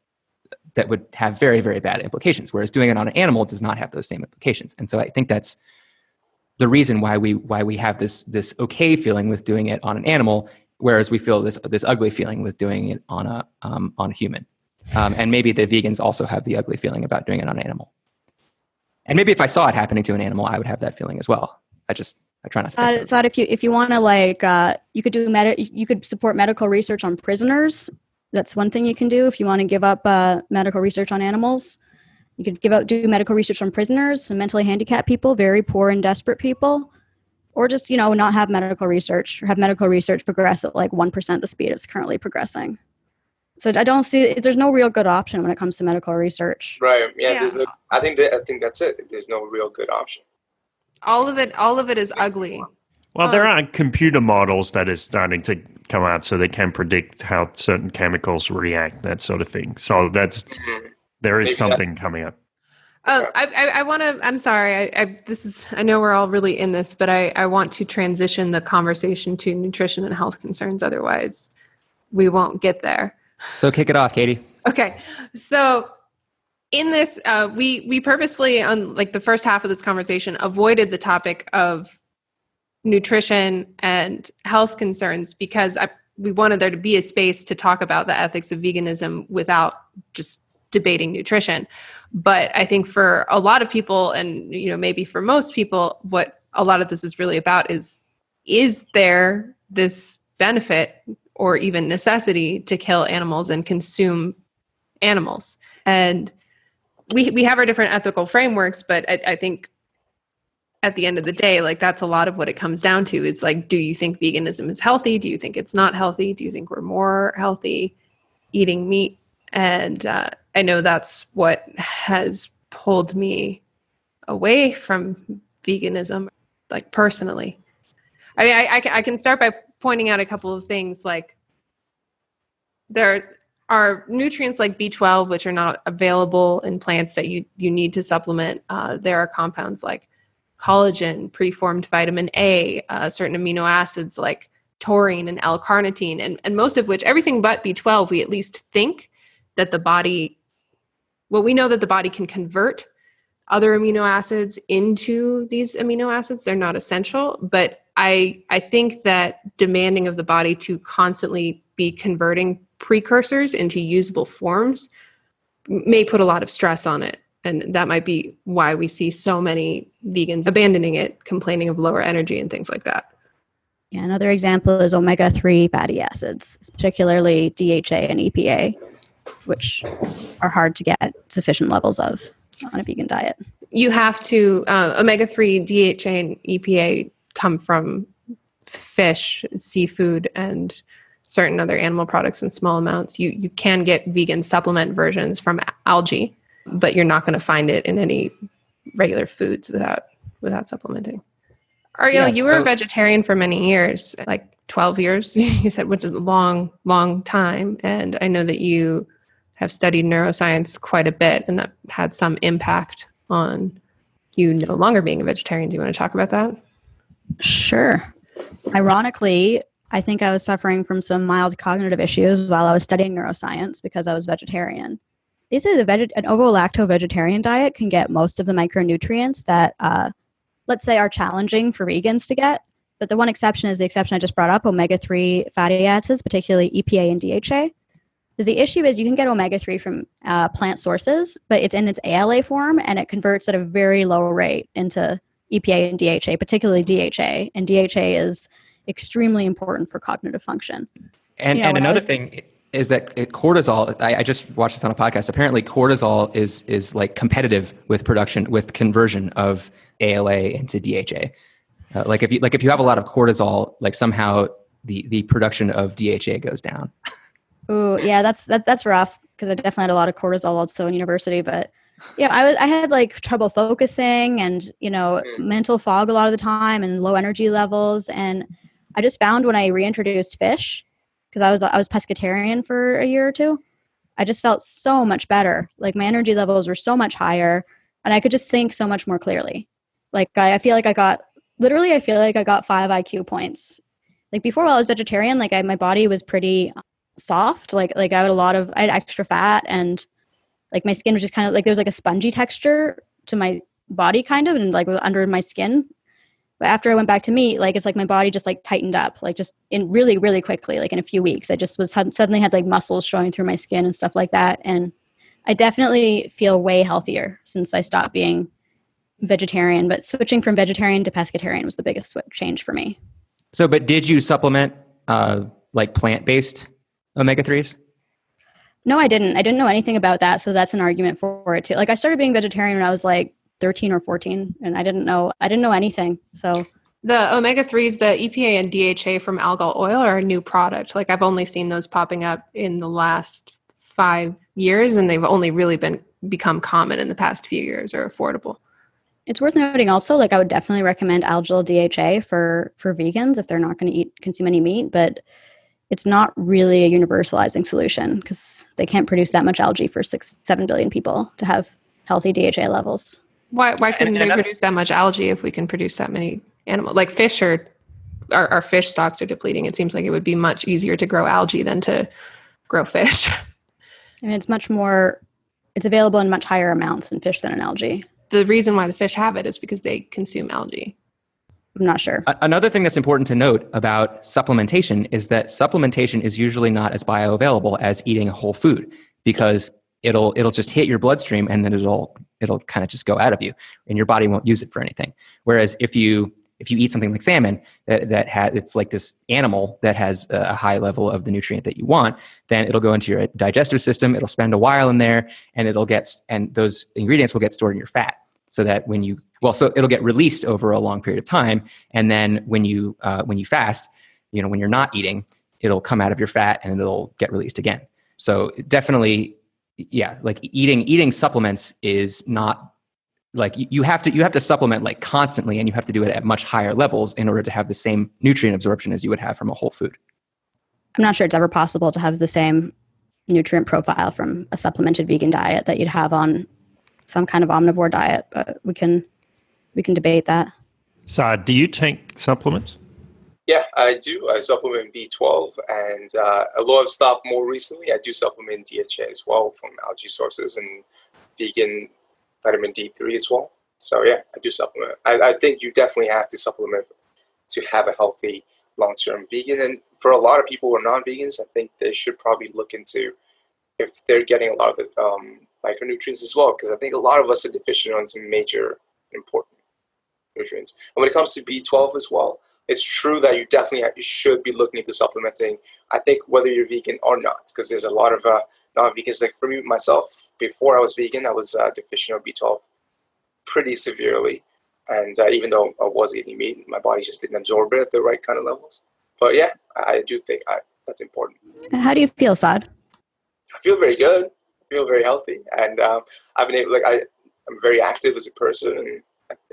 would have very, very bad implications. Whereas doing it on an animal does not have those same implications. And so I think that's the reason why we have this okay feeling with doing it on an animal, whereas we feel this ugly feeling with doing it on a human. And maybe the vegans also have the ugly feeling about doing it on an animal. And maybe if I saw it happening to an animal, I would have that feeling as well. I try not to. Saad, if you want to you could you could support medical research on prisoners. That's one thing you can do if you want to give up medical research on animals. You could do medical research on prisoners and mentally handicapped people, very poor and desperate people, or just not have medical research, or have medical research progress at like 1% the speed it's currently progressing. So I don't see there's no real good option when it comes to medical research. Right. Yeah. I think that's it. There's no real good option. All of it is ugly. Well, there are computer models that are starting to come out so they can predict how certain chemicals react, that sort of thing. So there is something coming up. I want to. I'm sorry. I know we're all really in this, but I want to transition the conversation to nutrition and health concerns. Otherwise, we won't get there. So kick it off, Katie. Okay. So in this, we purposefully, on like the first half of this conversation, avoided the topic of nutrition and health concerns because we wanted there to be a space to talk about the ethics of veganism without just debating nutrition. But I think for a lot of people, and maybe for most people, what a lot of this is really about is there this benefit or even necessity to kill animals and consume animals? And we have our different ethical frameworks, but I think at the end of the day, like that's a lot of what it comes down to. It's like, do you think veganism is healthy? Do you think it's not healthy? Do you think we're more healthy eating meat? And I know that's what has pulled me away from veganism, like personally. I mean, I can start by pointing out a couple of things. Like there are nutrients like B12, which are not available in plants that you need to supplement. There are compounds like collagen, preformed vitamin A, certain amino acids like taurine and L-carnitine, and most of which, everything but B12, we at least think that the body, we know that the body can convert other amino acids into these amino acids. They're not essential, but I think that demanding of the body to constantly be converting precursors into usable forms may put a lot of stress on it. And that might be why we see so many vegans abandoning it, complaining of lower energy and things like that. Yeah, another example is omega-3 fatty acids, particularly DHA and EPA, which are hard to get sufficient levels of on a vegan diet. You have to, omega-3, DHA, and EPA come from fish, seafood, and certain other animal products in small amounts. You can get vegan supplement versions from algae, but you're not going to find it in any regular foods without supplementing. Ariel, Yeah, you were a so- vegetarian for many years, like 12 years, you said, which is a long, long time. And I know that you have studied neuroscience quite a bit, and that had some impact on you no longer being a vegetarian. Do you want to talk about that? Sure. Ironically, I think I was suffering from some mild cognitive issues while I was studying neuroscience because I was vegetarian. They say an ovo-lacto vegetarian diet can get most of the micronutrients that, let's say, are challenging for vegans to get. But the one exception is the exception I just brought up, omega-3 fatty acids, particularly EPA and DHA. Because the issue is you can get omega-3 from plant sources, but it's in its ALA form, and it converts at a very low rate into EPA and DHA, particularly DHA. And DHA is extremely important for cognitive function. And another thing is that cortisol, I just watched this on a podcast. Apparently cortisol is like competitive with conversion of ALA into DHA. Like if you have a lot of cortisol, like somehow the production of DHA goes down. Ooh, yeah, that's rough because I definitely had a lot of cortisol also in university, but I had like trouble focusing and, mental fog a lot of the time and low energy levels. And I just found when I reintroduced fish, because I was pescatarian for a year or two, I just felt so much better. Like my energy levels were so much higher and I could just think so much more clearly. Like I feel like I got 5 IQ points. Like before, while I was vegetarian, like my body was pretty soft. Like I had extra fat, and like my skin was just kind of like there was like a spongy texture to my body kind of, and like under my skin. But after I went back to meat, like it's like my body just like tightened up, like just in really, really quickly, like in a few weeks. I just suddenly had like muscles showing through my skin and stuff like that. And I definitely feel way healthier since I stopped being vegetarian, but switching from vegetarian to pescatarian was the biggest change for me. So, but did you supplement like plant-based omega-3s? No, I didn't. I didn't know anything about that. So that's an argument for it too. Like I started being vegetarian when I was like 13 or 14 and I didn't know anything. So the omega-3s, the EPA and DHA from algal oil are a new product. Like I've only seen those popping up in the last 5 years, and they've only really become common in the past few years, or affordable. It's worth noting also, like I would definitely recommend algal DHA for vegans if they're not going to consume any meat, but it's not really a universalizing solution because they can't produce that much algae for 6-7 billion people to have healthy DHA levels. Why couldn't they produce that much algae if we can produce that many animals? Like fish our fish stocks are depleting. It seems like it would be much easier to grow algae than to grow fish. I mean, it's available in much higher amounts in fish than in algae. The reason why the fish have it is because they consume algae. I'm not sure. Another thing that's important to note about supplementation is that supplementation is usually not as bioavailable as eating a whole food, because it'll just hit your bloodstream and then it'll kind of just go out of you and your body won't use it for anything. Whereas if you eat something like salmon it's like this animal that has a high level of the nutrient that you want, then it'll go into your digestive system, it'll spend a while in there, and those ingredients will get stored in your fat. So that so it'll get released over a long period of time, and then when you fast, when you're not eating, it'll come out of your fat and it'll get released again. So definitely, like eating supplements is not like you have to supplement like constantly, and you have to do it at much higher levels in order to have the same nutrient absorption as you would have from a whole food. I'm not sure it's ever possible to have the same nutrient profile from a supplemented vegan diet that you'd have on some kind of omnivore diet, but we can debate that. Saad, do you take supplements? Yeah, I do. I supplement B12, and although I've stopped more recently, I do supplement DHA as well from algae sources and vegan vitamin D3 as well. So yeah, I do supplement. I think you definitely have to supplement to have a healthy long-term vegan. And for a lot of people who are non-vegans, I think they should probably look into if they're getting a lot of the micronutrients as well, because I think a lot of us are deficient on some major important nutrients. And when it comes to B12 as well, it's true that you should be looking into supplementing, I think, whether you're vegan or not, because there's a lot of non-vegans. Like for me, myself, before I was vegan, I was deficient of B12 pretty severely. And even though I was eating meat, my body just didn't absorb it at the right kind of levels. But yeah, I do think that's important. How do you feel, Saad? I feel very good. I feel very healthy. And I've been able, I'm very active as a person, and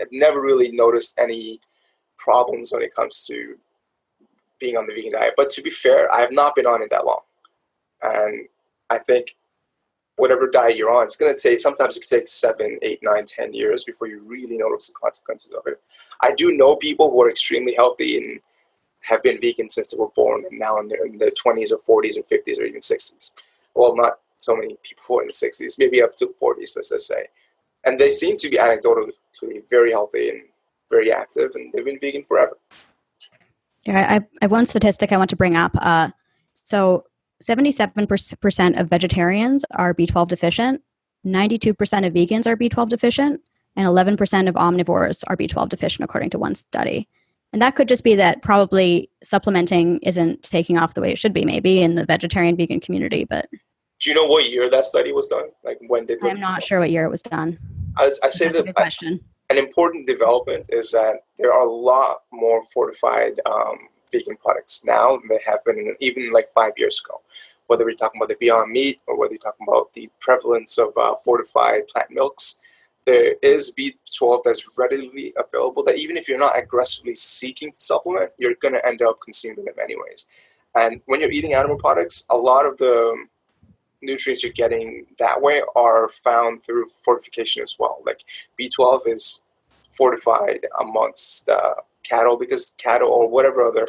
I've never really noticed any problems when it comes to being on the vegan diet. But to be fair, I have not been on it that long. And I think whatever diet you're on, it's going to take, sometimes it could take 7, 8, 9, 10 years before you really notice the consequences of it. I do know people who are extremely healthy and have been vegan since they were born, and now in their 20s or 40s or 50s or even 60s. Well, not so many people who are in the 60s, maybe up to 40s, let's just say. And they seem to be anecdotally very healthy and very active, and they've been vegan forever. Yeah, I have one statistic I want to bring up. So 77% of vegetarians are B12 deficient, 92% of vegans are B12 deficient, and 11% of omnivores are B12 deficient, according to one study. And that could just be that probably supplementing isn't taking off the way it should be, maybe in the vegetarian vegan community. But do you know what year that study was done? Like when did? I'm not sure what year it was done. I say that question. An important development is that there are a lot more fortified vegan products now than there have been even like 5 years ago. Whether we're talking about the Beyond Meat or whether you're talking about the prevalence of fortified plant milks, there is B12 that's readily available that even if you're not aggressively seeking to supplement, you're going to end up consuming them anyways. And when you're eating animal products, a lot of the nutrients you're getting that way are found through fortification as well. Like B12 is fortified amongst cattle, because cattle or whatever other,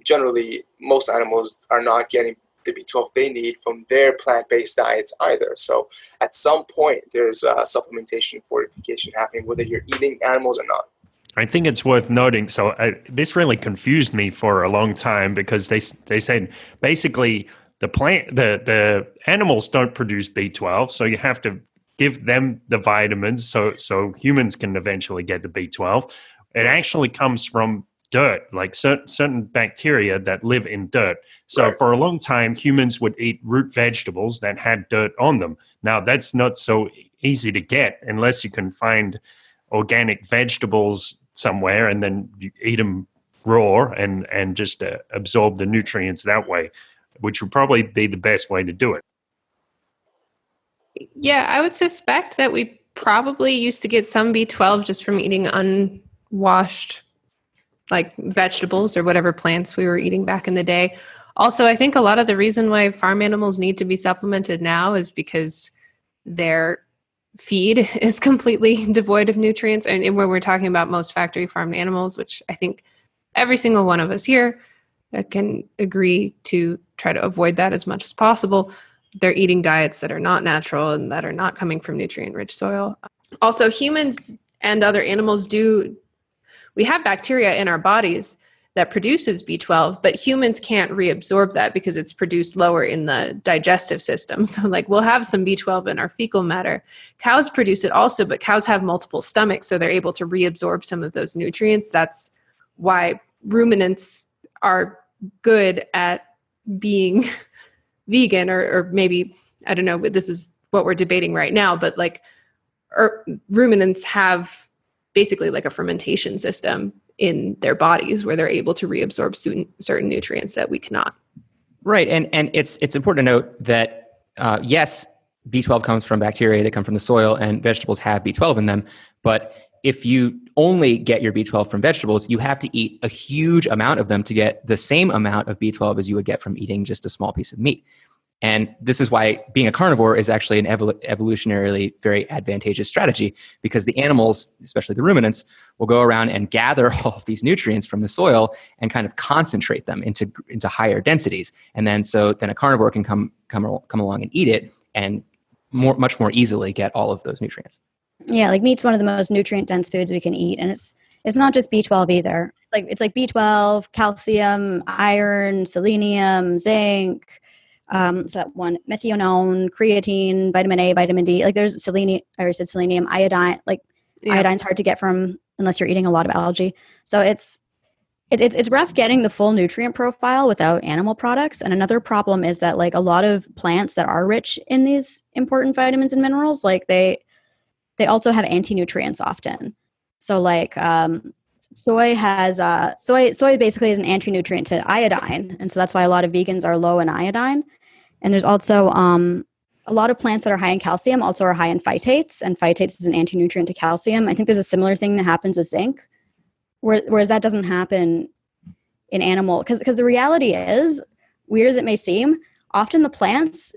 generally most animals are not getting the B12 they need from their plant-based diets either. So at some point there's supplementation fortification happening whether you're eating animals or not. I think it's worth noting. So this really confused me for a long time, because they said basically the animals don't produce B12, so you have to give them the vitamins so humans can eventually get the B12. It actually comes from dirt, like certain bacteria that live in dirt. So right. For a long time, humans would eat root vegetables that had dirt on them. Now, that's not so easy to get unless you can find organic vegetables somewhere and then you eat them raw and just absorb the nutrients that way, which would probably be the best way to do it. Yeah, I would suspect that we probably used to get some B12 just from eating unwashed like vegetables or whatever plants we were eating back in the day. Also, I think a lot of the reason why farm animals need to be supplemented now is because their feed is completely devoid of nutrients. And when we're talking about most factory farmed animals, which I think every single one of us here can agree to try to avoid that as much as possible, they're eating diets that are not natural and that are not coming from nutrient-rich soil. Also, humans and other animals we have bacteria in our bodies that produces B12, but humans can't reabsorb that because it's produced lower in the digestive system. So like we'll have some B12 in our fecal matter. Cows produce it also, but cows have multiple stomachs, so they're able to reabsorb some of those nutrients. That's why ruminants are good at being vegan, or maybe, I don't know, but this is what we're debating right now, but like ruminants have basically like a fermentation system in their bodies where they're able to reabsorb certain nutrients that we cannot. Right. And it's important to note that, yes, B12 comes from bacteria that come from the soil, and vegetables have B12 in them. But if you only get your B12 from vegetables, you have to eat a huge amount of them to get the same amount of B12 as you would get from eating just a small piece of meat. And this is why being a carnivore is actually an evolutionarily very advantageous strategy, because the animals, especially the ruminants, will go around and gather all of these nutrients from the soil and kind of concentrate them into higher densities. And then a carnivore can come along and eat it and much more easily get all of those nutrients. Yeah, like meat's one of the most nutrient dense foods we can eat, and it's not just B12 either. It's like B12, calcium, iron, selenium, zinc. So that one, methionine, creatine, vitamin A, vitamin D. Like there's selenium. I already said selenium, iodine. Like iodine's hard to get from unless you're eating a lot of algae. So it's rough getting the full nutrient profile without animal products. And another problem is that like a lot of plants that are rich in these important vitamins and minerals, like they also have anti-nutrients often. So like soy basically is an anti-nutrient to iodine, and so that's why a lot of vegans are low in iodine. And there's also a lot of plants that are high in calcium also are high in phytates, and phytates is an anti-nutrient to calcium. I think there's a similar thing that happens with zinc. Whereas that doesn't happen in animal, because the reality is, weird as it may seem, often the plants,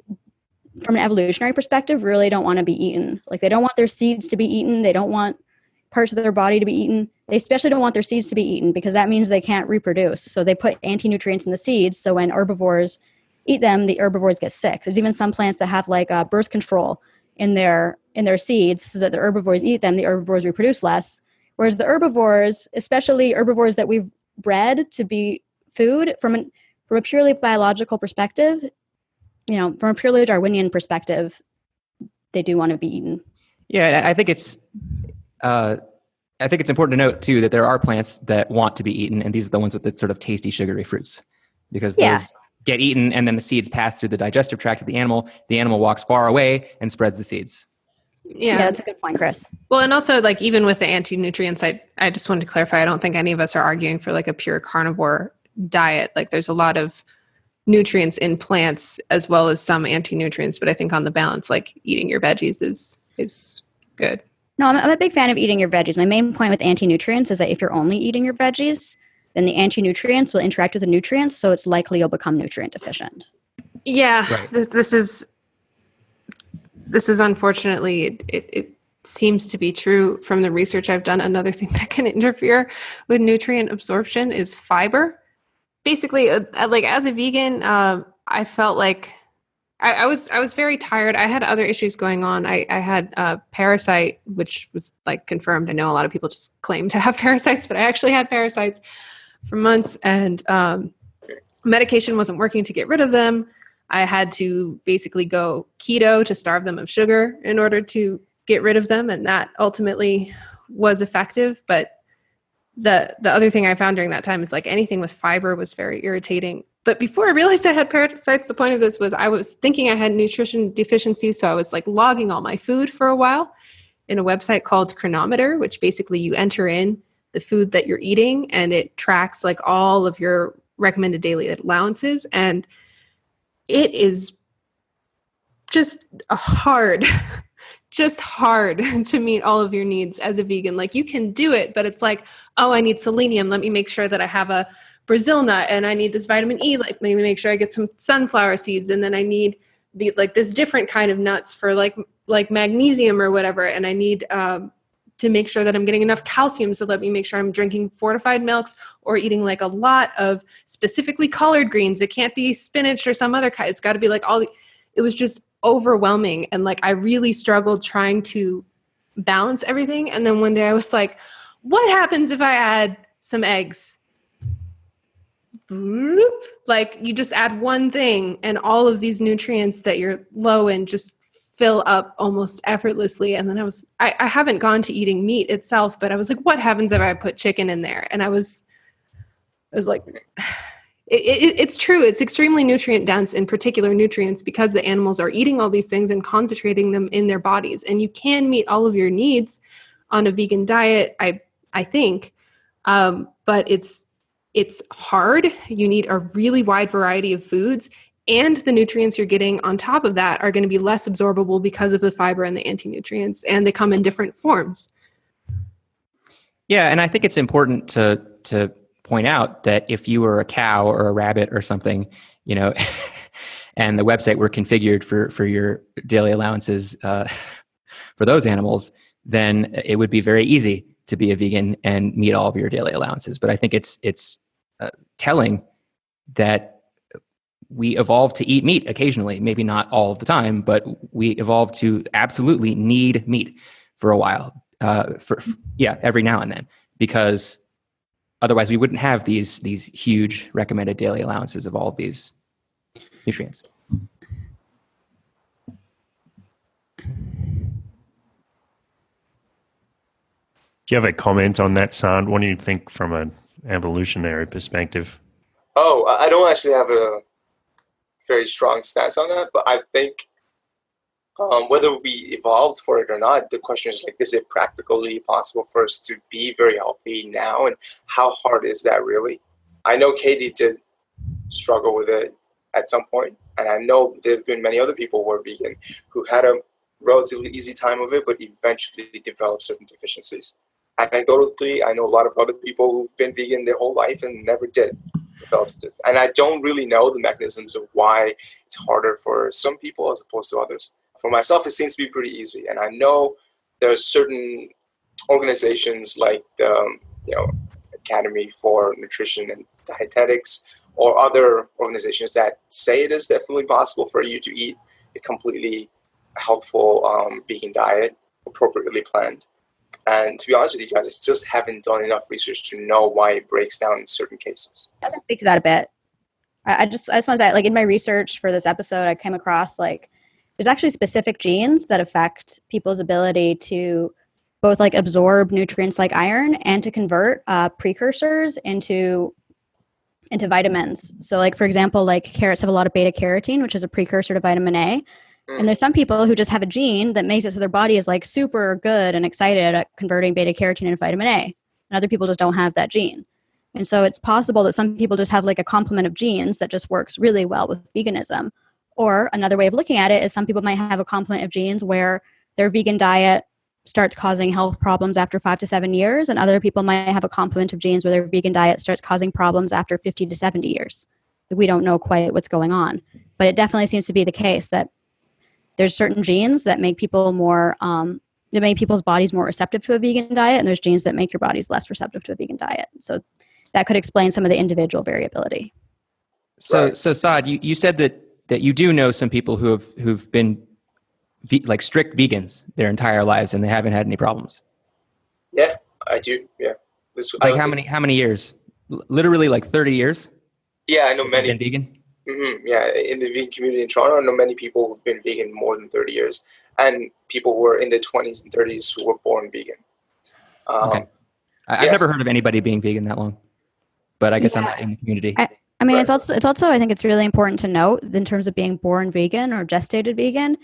from an evolutionary perspective, really don't want to be eaten. Like, they don't want their seeds to be eaten. They don't want parts of their body to be eaten. They especially don't want their seeds to be eaten, because that means they can't reproduce. So they put anti-nutrients in the seeds. So when herbivores eat them, the herbivores get sick. There's even some plants that have like birth control in their seeds, so that the herbivores eat them, the herbivores reproduce less. Whereas the herbivores, especially herbivores that we've bred to be food, from a purely biological perspective, from a purely Darwinian perspective, they do want to be eaten. Yeah, I think it's important to note too that there are plants that want to be eaten, and these are the ones with the sort of tasty, sugary fruits, because those get eaten, and then the seeds pass through the digestive tract of the animal. The animal walks far away and spreads the seeds. Yeah, that's a good point, Chris. Well, and also, like, even with the anti-nutrients, I just wanted to clarify, I don't think any of us are arguing for like a pure carnivore diet. Like, there's a lot of nutrients in plants as well as some anti-nutrients, but I think on the balance, like, eating your veggies is good. No, I'm a big fan of eating your veggies. My main point with anti-nutrients is that if you're only eating your veggies, then the anti-nutrients will interact with the nutrients, so it's likely you'll become nutrient deficient. Yeah, Right. This is unfortunately, it seems to be true from the research I've done. Another thing that can interfere with nutrient absorption is fiber. Basically, like, as a vegan, I felt like I was very tired. I had other issues going on. I had a parasite, which was like confirmed. I know a lot of people just claim to have parasites, but I actually had parasites for months, and medication wasn't working to get rid of them. I had to basically go keto to starve them of sugar in order to get rid of them, and that ultimately was effective. But the other thing I found during that time is, like, anything with fiber was very irritating. But before I realized I had parasites, the point of this was I was thinking I had nutrition deficiencies, so I was like logging all my food for a while in a website called Chronometer, which basically you enter in the food that you're eating and it tracks like all of your recommended daily allowances. And it is just hard to meet all of your needs as a vegan. Like, you can do it, but it's like, oh, I need selenium. Let me make sure that I have a Brazil nut, and I need this vitamin E. Like, maybe make sure I get some sunflower seeds, and then I need this different kind of nuts for like magnesium or whatever. And I need to make sure that I'm getting enough calcium. So let me make sure I'm drinking fortified milks or eating like a lot of specifically colored greens. It can't be spinach or some other kind. It's got to be like it was just overwhelming. And like, I really struggled trying to balance everything. And then one day I was like, what happens if I add some eggs? Like, you just add one thing and all of these nutrients that you're low in just fill up almost effortlessly. And then I haven't gone to eating meat itself, but I was like, what happens if I put chicken in there? And I was like, it's true. It's extremely nutrient dense in particular nutrients because the animals are eating all these things and concentrating them in their bodies. And you can meet all of your needs on a vegan diet, I think. But it's hard. You need a really wide variety of foods, and the nutrients you're getting on top of that are going to be less absorbable because of the fiber and the anti-nutrients, and they come in different forms. Yeah, and I think it's important to point out that if you were a cow or a rabbit or something, and the website were configured for your daily allowances for those animals, then it would be very easy to be a vegan and meet all of your daily allowances. But I think it's telling that we evolved to eat meat occasionally, maybe not all of the time, but we evolved to absolutely need meat for a while, every now and then, because otherwise we wouldn't have these huge recommended daily allowances of all of these nutrients. Do you have a comment on that, Saad? What do you think from an evolutionary perspective? Oh, I don't actually have a very strong stance on that, but I think whether we evolved for it or not, the question is like, is it practically possible for us to be very healthy now, and how hard is that really? I know Katie did struggle with it at some point, and I know there have been many other people who are vegan who had a relatively easy time with it, but eventually developed certain deficiencies. anecdotally, I know a lot of other people who've been vegan their whole life and never did develop stiff. And I don't really know the mechanisms of why it's harder for some people as opposed to others. For myself, it seems to be pretty easy. And I know there are certain organizations like the Academy for Nutrition and Dietetics or other organizations that say it is definitely possible for you to eat a completely healthful vegan diet, appropriately planned. And to be honest with you guys, I just haven't done enough research to know why it breaks down in certain cases. I can speak to that a bit. I just want to say, like, in my research for this episode, I came across, like, there's actually specific genes that affect people's ability to both, like, absorb nutrients like iron and to convert precursors into vitamins. So, like, for example, like, carrots have a lot of beta carotene, which is a precursor to vitamin A. And there's some people who just have a gene that makes it so their body is, like, super good and excited at converting beta carotene into vitamin A. And other people just don't have that gene. And so it's possible that some people just have, like, a complement of genes that just works really well with veganism. Or another way of looking at it is some people might have a complement of genes where their vegan diet starts causing health problems after 5 to 7 years, and other people might have a complement of genes where their vegan diet starts causing problems after 50 to 70 years. We don't know quite what's going on. But it definitely seems to be the case that there's certain genes that make people more, that make people's bodies more receptive to a vegan diet, and there's genes that make your bodies less receptive to a vegan diet. So that could explain some of the individual variability. So, Right. so Saad, you said that you do know some people who've been like strict vegans their entire lives and they haven't had any problems. Yeah, I do. Yeah. Like how many years? Literally like 30 years? Yeah, I know many. Been vegan? Yeah, in the vegan community in Toronto, I know many people who've been vegan more than 30 years, and people who were in their 20s and 30s who were born vegan. Okay. I've never heard of anybody being vegan that long, but I guess I'm not in the community. I mean, Right. it's also I think it's really important to note in terms of being born vegan or gestated vegan,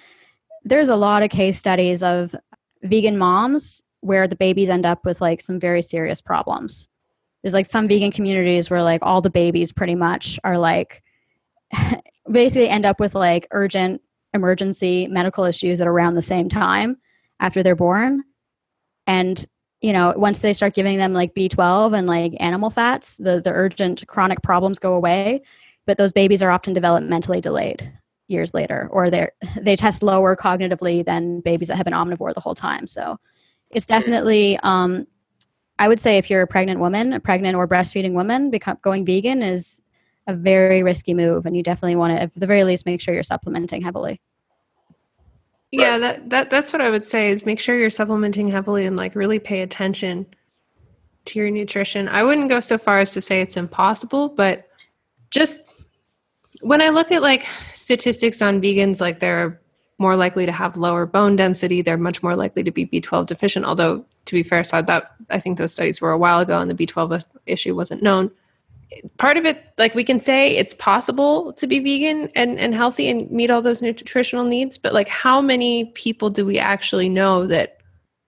there's a lot of case studies of vegan moms where the babies end up with, like, some very serious problems. There's, like, some vegan communities where, like, all the babies pretty much are, like, basically end up with, like, urgent emergency medical issues at around the same time after they're born. And, you know, once they start giving them, like, B12 and, like, animal fats, the urgent chronic problems go away. But those babies are often developmentally delayed years later, or they test lower cognitively than babies that have been omnivore the whole time. So it's definitely, I would say if you're a pregnant or breastfeeding woman, going vegan is a very risky move, and you definitely want to, at the very least, make sure you're supplementing heavily. Yeah, that's what I would say is make sure you're supplementing heavily and, like, really pay attention to your nutrition. I wouldn't go so far as to say it's impossible, but just when I look at, like, statistics on vegans, like, they're more likely to have lower bone density. They're much more likely to be B12 deficient. Although, to be fair, Saad, I think those studies were a while ago and the B12 issue wasn't known. Part of it, like, we can say it's possible to be vegan and healthy and meet all those nutritional needs, but, like, how many people do we actually know that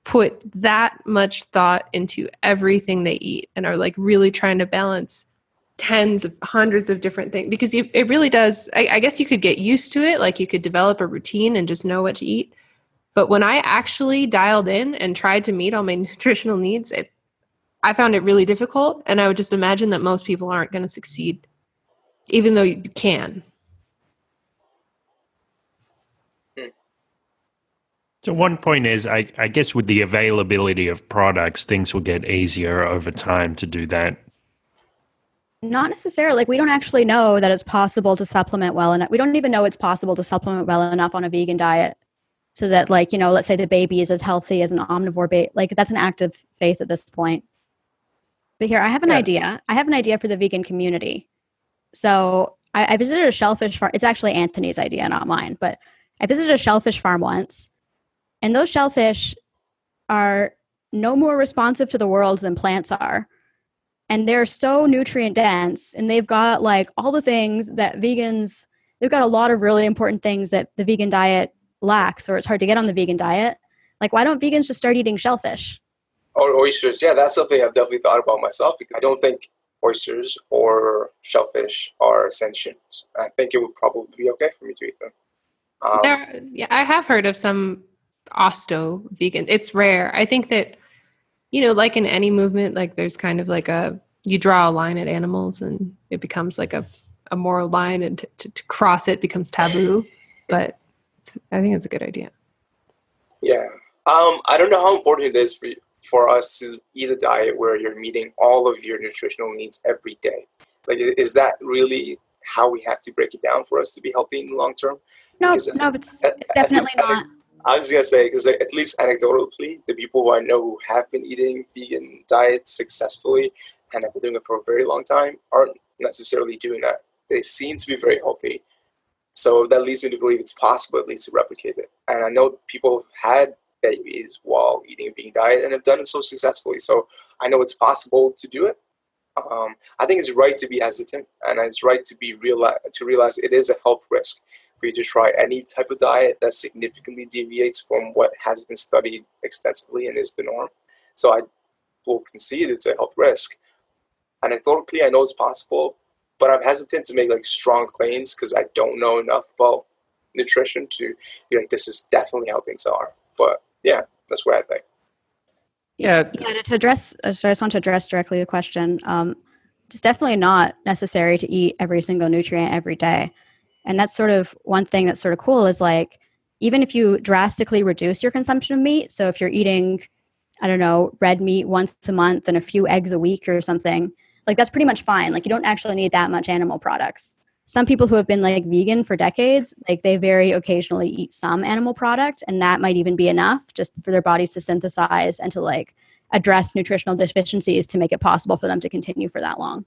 put that much thought into everything they eat and are, like, really trying to balance tens of hundreds of different things? Because it really does, I guess you could get used to it, like, you could develop a routine and just know what to eat. But when I actually dialed in and tried to meet all my nutritional needs, I found it really difficult, and I would just imagine that most people aren't going to succeed, even though you can. So one point is, I guess with the availability of products, things will get easier over time to do that. Not necessarily. Like, we don't actually know that it's possible to supplement well enough. We don't even know it's possible to supplement well enough on a vegan diet so that, like, you know, let's say the baby is as healthy as an omnivore baby. Like, that's an act of faith at this point. But here, I have an idea. I have an idea for the vegan community. So I visited a shellfish farm. It's actually Anthony's idea, not mine. But I visited a shellfish farm once, and those shellfish are no more responsive to the world than plants are. And they're so nutrient dense, and they've got, like, all the things that vegans, they've got a lot of really important things that the vegan diet lacks, or it's hard to get on the vegan diet. Like, why don't vegans just start eating shellfish? Or oysters. Yeah, that's something I've definitely thought about myself, because I don't think oysters or shellfish are sentient. I think it would probably be okay for me to eat them. I have heard of some osto vegan. It's rare. I think that like in any movement, like there's kind of like you draw a line at animals and it becomes like a moral line, and to cross it becomes taboo. But I think it's a good idea. Yeah. I don't know how important it is for us to eat a diet where you're meeting all of your nutritional needs every day. Like, is that really how we have to break it down for us to be healthy in the long term? No, Because it's definitely not. I was going to say, because at least anecdotally, the people who I know who have been eating vegan diets successfully and have been doing it for a very long time aren't necessarily doing that. They seem to be very healthy. So that leads me to believe it's possible at least to replicate it. And I know people have had babies while eating a vegan diet and have done it so successfully. So I know it's possible to do it. I think it's right to be hesitant, and it's right to realize it is a health risk for you to try any type of diet that significantly deviates from what has been studied extensively and is the norm. So I will concede it's a health risk. Anecdotally, I know it's possible, but I'm hesitant to make like strong claims because I don't know enough about nutrition to be like, this is definitely how things are. But yeah, that's what I think. Yeah. To address, so I just want to address directly the question. It's definitely not necessary to eat every single nutrient every day. And that's sort of one thing that's sort of cool is like, even if you drastically reduce your consumption of meat, so if you're eating, I don't know, red meat once a month and a few eggs a week or something, like that's pretty much fine. Like you don't actually need that much animal products. Some people who have been like vegan for decades, like they very occasionally eat some animal product, and that might even be enough just for their bodies to synthesize and to like address nutritional deficiencies to make it possible for them to continue for that long.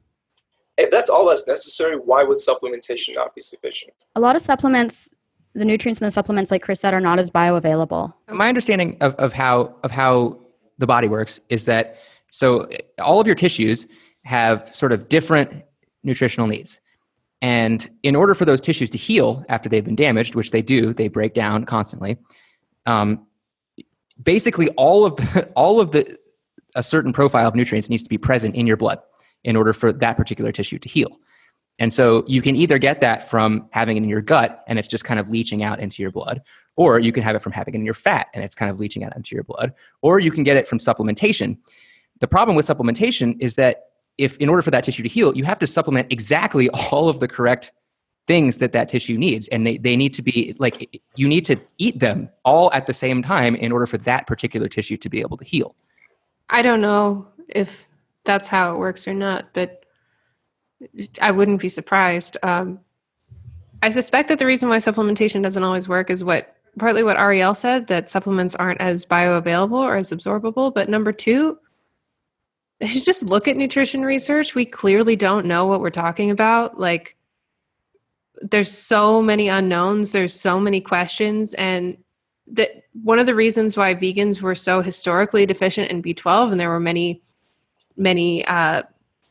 If that's all that's necessary, why would supplementation not be sufficient? A lot of supplements, the nutrients in the supplements, like Chris said, are not as bioavailable. My understanding of how the body works is that so all of your tissues have sort of different nutritional needs. And in order for those tissues to heal after they've been damaged, which they do, they break down constantly. Basically, all of a certain profile of nutrients needs to be present in your blood in order for that particular tissue to heal. And so you can either get that from having it in your gut and it's just kind of leaching out into your blood, or you can have it from having it in your fat and it's kind of leaching out into your blood, or you can get it from supplementation. The problem with supplementation is that if in order for that tissue to heal, you have to supplement exactly all of the correct things that tissue needs. And they need to be like, you need to eat them all at the same time in order for that particular tissue to be able to heal. I don't know if that's how it works or not, but I wouldn't be surprised. I suspect that the reason why supplementation doesn't always work is partly what Ariel said, that supplements aren't as bioavailable or as absorbable. But number two, if you just look at nutrition research, we clearly don't know what we're talking about. Like, there's so many unknowns, there's so many questions, and that one of the reasons why vegans were so historically deficient in B12, and there were many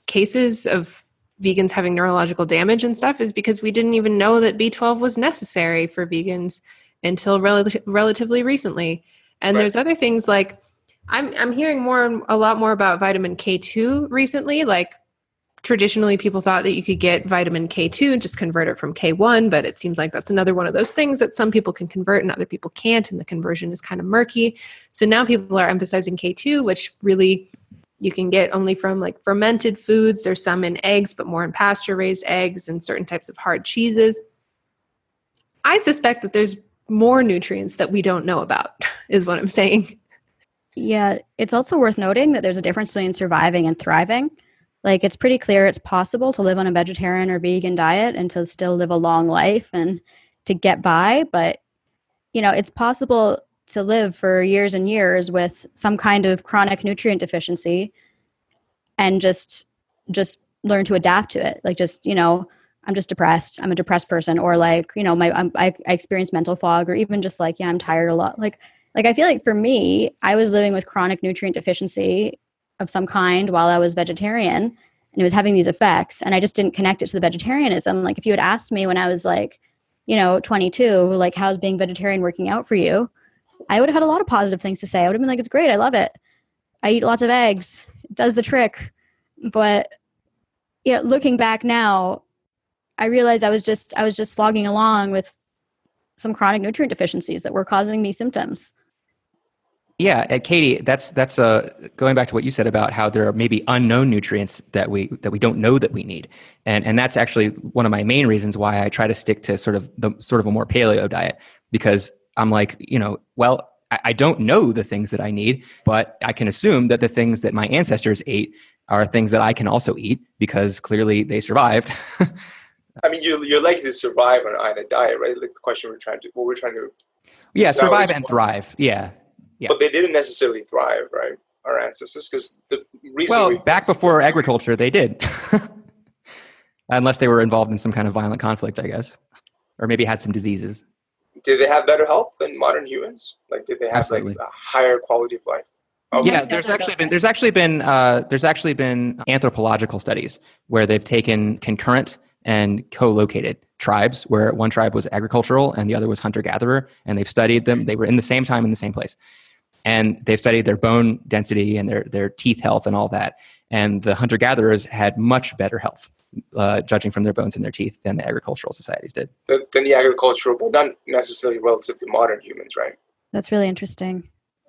cases of vegans having neurological damage and stuff, is because we didn't even know that B12 was necessary for vegans until relatively recently. And There's other things like I'm hearing a lot more about vitamin K2 recently. Like traditionally people thought that you could get vitamin K2 and just convert it from K1, but it seems like that's another one of those things that some people can convert and other people can't, and the conversion is kind of murky. So now people are emphasizing K2, which really you can get only from like fermented foods. There's some in eggs, but more in pasture-raised eggs and certain types of hard cheeses. I suspect that there's more nutrients that we don't know about, is what I'm saying. Yeah, it's also worth noting that there's a difference between surviving and thriving. Like, it's pretty clear it's possible to live on a vegetarian or vegan diet and to still live a long life and to get by. But, it's possible to live for years and years with some kind of chronic nutrient deficiency and just learn to adapt to it. Like, I'm just depressed. I'm a depressed person. Or like, I experience mental fog, or even just like, I'm tired a lot. Like, I feel like for me, I was living with chronic nutrient deficiency of some kind while I was vegetarian, and it was having these effects, and I just didn't connect it to the vegetarianism. Like, if you had asked me when I was like, 22, like, how's being vegetarian working out for you? I would have had a lot of positive things to say. I would have been like, it's great. I love it. I eat lots of eggs. It does the trick. But looking back now, I realized I was just slogging along with some chronic nutrient deficiencies that were causing me symptoms. Yeah, and Katie, that's going back to what you said about how there are maybe unknown nutrients that we don't know that we need, and that's actually one of my main reasons why I try to stick to sort of a more paleo diet, because I'm like, well, I don't know the things that I need, but I can assume that the things that my ancestors ate are things that I can also eat because clearly they survived. I mean, you're likely to survive on either diet, right? Like the question we're trying to Yeah, survive establish and thrive. Yeah. But they didn't necessarily thrive, right? Our ancestors, because the reason Well, back before agriculture, they did, unless they were involved in some kind of violent conflict, I guess, or maybe had some diseases. Did they have better health than modern humans? Like, did they have Absolutely. like a higher quality of life? Yeah, there's actually been anthropological studies where they've taken concurrent and co-located tribes, where one tribe was agricultural and the other was hunter-gatherer, and they've studied them. They were in the same time in the same place, and they've studied their bone density and their teeth health and all that. And the hunter-gatherers had much better health, judging from their bones and their teeth, than the agricultural societies did. Than the agricultural, but not necessarily relative to modern humans, right? That's really interesting.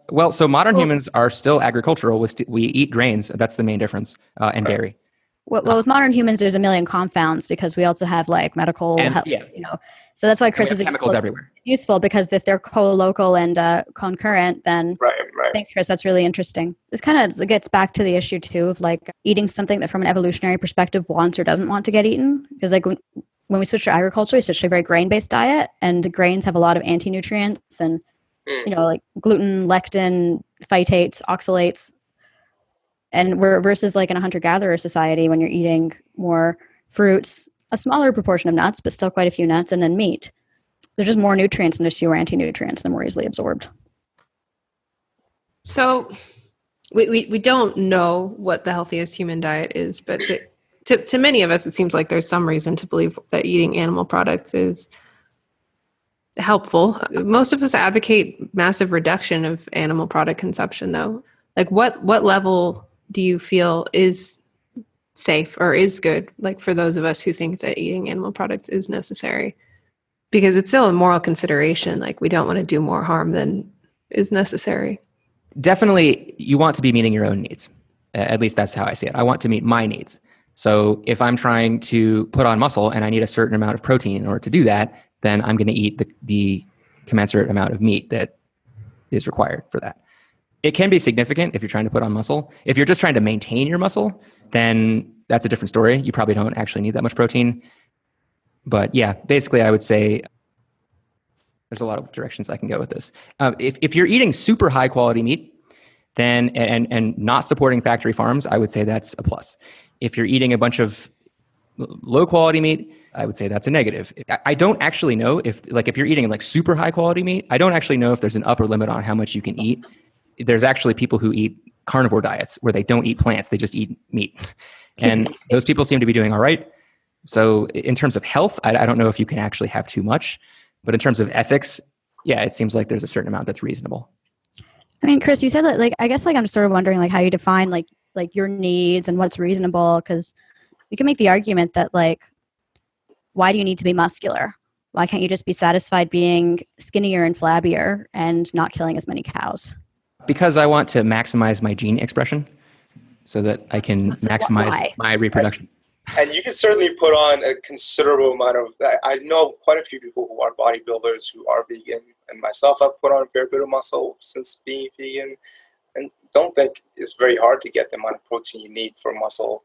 Well, so modern humans are still agricultural. We eat grains. That's the main difference, and dairy. Well, with modern humans, there's a million confounds because we also have like medical, health, So that's why Chris is chemicals everywhere. Useful, because if they're co-local and concurrent, then right. Thanks, Chris. That's really interesting. This kind of gets back to the issue too of like eating something that, from an evolutionary perspective, wants or doesn't want to get eaten. Because like when we switch to agriculture, we switch to a very grain-based diet, and grains have a lot of anti-nutrients and like gluten, lectin, phytates, oxalates. And versus like in a hunter-gatherer society, when you're eating more fruits, a smaller proportion of nuts, but still quite a few nuts, and then meat. There's just more nutrients and there's fewer anti-nutrients, and they're more easily absorbed. So we don't know what the healthiest human diet is, but to many of us, it seems like there's some reason to believe that eating animal products is helpful. Most of us advocate massive reduction of animal product consumption, though. Like what level do you feel is safe or is good, like for those of us who think that eating animal products is necessary? Because it's still a moral consideration. Like we don't want to do more harm than is necessary. Definitely, you want to be meeting your own needs. At least that's how I see it. I want to meet my needs. So if I'm trying to put on muscle and I need a certain amount of protein in order to do that, then I'm going to eat the commensurate amount of meat that is required for that. It can be significant if you're trying to put on muscle. If you're just trying to maintain your muscle, then that's a different story. You probably don't actually need that much protein. But yeah, basically I would say there's a lot of directions I can go with this. If you're eating super high quality meat, then and not supporting factory farms, I would say that's a plus. If you're eating a bunch of low quality meat, I would say that's a negative. I don't actually know if you're eating like super high quality meat, I don't actually know if there's an upper limit on how much you can eat. There's actually people who eat carnivore diets where they don't eat plants, they just eat meat. And those people seem to be doing all right. So in terms of health, I don't know if you can actually have too much, but in terms of ethics, yeah, it seems like there's a certain amount that's reasonable. I mean, Chris, you said that, like, I guess like I'm sort of wondering like how you define like your needs and what's reasonable, because you can make the argument that like, why do you need to be muscular? Why can't you just be satisfied being skinnier and flabbier and not killing as many cows? Because I want to maximize my gene expression so that I can maximize my reproduction. And you can certainly put on a considerable amount of that. I know quite a few people who are bodybuilders who are vegan, and myself, I've put on a fair bit of muscle since being vegan, and don't think it's very hard to get the amount of protein you need for muscle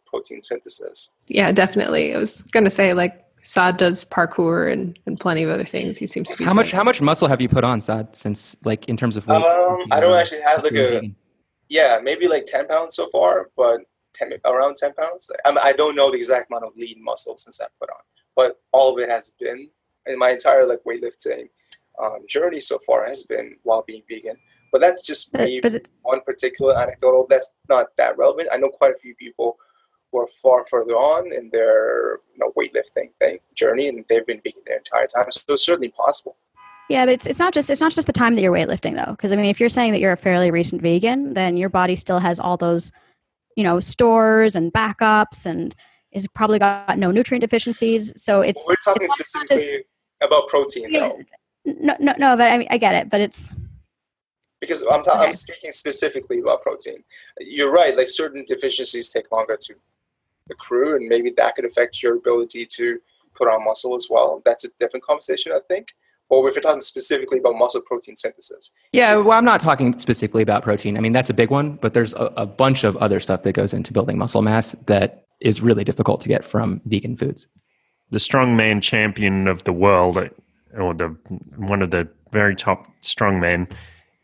protein synthesis. Yeah, definitely. I was going to say, like, Saad does parkour and plenty of other things. He seems to be. How much muscle have you put on, Saad, since, like, in terms of weight? I don't actually have like maybe like 10 pounds so far, but around 10 pounds. I don't know the exact amount of lean muscle since I've put on, but all of it has been, and my entire like weightlifting journey so far has been while being vegan. But that's just one particular anecdotal. That's not that relevant. I know quite a few people who are far further on in their weightlifting journey, and they've been vegan their entire time. So it's certainly possible. Yeah, but it's not just the time that you're weightlifting though, because I mean, if you're saying that you're a fairly recent vegan, then your body still has all those, stores and backups, and is probably got no nutrient deficiencies. So it's we're talking specifically about protein though. No, but I mean, I get it, but it's Because I'm speaking specifically about protein. You're right, like certain deficiencies take longer to accrue, and maybe that could affect your ability to put on muscle as well. That's a different conversation, I think. Or if you're talking specifically about muscle protein synthesis. Yeah, well, I'm not talking specifically about protein. I mean, that's a big one, but there's a bunch of other stuff that goes into building muscle mass that is really difficult to get from vegan foods. The strongman champion of the world, or one of the very top strongmen,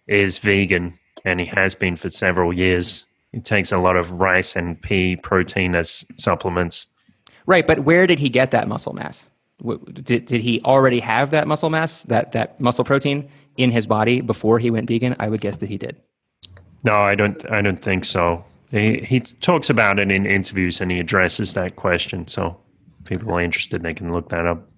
is vegan, and he has been for several years. He takes a lot of rice and pea protein as supplements. Right, but where did he get that muscle mass? Did he already have that muscle mass, that muscle protein in his body before he went vegan? I would guess that he did. No, I don't think so. He talks about it in interviews, and he addresses that question. So people are interested, they can look that up.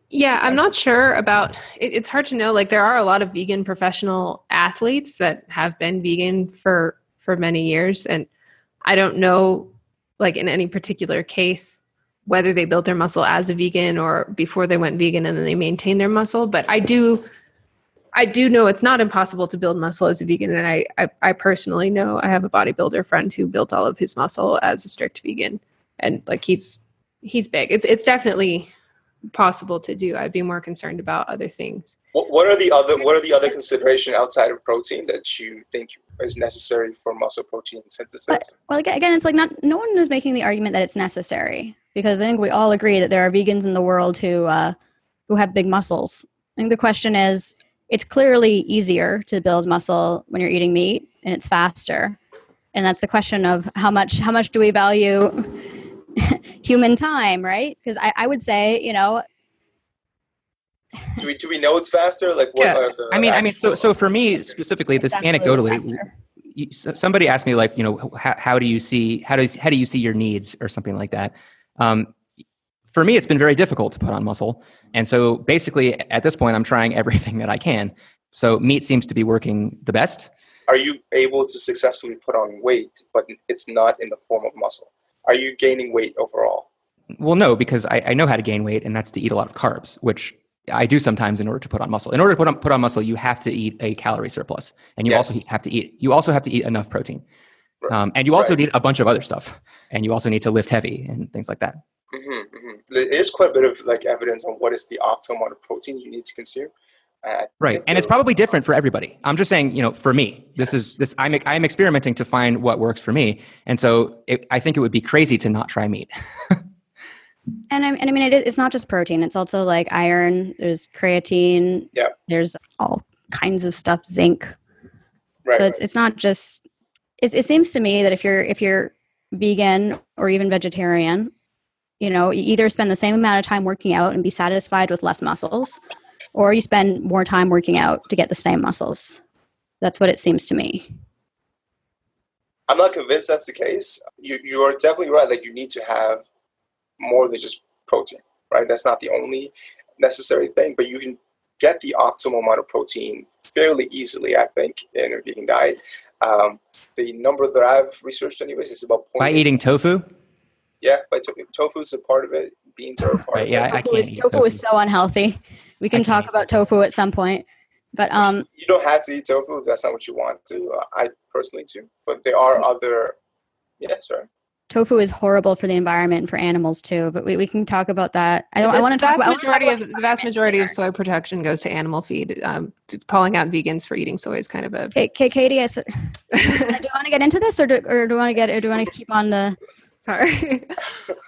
Yeah, I'm not sure about it. It's hard to know. Like, there are a lot of vegan professional athletes that have been vegan for many years. And I don't know, like, in any particular case, whether they built their muscle as a vegan or before they went vegan and then they maintained their muscle. But I do know it's not impossible to build muscle as a vegan. And I personally know I have a bodybuilder friend who built all of his muscle as a strict vegan. And like, he's big. It's definitely possible to do. I'd be more concerned about other things. What are the other considerations outside of protein that you think is necessary for muscle protein synthesis? Well, again, it's like no one is making the argument that it's necessary, because I think we all agree that there are vegans in the world who have big muscles. I think the question is, it's clearly easier to build muscle when you're eating meat, and it's faster. And that's the question of how much do we value human time, right? Because I would say, do we know it's faster? Like, what are the I mean, so for me specifically, this anecdotally, somebody asked me, like, how do you see your needs or something like that. For me, it's been very difficult to put on muscle. And so basically at this point, I'm trying everything that I can. So meat seems to be working the best. Are you able to successfully put on weight, but it's not in the form of muscle? Are you gaining weight overall? Well, no, because I know how to gain weight, and that's to eat a lot of carbs, which I do sometimes in order to put on muscle. In order to put on muscle, you have to eat a calorie surplus, and you also have to eat enough protein. Right. And you also need a bunch of other stuff, and you also need to lift heavy and things like that. There's quite a bit of like evidence on what is the optimal amount of protein you need to consume. Right, and it's probably different for everybody. I'm just saying, for me, I'm experimenting to find what works for me, and so I think it would be crazy to not try meat. And I mean, it's not just protein; it's also like iron. There's creatine. Yeah. There's all kinds of stuff, zinc. Right. So it's not just. It seems to me that if you're vegan or even vegetarian, you either spend the same amount of time working out and be satisfied with less muscles, or you spend more time working out to get the same muscles. That's what it seems to me. I'm not convinced that's the case. You are definitely right. Like, you need to have more than just protein, right? That's not the only necessary thing, but you can get the optimal amount of protein fairly easily, I think, in a vegan diet. The number that I've researched anyways is about 0.8. By eating tofu? Yeah, tofu is a part of it. Beans are a part of it. I can't eat tofu is so unhealthy. We can talk about tofu at some point. But you don't have to eat tofu if that's not what you want to. I personally do. But there are other... Yeah, sorry. Tofu is horrible for the environment and for animals too, but we can talk about that. The vast majority of soy production goes to animal feed. Calling out vegans for eating soy is kind of a... Okay, Katie, do you want to get into this, or do you want to keep on the... Sorry.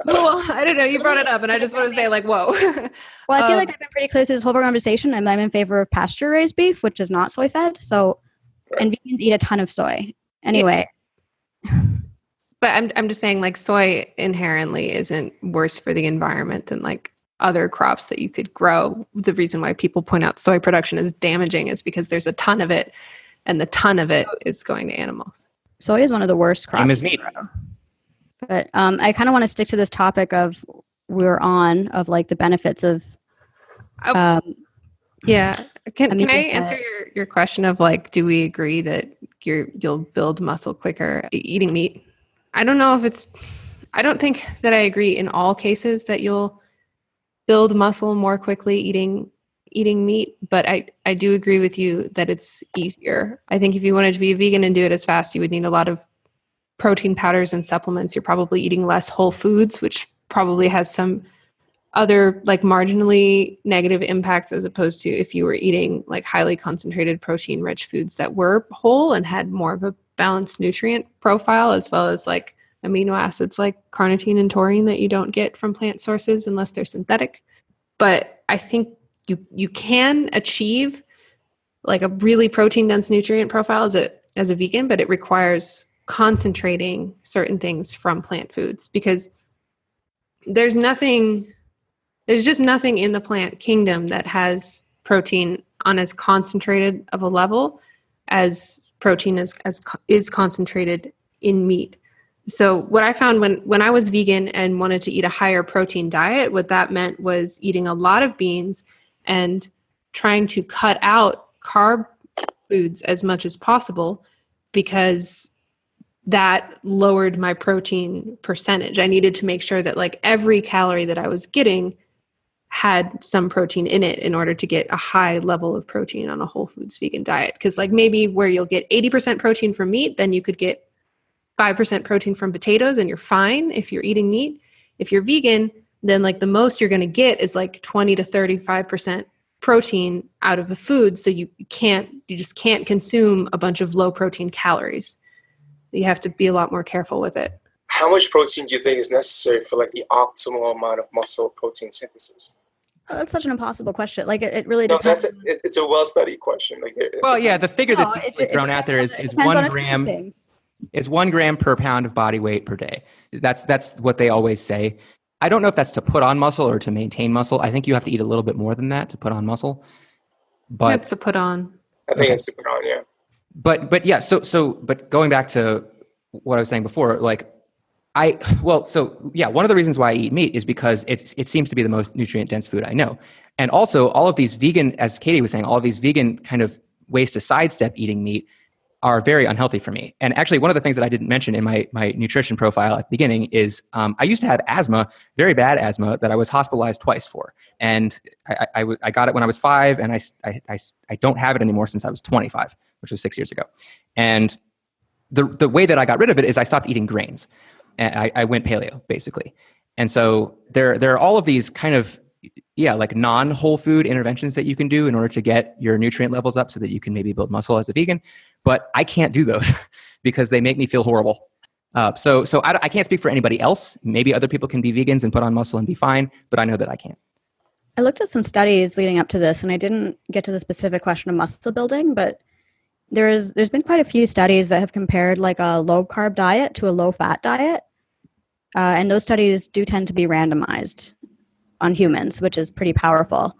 Well, I don't know. You brought it up, and I just want to say, like, whoa. Well, I feel like I've been pretty clear through this whole conversation. I'm in favor of pasture-raised beef, which is not soy-fed. So, and vegans eat a ton of soy. Anyway. But I'm just saying, like, soy inherently isn't worse for the environment than like other crops that you could grow. The reason why people point out soy production is damaging is because there's a ton of it, and the ton of it is going to animals. Soy is one of the worst crops. Same as meat. But I kind of want to stick to this topic of like the benefits of. Yeah. Can I answer your question of like, do we agree that you'll build muscle quicker eating meat? I don't know if I don't think that I agree in all cases that you'll build muscle more quickly eating eating meat, but I do agree with you that it's easier. I think if you wanted to be a vegan and do it as fast, you would need a lot of protein powders and supplements. You're probably eating less whole foods, which probably has some other like marginally negative impacts as opposed to if you were eating like highly concentrated protein rich foods that were whole and had more of a balanced nutrient profile, as well as like amino acids like carnitine and taurine that you don't get from plant sources unless they're synthetic. But I think you can achieve like a really protein dense nutrient profile as a vegan, but it requires concentrating certain things from plant foods because there's just nothing in the plant kingdom that has protein on as concentrated of a level as protein is concentrated in meat. So what I found when I was vegan and wanted to eat a higher protein diet, what that meant was eating a lot of beans and trying to cut out carb foods as much as possible because that lowered my protein percentage. I needed to make sure that like every calorie that I was getting had some protein in it in order to get a high level of protein on a whole foods vegan diet. Because like maybe where you'll get 80% protein from meat, then you could get 5% protein from potatoes and you're fine if you're eating meat. If you're vegan, then like the most you're going to get is like 20 to 35% protein out of a food. So you just can't consume a bunch of low protein calories. You have to be a lot more careful with it. How much protein do you think is necessary for like the optimal amount of muscle protein synthesis? Oh, that's such an impossible question. Like it really depends. It's a well-studied question. Well, yeah, the figure that's thrown out there is 1 gram. Is 1 gram per pound of body weight per day. That's what they always say. I don't know if that's to put on muscle or to maintain muscle. I think you have to eat a little bit more than that to put on muscle. But it's to put on. I think it's to put on, yeah. But yeah, but going back to what I was saying before, like one of the reasons why I eat meat is because it seems to be the most nutrient dense food I know. And also all of these vegan, as Katie was saying, all of these vegan kind of ways to sidestep eating meat are very unhealthy for me. And actually one of the things that I didn't mention in my nutrition profile at the beginning is I used to have asthma, very bad asthma that I was hospitalized twice for. And I got it when I was 5 and I don't have it anymore since I was 25, which was 6 years ago. And the way that I got rid of it is I stopped eating grains. And I went paleo basically. And so there are all of these kind of, like non-whole food interventions that you can do in order to get your nutrient levels up so that you can maybe build muscle as a vegan. But I can't do those because they make me feel horrible. So I can't speak for anybody else. Maybe other people can be vegans and put on muscle and be fine, but I know that I can't. I looked at some studies leading up to this, and I didn't get to the specific question of muscle building, but there's been quite a few studies that have compared like a low-carb diet to a low-fat diet. And those studies do tend to be randomized on humans, which is pretty powerful.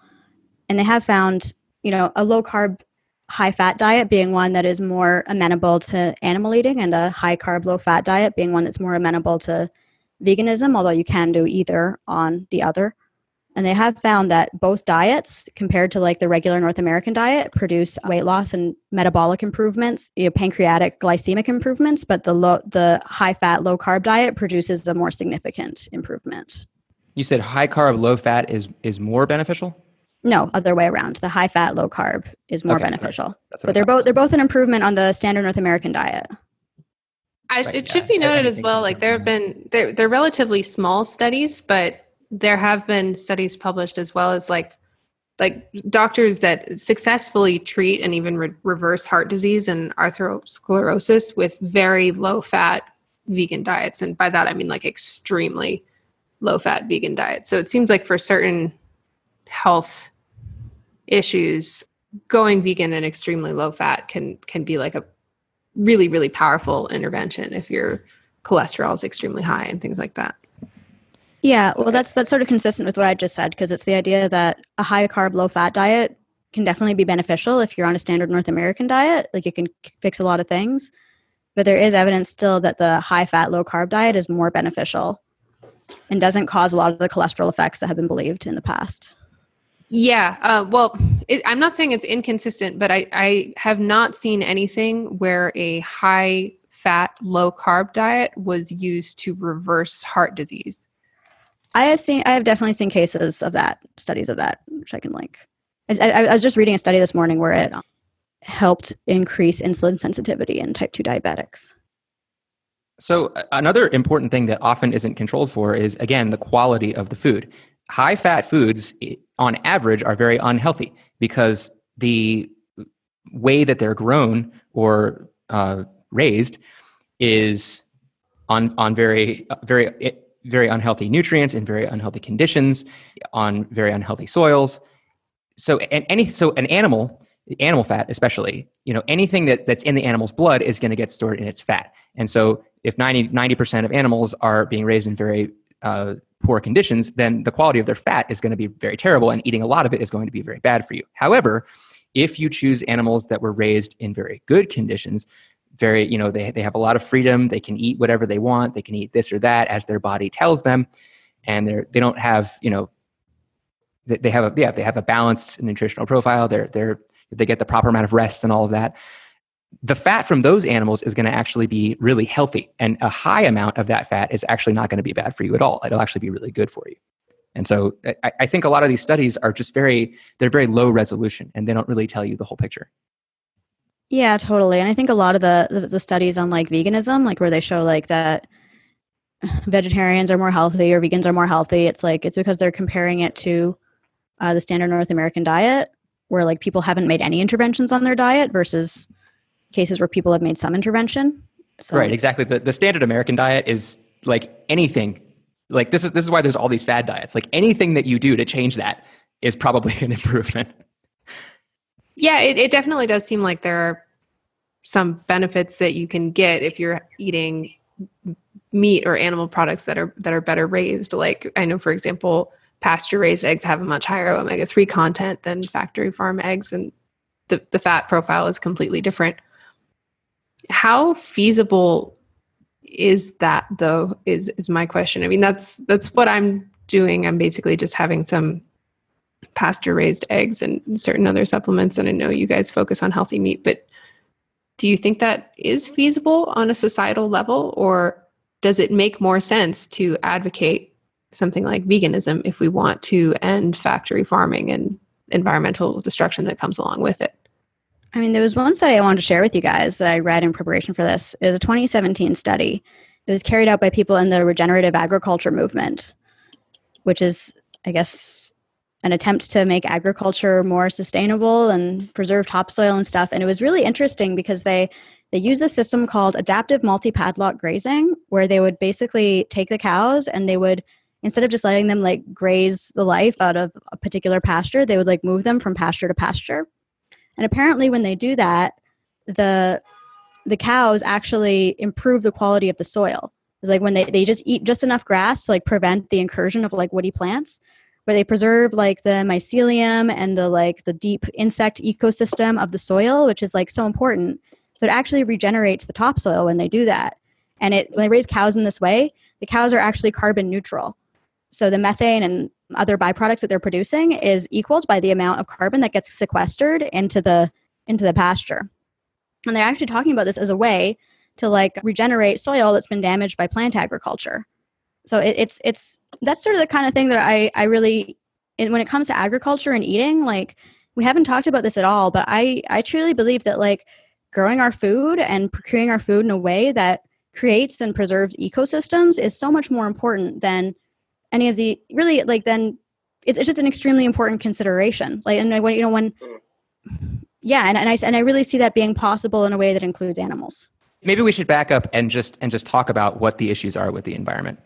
And they have found, a low-carb, high-fat diet being one that is more amenable to animal eating, and a high-carb, low-fat diet being one that's more amenable to veganism, although you can do either on the other. And they have found that both diets, compared to like the regular North American diet, produce weight loss and metabolic improvements, pancreatic glycemic improvements, but the high-fat, low-carb diet produces a more significant improvement. You said high-carb, low-fat is more beneficial? No, other way around. The high-fat, low-carb is more beneficial. But they're both an improvement on the standard North American diet. It should be noted as well, like they're relatively small studies, but there have been studies published as well as like doctors that successfully treat and even reverse heart disease and atherosclerosis with very low fat vegan diets. And by that, I mean like extremely low fat vegan diets. So it seems like for certain health issues, going vegan and extremely low fat can be like a really, really powerful intervention if your cholesterol is extremely high and things like that. Yeah, well, that's sort of consistent with what I just said, because it's the idea that a high carb, low fat diet can definitely be beneficial if you're on a standard North American diet. Like it can fix a lot of things, but there is evidence still that the high fat, low carb diet is more beneficial and doesn't cause a lot of the cholesterol effects that have been believed in the past. Yeah, I'm not saying it's inconsistent, but I have not seen anything where a high fat, low carb diet was used to reverse heart disease. I have definitely seen cases of that, studies of that, which I can link. I was just reading a study this morning where it helped increase insulin sensitivity in type 2 diabetics. So another important thing that often isn't controlled for is, again, the quality of the food. High-fat foods, on average, are very unhealthy because the way that they're grown or raised is on very unhealthy nutrients in very unhealthy conditions, on very unhealthy soils. So an animal fat especially, anything that's in the animal's blood is going to get stored in its fat. And so if 90% of animals are being raised in very poor conditions, then the quality of their fat is going to be very terrible, and eating a lot of it is going to be very bad for you. However, if you choose animals that were raised in very good conditions, they have a lot of freedom, they can eat whatever they want, they can eat this or that as their body tells them, and they don't have, they have a balanced nutritional profile, they get the proper amount of rest and all of that. The fat from those animals is going to actually be really healthy, and a high amount of that fat is actually not going to be bad for you at all. It'll actually be really good for you. And so I think a lot of these studies are just they're very low resolution, and they don't really tell you the whole picture. Yeah, totally. And I think a lot of the studies on like veganism, like where they show like that vegetarians are more healthy or vegans are more healthy, it's because they're comparing it to the standard North American diet, where like people haven't made any interventions on their diet versus cases where people have made some intervention. So. Right, exactly. The standard American diet is like anything. Like this is why there's all these fad diets. Like anything that you do to change that is probably an improvement. Yeah, it definitely does seem like there are some benefits that you can get if you're eating meat or animal products that are better raised. Like I know, for example, pasture-raised eggs have a much higher omega-3 content than factory farm eggs, and the fat profile is completely different. How feasible is that, though, is my question. I mean, that's what I'm doing. I'm basically just having some pasture-raised eggs and certain other supplements, and I know you guys focus on healthy meat, but do you think that is feasible on a societal level, or does it make more sense to advocate something like veganism if we want to end factory farming and environmental destruction that comes along with it? I mean, there was one study I wanted to share with you guys that I read in preparation for this. It was a 2017 study. It was carried out by people in the regenerative agriculture movement, which is, I guess, an attempt to make agriculture more sustainable and preserve topsoil and stuff. And it was really interesting because they used this system called adaptive multi-padlock grazing, where they would basically take the cows and they would, instead of just letting them like graze the life out of a particular pasture, they would like move them from pasture to pasture. And apparently when they do that, the cows actually improve the quality of the soil. It's like when they just eat just enough grass to like prevent the incursion of like woody plants, where they preserve like the mycelium and the deep insect ecosystem of the soil, which is like so important. So it actually regenerates the topsoil when they do that. And when they raise cows in this way, the cows are actually carbon neutral. So the methane and other byproducts that they're producing is equaled by the amount of carbon that gets sequestered into the pasture. And they're actually talking about this as a way to like regenerate soil that's been damaged by plant agriculture. So it's that's sort of the kind of thing that I really, when it comes to agriculture and eating, like we haven't talked about this at all, but I truly believe that like growing our food and procuring our food in a way that creates and preserves ecosystems is so much more important than any of the really like then it's just an extremely important consideration. Like, and when yeah, and I really see that being possible in a way that includes animals. Maybe we should back up and just talk about what the issues are with the environment.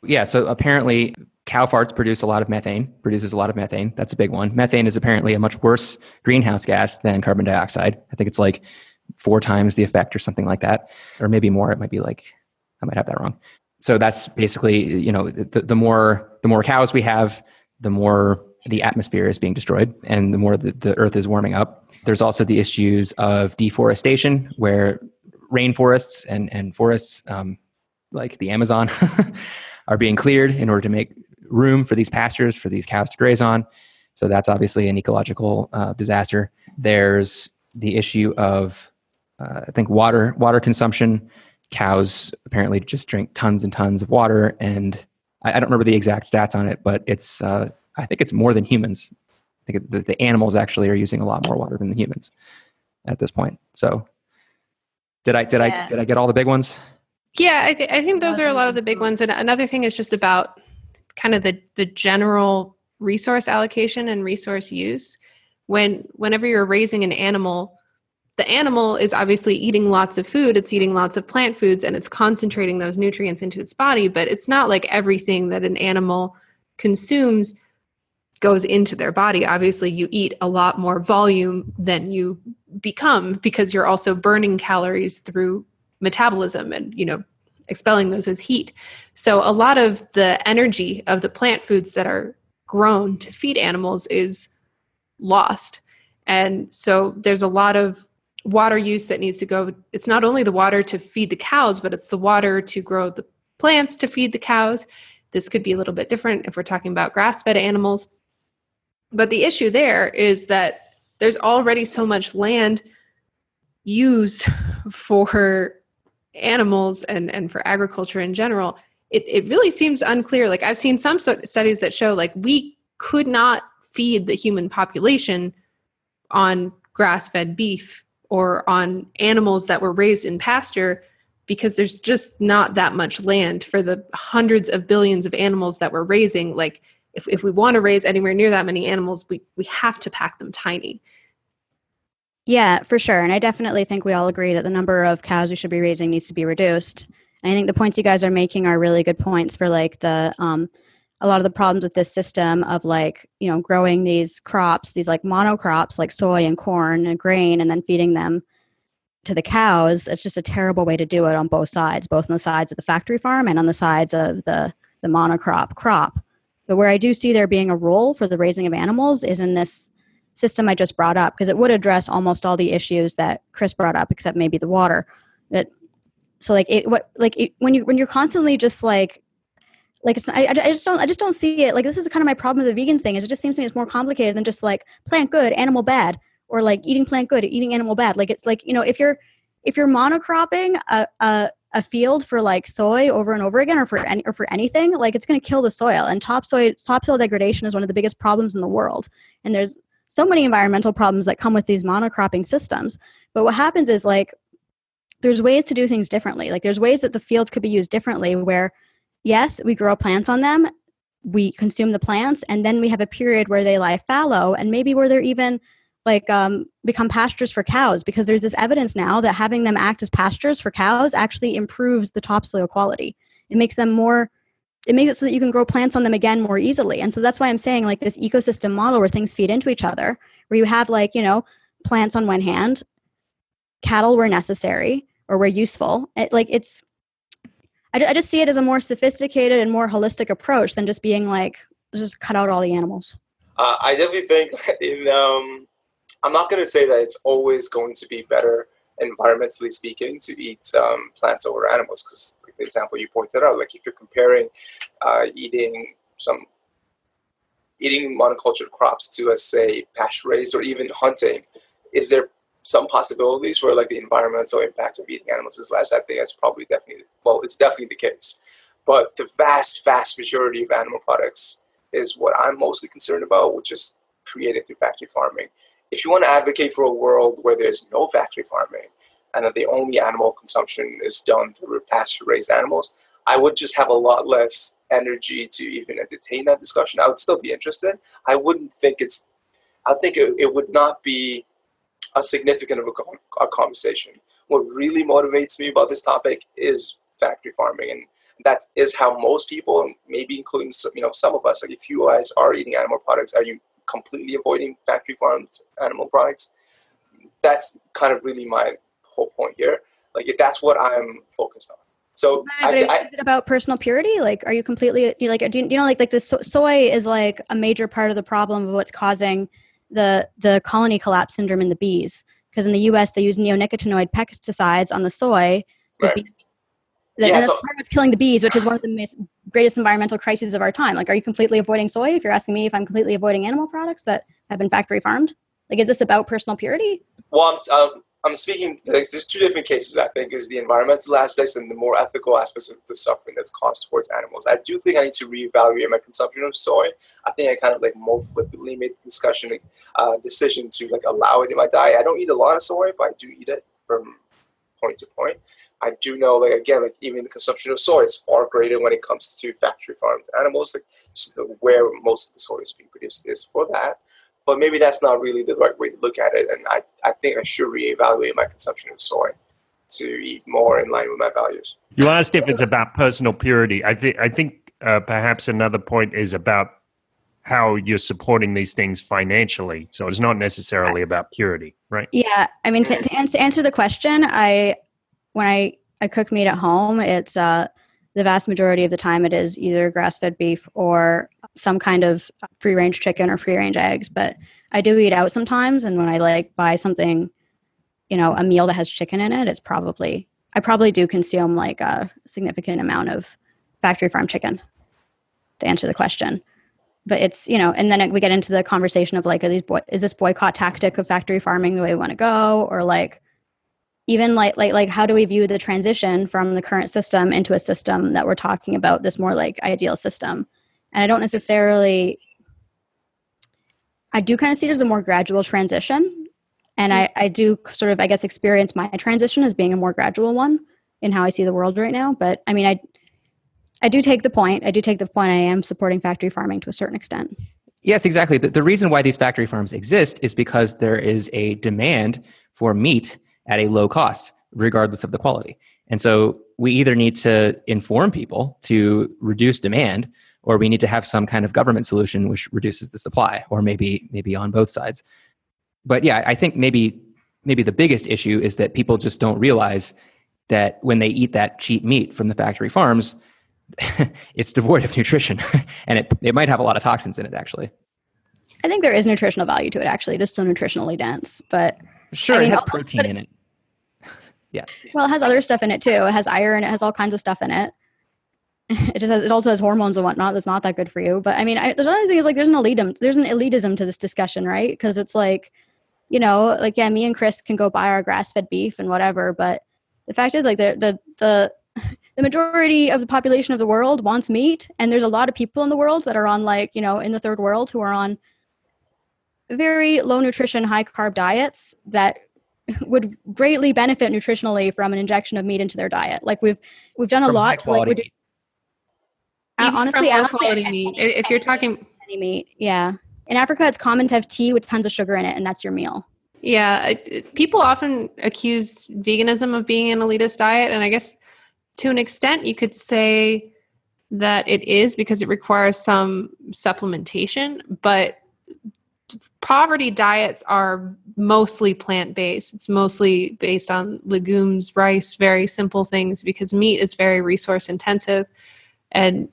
Yeah, so apparently cow farts produces a lot of methane. That's a big one. Methane is apparently a much worse greenhouse gas than carbon dioxide. I think it's like 4 times the effect or something like that, or maybe more. It might be like, I might have that wrong. So that's basically, the more cows we have, the more the atmosphere is being destroyed and the more the earth is warming up. There's also the issues of deforestation, where rainforests and forests like the Amazon are being cleared in order to make room for these pastures for these cows to graze on. So that's obviously an ecological disaster. There's the issue of, I think, water consumption. Cows apparently just drink tons and tons of water, and I don't remember the exact stats on it, but it's I think it's more than humans. I think the animals actually are using a lot more water than the humans at this point. So did I get all the big ones? Yeah, I think those are a lot of the big ones. And another thing is just about kind of the general resource allocation and resource use. Whenever you're raising an animal, the animal is obviously eating lots of food, it's eating lots of plant foods, and it's concentrating those nutrients into its body, but it's not like everything that an animal consumes goes into their body. Obviously, you eat a lot more volume than you become because you're also burning calories through metabolism and, expelling those as heat. So a lot of the energy of the plant foods that are grown to feed animals is lost. And so there's a lot of water use that needs to go. It's not only the water to feed the cows, but it's the water to grow the plants to feed the cows. This could be a little bit different if we're talking about grass-fed animals. But the issue there is that there's already so much land used for animals and for agriculture in general. It really seems unclear. Like I've seen some studies that show like we could not feed the human population on grass-fed beef or on animals that were raised in pasture because there's just not that much land for the hundreds of billions of animals that we're raising. Like if we want to raise anywhere near that many animals, we have to pack them tiny. Yeah, for sure. And I definitely think we all agree that the number of cows we should be raising needs to be reduced. And I think the points you guys are making are really good points for like the a lot of the problems with this system of like, growing these crops, these like monocrops like soy and corn and grain, and then feeding them to the cows. It's just a terrible way to do it on both sides, both on the sides of the factory farm and on the sides of the monocrop crop. But where I do see there being a role for the raising of animals is in this system I just brought up, because it would address almost all the issues that Chris brought up, except maybe the water. When you're constantly just like it's, I just don't see it. Like this is kind of my problem with the vegan thing. Is it just seems to me it's more complicated than just like plant good, animal bad, or like eating plant good, eating animal bad. Like it's like if you're monocropping a field for like soy over and over again, or for anything, like it's going to kill the soil. And topsoil degradation is one of the biggest problems in the world. And there's so many environmental problems that come with these monocropping systems. But what happens is like there's ways to do things differently. Like there's ways that the fields could be used differently where, yes, we grow plants on them, we consume the plants, and then we have a period where they lie fallow, and maybe where they're even like become pastures for cows, because there's this evidence now that having them act as pastures for cows actually improves the topsoil quality. It makes it so that you can grow plants on them again more easily. And so that's why I'm saying like this ecosystem model where things feed into each other, where you have like, plants on one hand, cattle where necessary or where useful. I just see it as a more sophisticated and more holistic approach than just being like, just cut out all the animals. I definitely think I'm not going to say that it's always going to be better, environmentally speaking, to eat plants over animals, because like the example you pointed out, like if you're comparing eating monocultured crops to, let's say, pasture raised or even hunting, is there some possibilities where like the environmental impact of eating animals is less? I think that's it's definitely the case. But the vast majority of animal products is what I'm mostly concerned about, which is created through factory farming. If you want to advocate for a world where there's no factory farming and that the only animal consumption is done through pasture-raised animals, I would just have a lot less energy to even entertain that discussion. I would still be interested. I think it would not be a significant of a conversation. What really motivates me about this topic is factory farming, and that is how most people, and maybe including some of us, like if you guys are eating animal products, are you completely avoiding factory farmed animal products? That's kind of really my whole point here. Like that's what I'm focused on. So is it about personal purity? Like, are you completely like the soy is like a major part of the problem of what's causing the colony collapse syndrome in the bees? Because in the U.S. they use neonicotinoid pesticides on the soy. Right. And that's part of what's killing the bees, which is one of the greatest environmental crises of our time. Like, are you completely avoiding soy? If you're asking me if I'm completely avoiding animal products that have been factory farmed, like, is this about personal purity? Well, I'm speaking, there's two different cases, I think, is the environmental aspects and the more ethical aspects of the suffering that's caused towards animals. I do think I need to reevaluate my consumption of soy. I think I kind of like more flippantly made the decision to like allow it in my diet. I don't eat a lot of soy, but I do eat it from point to point. I do know, like, again, like even the consumption of soy is far greater when it comes to factory farmed animals, like where most of the soy is being produced is for that. But maybe that's not really the right way to look at it. And I think I should reevaluate my consumption of soy to eat more in line with my values. You asked if it's about personal purity. I think perhaps another point is about how you're supporting these things financially. So it's not necessarily about purity, right? Yeah. I mean, to answer the question, when I cook meat at home, it's the vast majority of the time it is either grass-fed beef or some kind of free-range chicken or free-range eggs. But I do eat out sometimes, and when I like buy something, a meal that has chicken in it, I probably do consume like a significant amount of factory farm chicken, to answer the question. But it's, and then we get into the conversation of like, is this boycott tactic of factory farming the way we want to go? Or like, even like how do we view the transition from the current system into a system that we're talking about, this more like ideal system? And I don't necessarily, I do kind of see it as a more gradual transition. And I do sort of, I guess, experience my transition as being a more gradual one in how I see the world right now. But I mean, I do take the point. I am supporting factory farming to a certain extent. Yes, exactly. The reason why these factory farms exist is because there is a demand for meat at a low cost, regardless of the quality. And so we either need to inform people to reduce demand, or we need to have some kind of government solution which reduces the supply, or maybe on both sides. But yeah, I think maybe the biggest issue is that people just don't realize that when they eat that cheap meat from the factory farms, it's devoid of nutrition, and it might have a lot of toxins in it, actually. I think there is nutritional value to it, actually. It is still nutritionally dense, but sure, it has protein in it. Yeah. Well, it has other stuff in it too. It has iron. It has all kinds of stuff in it. It also has hormones and whatnot that's not that good for you. But I mean, there's another thing is like there's an elitism to this discussion, right? Because it's like, like, yeah, me and Chris can go buy our grass-fed beef and whatever, but the fact is, like, the majority of the population of the world wants meat, and there's a lot of people in the world that are on, like, in the third world who are on very low nutrition, high carb diets that would greatly benefit nutritionally from an injection of meat into their diet. Like we've done a lot to like honestly meat. If you're talking any meat, yeah. In Africa, it's common to have tea with tons of sugar in it, and that's your meal. Yeah, people often accuse veganism of being an elitist diet, and I guess to an extent you could say that it is because it requires some supplementation, but poverty diets are mostly plant-based. It's mostly based on legumes, rice, very simple things, because meat is very resource intensive. And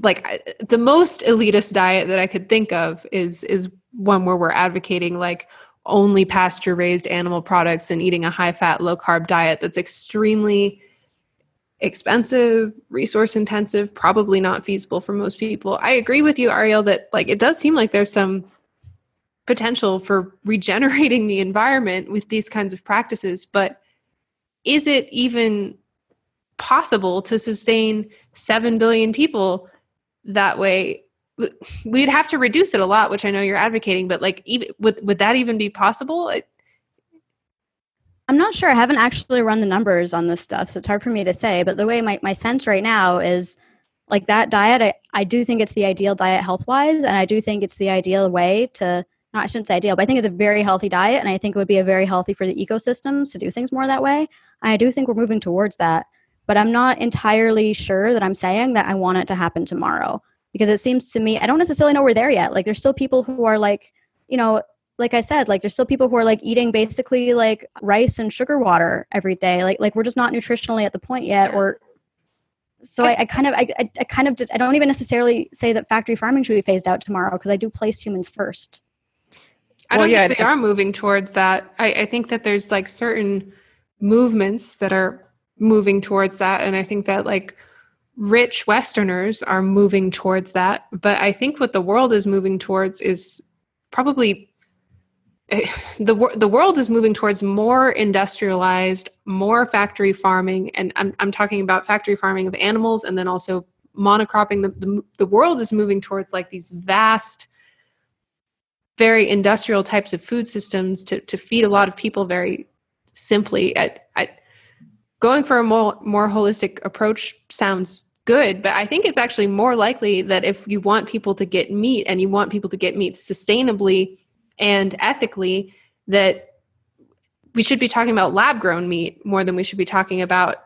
like the most elitist diet that I could think of is one where we're advocating like only pasture raised animal products and eating a high fat, low carb diet that's extremely expensive, resource intensive, probably not feasible for most people. I agree with you, Ariel, that like it does seem like there's some potential for regenerating the environment with these kinds of practices, but is it even possible to sustain 7 billion people that way? We'd have to reduce it a lot, which I know you're advocating, but like even would that even be possible? I'm not sure. I haven't actually run the numbers on this stuff, so it's hard for me to say. But the way my sense right now is like that diet, I do think it's the ideal diet health-wise, and I do think it's the ideal way to, no, I shouldn't say ideal, but I think it's a very healthy diet, and I think it would be a very healthy for the ecosystems to do things more that way. And I do think we're moving towards that, but I'm not entirely sure that I'm saying that I want it to happen tomorrow, because it seems to me, I don't necessarily know we're there yet. Like there's still people who are like, like I said, like there's still people who are like eating basically like rice and sugar water every day. Like we're just not nutritionally at the point yet. Or so I don't even necessarily say that factory farming should be phased out tomorrow, because I do place humans first. I don't think we are moving towards that. I think that there's like certain movements that are moving towards that. And I think that like rich Westerners are moving towards that. But I think what the world is moving towards is probably the world is moving towards more industrialized, more factory farming, and I'm talking about factory farming of animals, and then also monocropping. The world is moving towards like these vast, very industrial types of food systems to feed a lot of people very simply. At going for a more holistic approach sounds good, but I think it's actually more likely that if you want people to get meat, and you want people to get meat sustainably and ethically, that we should be talking about lab-grown meat more than we should be talking about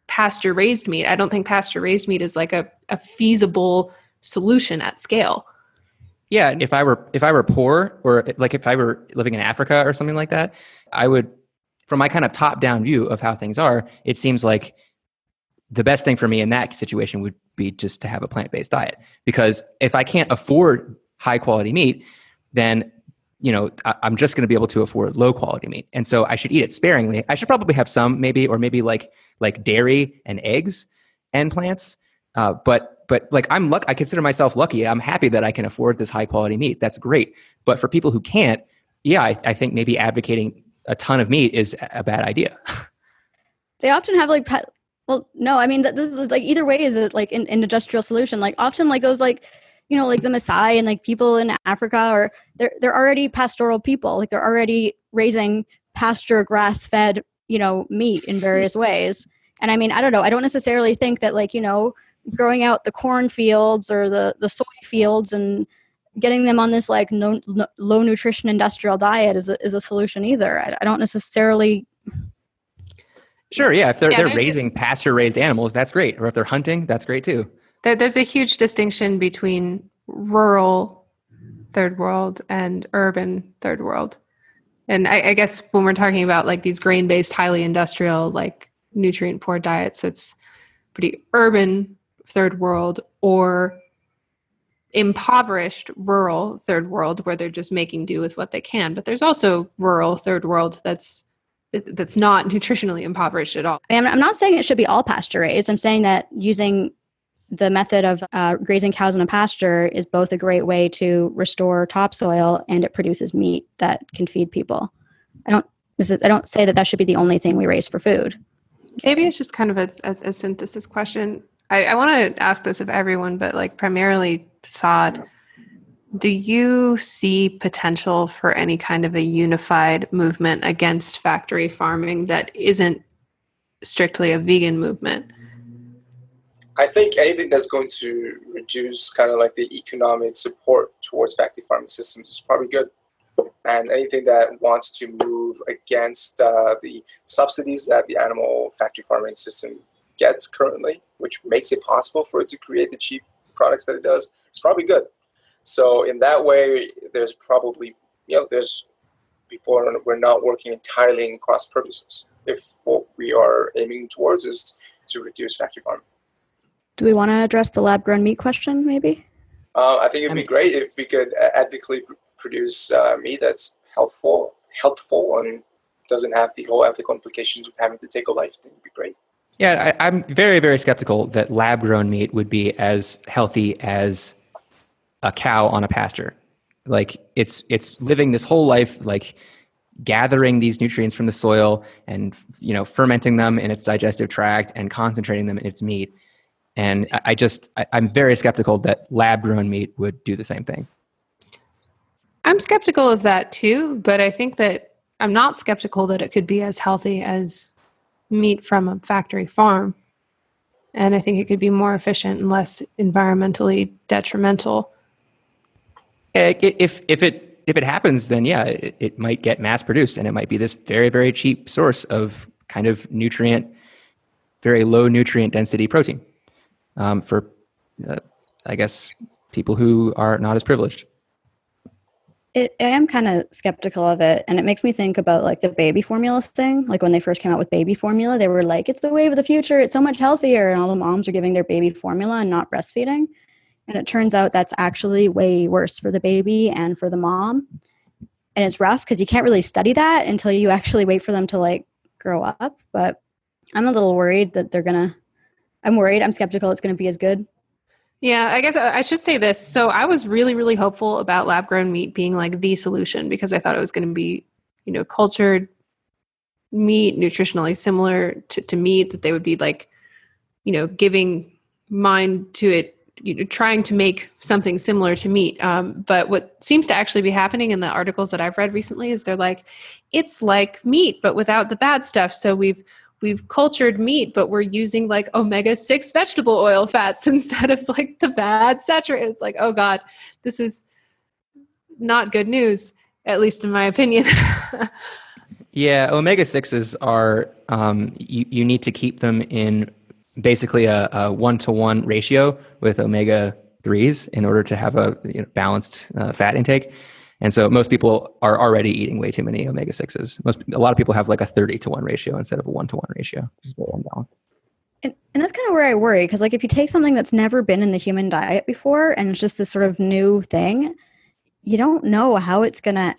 pasture-raised meat. I don't think pasture-raised meat is like a feasible solution at scale. Yeah, if I were poor, or like if I were living in Africa or something like that, I would, from my kind of top-down view of how things are, it seems like the best thing for me in that situation would be just to have a plant-based diet. Because if I can't afford high-quality meat, then I'm just going to be able to afford low quality meat. And so I should eat it sparingly. I should probably have some maybe like dairy and eggs and plants. But like I consider myself lucky. I'm happy that I can afford this high quality meat. That's great. But for people who can't, I think maybe advocating a ton of meat is a bad idea. They often have like, well, no, I mean, this is like either way is like an industrial solution. Like often like those like, like the Maasai and like people in Africa, or they're already pastoral people. Like they're already raising pasture, grass-fed, meat in various ways. And I mean, I don't know. I don't necessarily think that like, growing out the corn fields or the soy fields and getting them on this like low nutrition industrial diet is a solution either. I don't necessarily. Sure. Yeah. If they're raising pasture raised animals, that's great. Or if they're hunting, that's great too. There's a huge distinction between rural third world and urban third world. And I guess when we're talking about like these grain-based, highly industrial, like nutrient-poor diets, it's pretty urban third world or impoverished rural third world where they're just making do with what they can. But there's also rural third world that's not nutritionally impoverished at all. I'm not saying it should be all pasture raised. I'm saying that using the method of grazing cows in a pasture is both a great way to restore topsoil, and it produces meat that can feed people. I don't say that should be the only thing we raise for food. Maybe it's just kind of a synthesis question. I want to ask this of everyone, but like primarily Saad, do you see potential for any kind of a unified movement against factory farming that isn't strictly a vegan movement? I think anything that's going to reduce kind of like the economic support towards factory farming systems is probably good. And anything that wants to move against the subsidies that the animal factory farming system gets currently, which makes it possible for it to create the cheap products that it does, is probably good. So in that way, there's probably, there's people we're not working entirely in cross purposes if what we are aiming towards is to reduce factory farming. Do we want to address the lab-grown meat question, maybe? I think it'd be great if we could ethically produce meat that's healthful, and doesn't have the whole ethical implications of having to take a life. I think it'd be great. Yeah, I'm very, very skeptical that lab-grown meat would be as healthy as a cow on a pasture. Like it's living this whole life, like gathering these nutrients from the soil and fermenting them in its digestive tract and concentrating them in its meat. And I'm very skeptical that lab-grown meat would do the same thing. I'm skeptical of that too, but I think that I'm not skeptical that it could be as healthy as meat from a factory farm. And I think it could be more efficient and less environmentally detrimental. If it happens, then yeah, it might get mass produced, and it might be this very, very cheap source of kind of very low nutrient density protein. For, I guess, people who are not as privileged. I am kind of skeptical of it, and it makes me think about like the baby formula thing. Like when they first came out with baby formula, they were like, it's the wave of the future, it's so much healthier, and all the moms are giving their baby formula and not breastfeeding. And it turns out that's actually way worse for the baby and for the mom. And it's rough because you can't really study that until you actually wait for them to like grow up. But I'm a little worried that I'm worried. I'm skeptical it's going to be as good. Yeah, I guess I should say this. So I was really, really hopeful about lab grown meat being like the solution because I thought it was going to be, cultured meat, nutritionally similar to meat, that they would be like, giving mind to it, trying to make something similar to meat. But what seems to actually be happening in the articles that I've read recently is they're like, it's like meat, but without the bad stuff. So we've cultured meat, but we're using like omega-6 vegetable oil fats instead of like the bad saturated. It's like, oh God, this is not good news, at least in my opinion. Yeah, omega-6s are, you need to keep them in basically a 1-to-1 ratio with omega-3s in order to have a balanced fat intake. And so most people are already eating way too many omega-6s. A lot of people have like a 30-to-1 ratio instead of a 1-to-1 ratio, which is very unbalanced. And that's kind of where I worry, because like if you take something that's never been in the human diet before and it's just this sort of new thing, you don't know how it's going to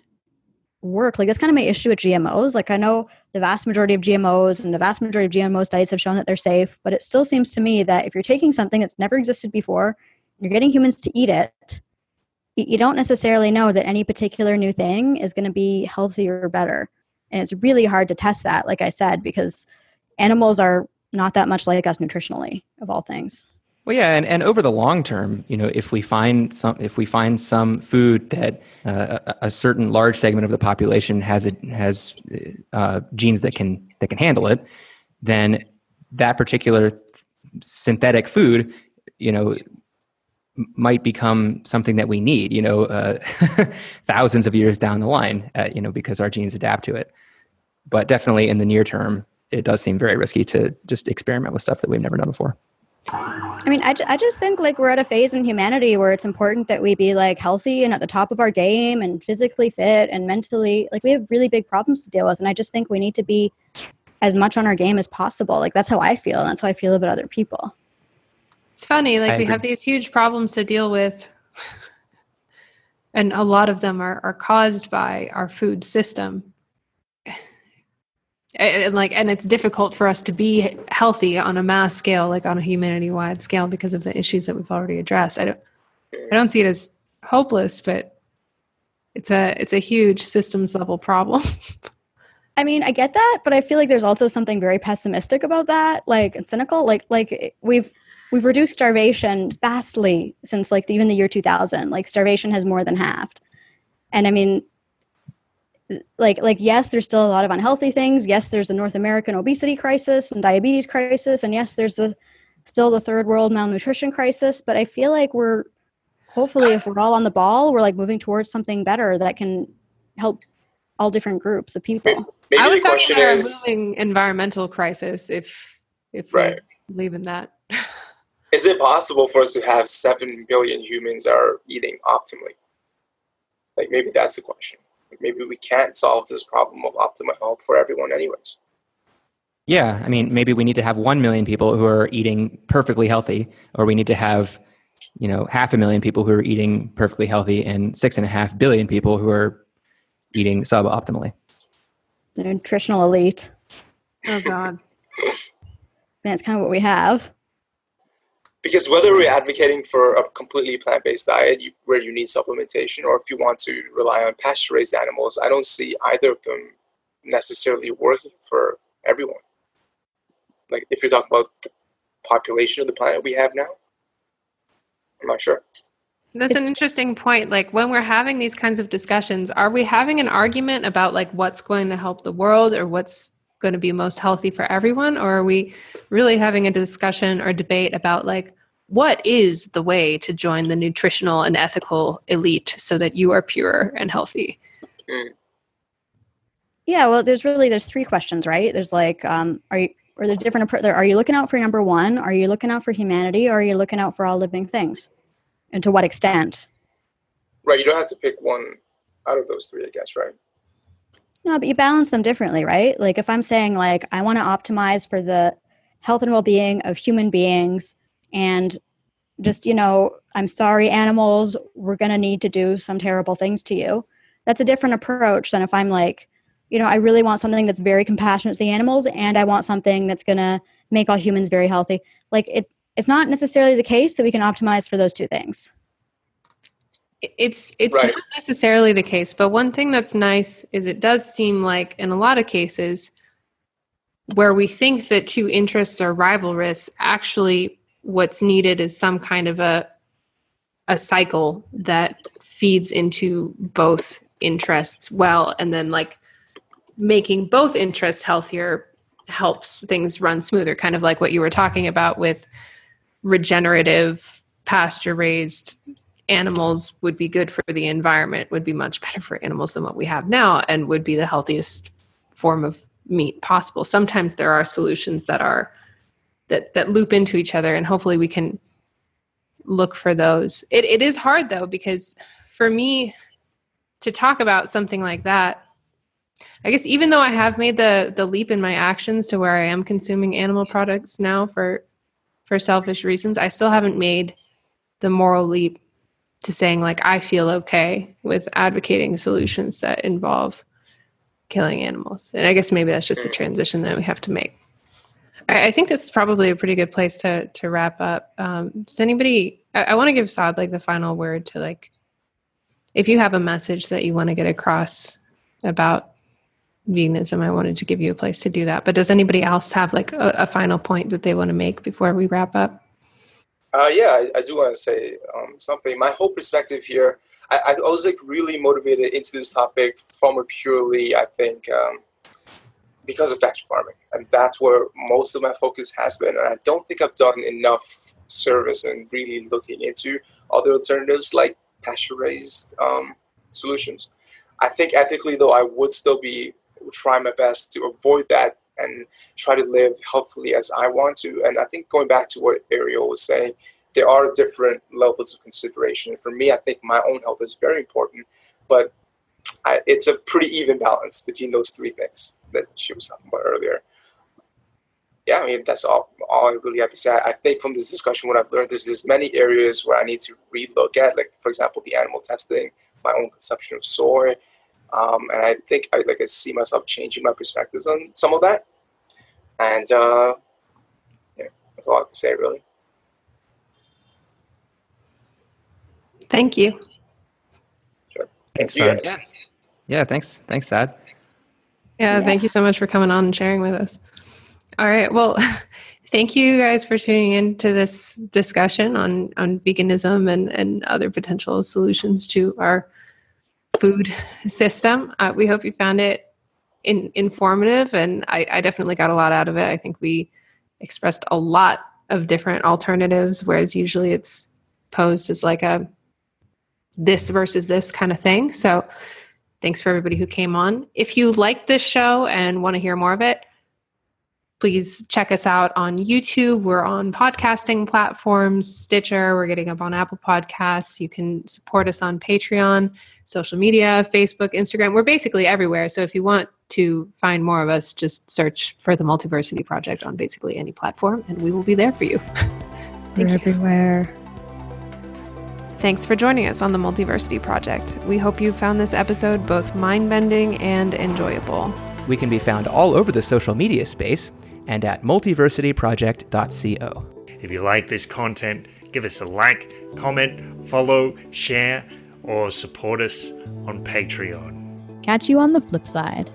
work. Like that's kind of my issue with GMOs. Like I know the vast majority of GMOs and the vast majority of GMO studies have shown that they're safe, but it still seems to me that if you're taking something that's never existed before, you're getting humans to eat it, you don't necessarily know that any particular new thing is going to be healthier or better. And it's really hard to test that, like I said, because animals are not that much like us nutritionally, of all things. Well, yeah, and over the long term, if we find some food that a certain large segment of the population has genes that can handle it, then that particular synthetic food, might become something that we need, thousands of years down the line, because our genes adapt to it. But definitely in the near term, it does seem very risky to just experiment with stuff that we've never done before. I mean, I just think like we're at a phase in humanity where it's important that we be like healthy and at the top of our game and physically fit and mentally, like we have really big problems to deal with. And I just think we need to be as much on our game as possible. Like that's how I feel. And that's how I feel about other people. It's funny, like we have these huge problems to deal with, and a lot of them are caused by our food system. And it's difficult for us to be healthy on a mass scale, like on a humanity-wide scale, because of the issues that we've already addressed. I don't see it as hopeless, but it's a huge systems level problem. I mean, I get that, but I feel like there's also something very pessimistic about that, like and cynical. Like we've reduced starvation vastly since like even the year 2000. Like starvation has more than halved. And I mean, like yes, there's still a lot of unhealthy things. Yes, there's the North American obesity crisis and diabetes crisis. And yes, there's still the third world malnutrition crisis. But I feel like hopefully if we're all on the ball, we're like moving towards something better that can help all different groups of people. Maybe I was the talking question about is a moving environmental crisis if right. we believe in that. Is it possible for us to have 7 billion humans that are eating optimally? Like maybe that's the question. Maybe we can't solve this problem of optimal health for everyone anyways. Yeah, I mean, maybe we need to have 1 million people who are eating perfectly healthy, or we need to have, 500,000 people who are eating perfectly healthy and 6.5 billion people who are eating suboptimally. The nutritional elite. Oh God. Man, it's kind of what we have. Because whether we're advocating for a completely plant-based diet where you need supplementation, or if you want to rely on pasture-raised animals, I don't see either of them necessarily working for everyone. Like if you're talking about the population of the planet we have now, I'm not sure. That's an interesting point. Like when we're having these kinds of discussions, are we having an argument about like what's going to help the world or what's going to be most healthy for everyone? Or are we really having a discussion or debate about like, what is the way to join the nutritional and ethical elite so that you are pure and healthy? Yeah, well, there's 3 questions, right? There's like, are you looking out for number one? Are you looking out for humanity? Or are you looking out for all living things? And to what extent? Right, you don't have to pick one out of those 3, I guess, right? No, but you balance them differently, right? Like if I'm saying like, I want to optimize for the health and well-being of human beings and just, I'm sorry, animals, we're going to need to do some terrible things to you. That's a different approach than if I'm like, I really want something that's very compassionate to the animals and I want something that's going to make all humans very healthy. Like it's not necessarily the case that we can optimize for those two things. It's Right. not necessarily the case, but one thing that's nice is it does seem like in a lot of cases where we think that two interests are rivalrous, actually what's needed is some kind of a cycle that feeds into both interests well, and then like making both interests healthier helps things run smoother, kind of like what you were talking about with regenerative pasture raised animals would be good for the environment, would be much better for animals than what we have now, and would be the healthiest form of meat possible. Sometimes there are solutions that are that loop into each other, and hopefully we can look for those. It is hard though, because for me to talk about something like that, I guess even though I have made the leap in my actions to where I am consuming animal products now for selfish reasons, I still haven't made the moral leap to saying like I feel okay with advocating solutions that involve killing animals. And I guess maybe that's just a transition that we have to make. I think this is probably a pretty good place to wrap up. Does anybody, I want to give Saad like the final word to like, if you have a message that you want to get across about veganism, I wanted to give you a place to do that. But does anybody else have like a final point that they want to make before we wrap up? I do want to say something. My whole perspective here, I was like really motivated into this topic from a purely, I think, because of factory farming. And that's where most of my focus has been. And I don't think I've done enough service in really looking into other alternatives like pasture-raised solutions. I think ethically, though, I would still be trying my best to avoid that and try to live healthfully as I want to. And I think going back to what Ariel was saying, there are different levels of consideration. And for me, I think my own health is very important, but it's a pretty even balance between those three things that she was talking about earlier. Yeah, I mean, that's all I really have to say. I think from this discussion, what I've learned is there's many areas where I need to relook at, like, for example, the animal testing, my own consumption of soy. And I think I see myself changing my perspectives on some of that. And that's all I have to say, really. Thank you. Sure. Thanks, Thank you, Saad. guys. Yeah, thanks, Saad. Yeah, thank you so much for coming on and sharing with us. All right. Well, thank you guys for tuning in to this discussion on veganism and other potential solutions to our food system. We hope you found it informative, and I definitely got a lot out of it. I think we expressed a lot of different alternatives, whereas usually it's posed as like a this versus this kind of thing. So thanks for everybody who came on. If you like this show and want to hear more of it, please check us out on YouTube. We're on podcasting platforms, Stitcher. We're getting up on Apple Podcasts. You can support us on Patreon, social media, Facebook, Instagram. We're basically everywhere. So if you want to find more of us, just search for the Multiversity Project on basically any platform, and we will be there for you. We're everywhere. Thanks for joining us on the Multiversity Project. We hope you found this episode both mind-bending and enjoyable. We can be found all over the social media space and at multiversityproject.co. If you like this content, give us a like, comment, follow, share, or support us on Patreon. Catch you on the flip side.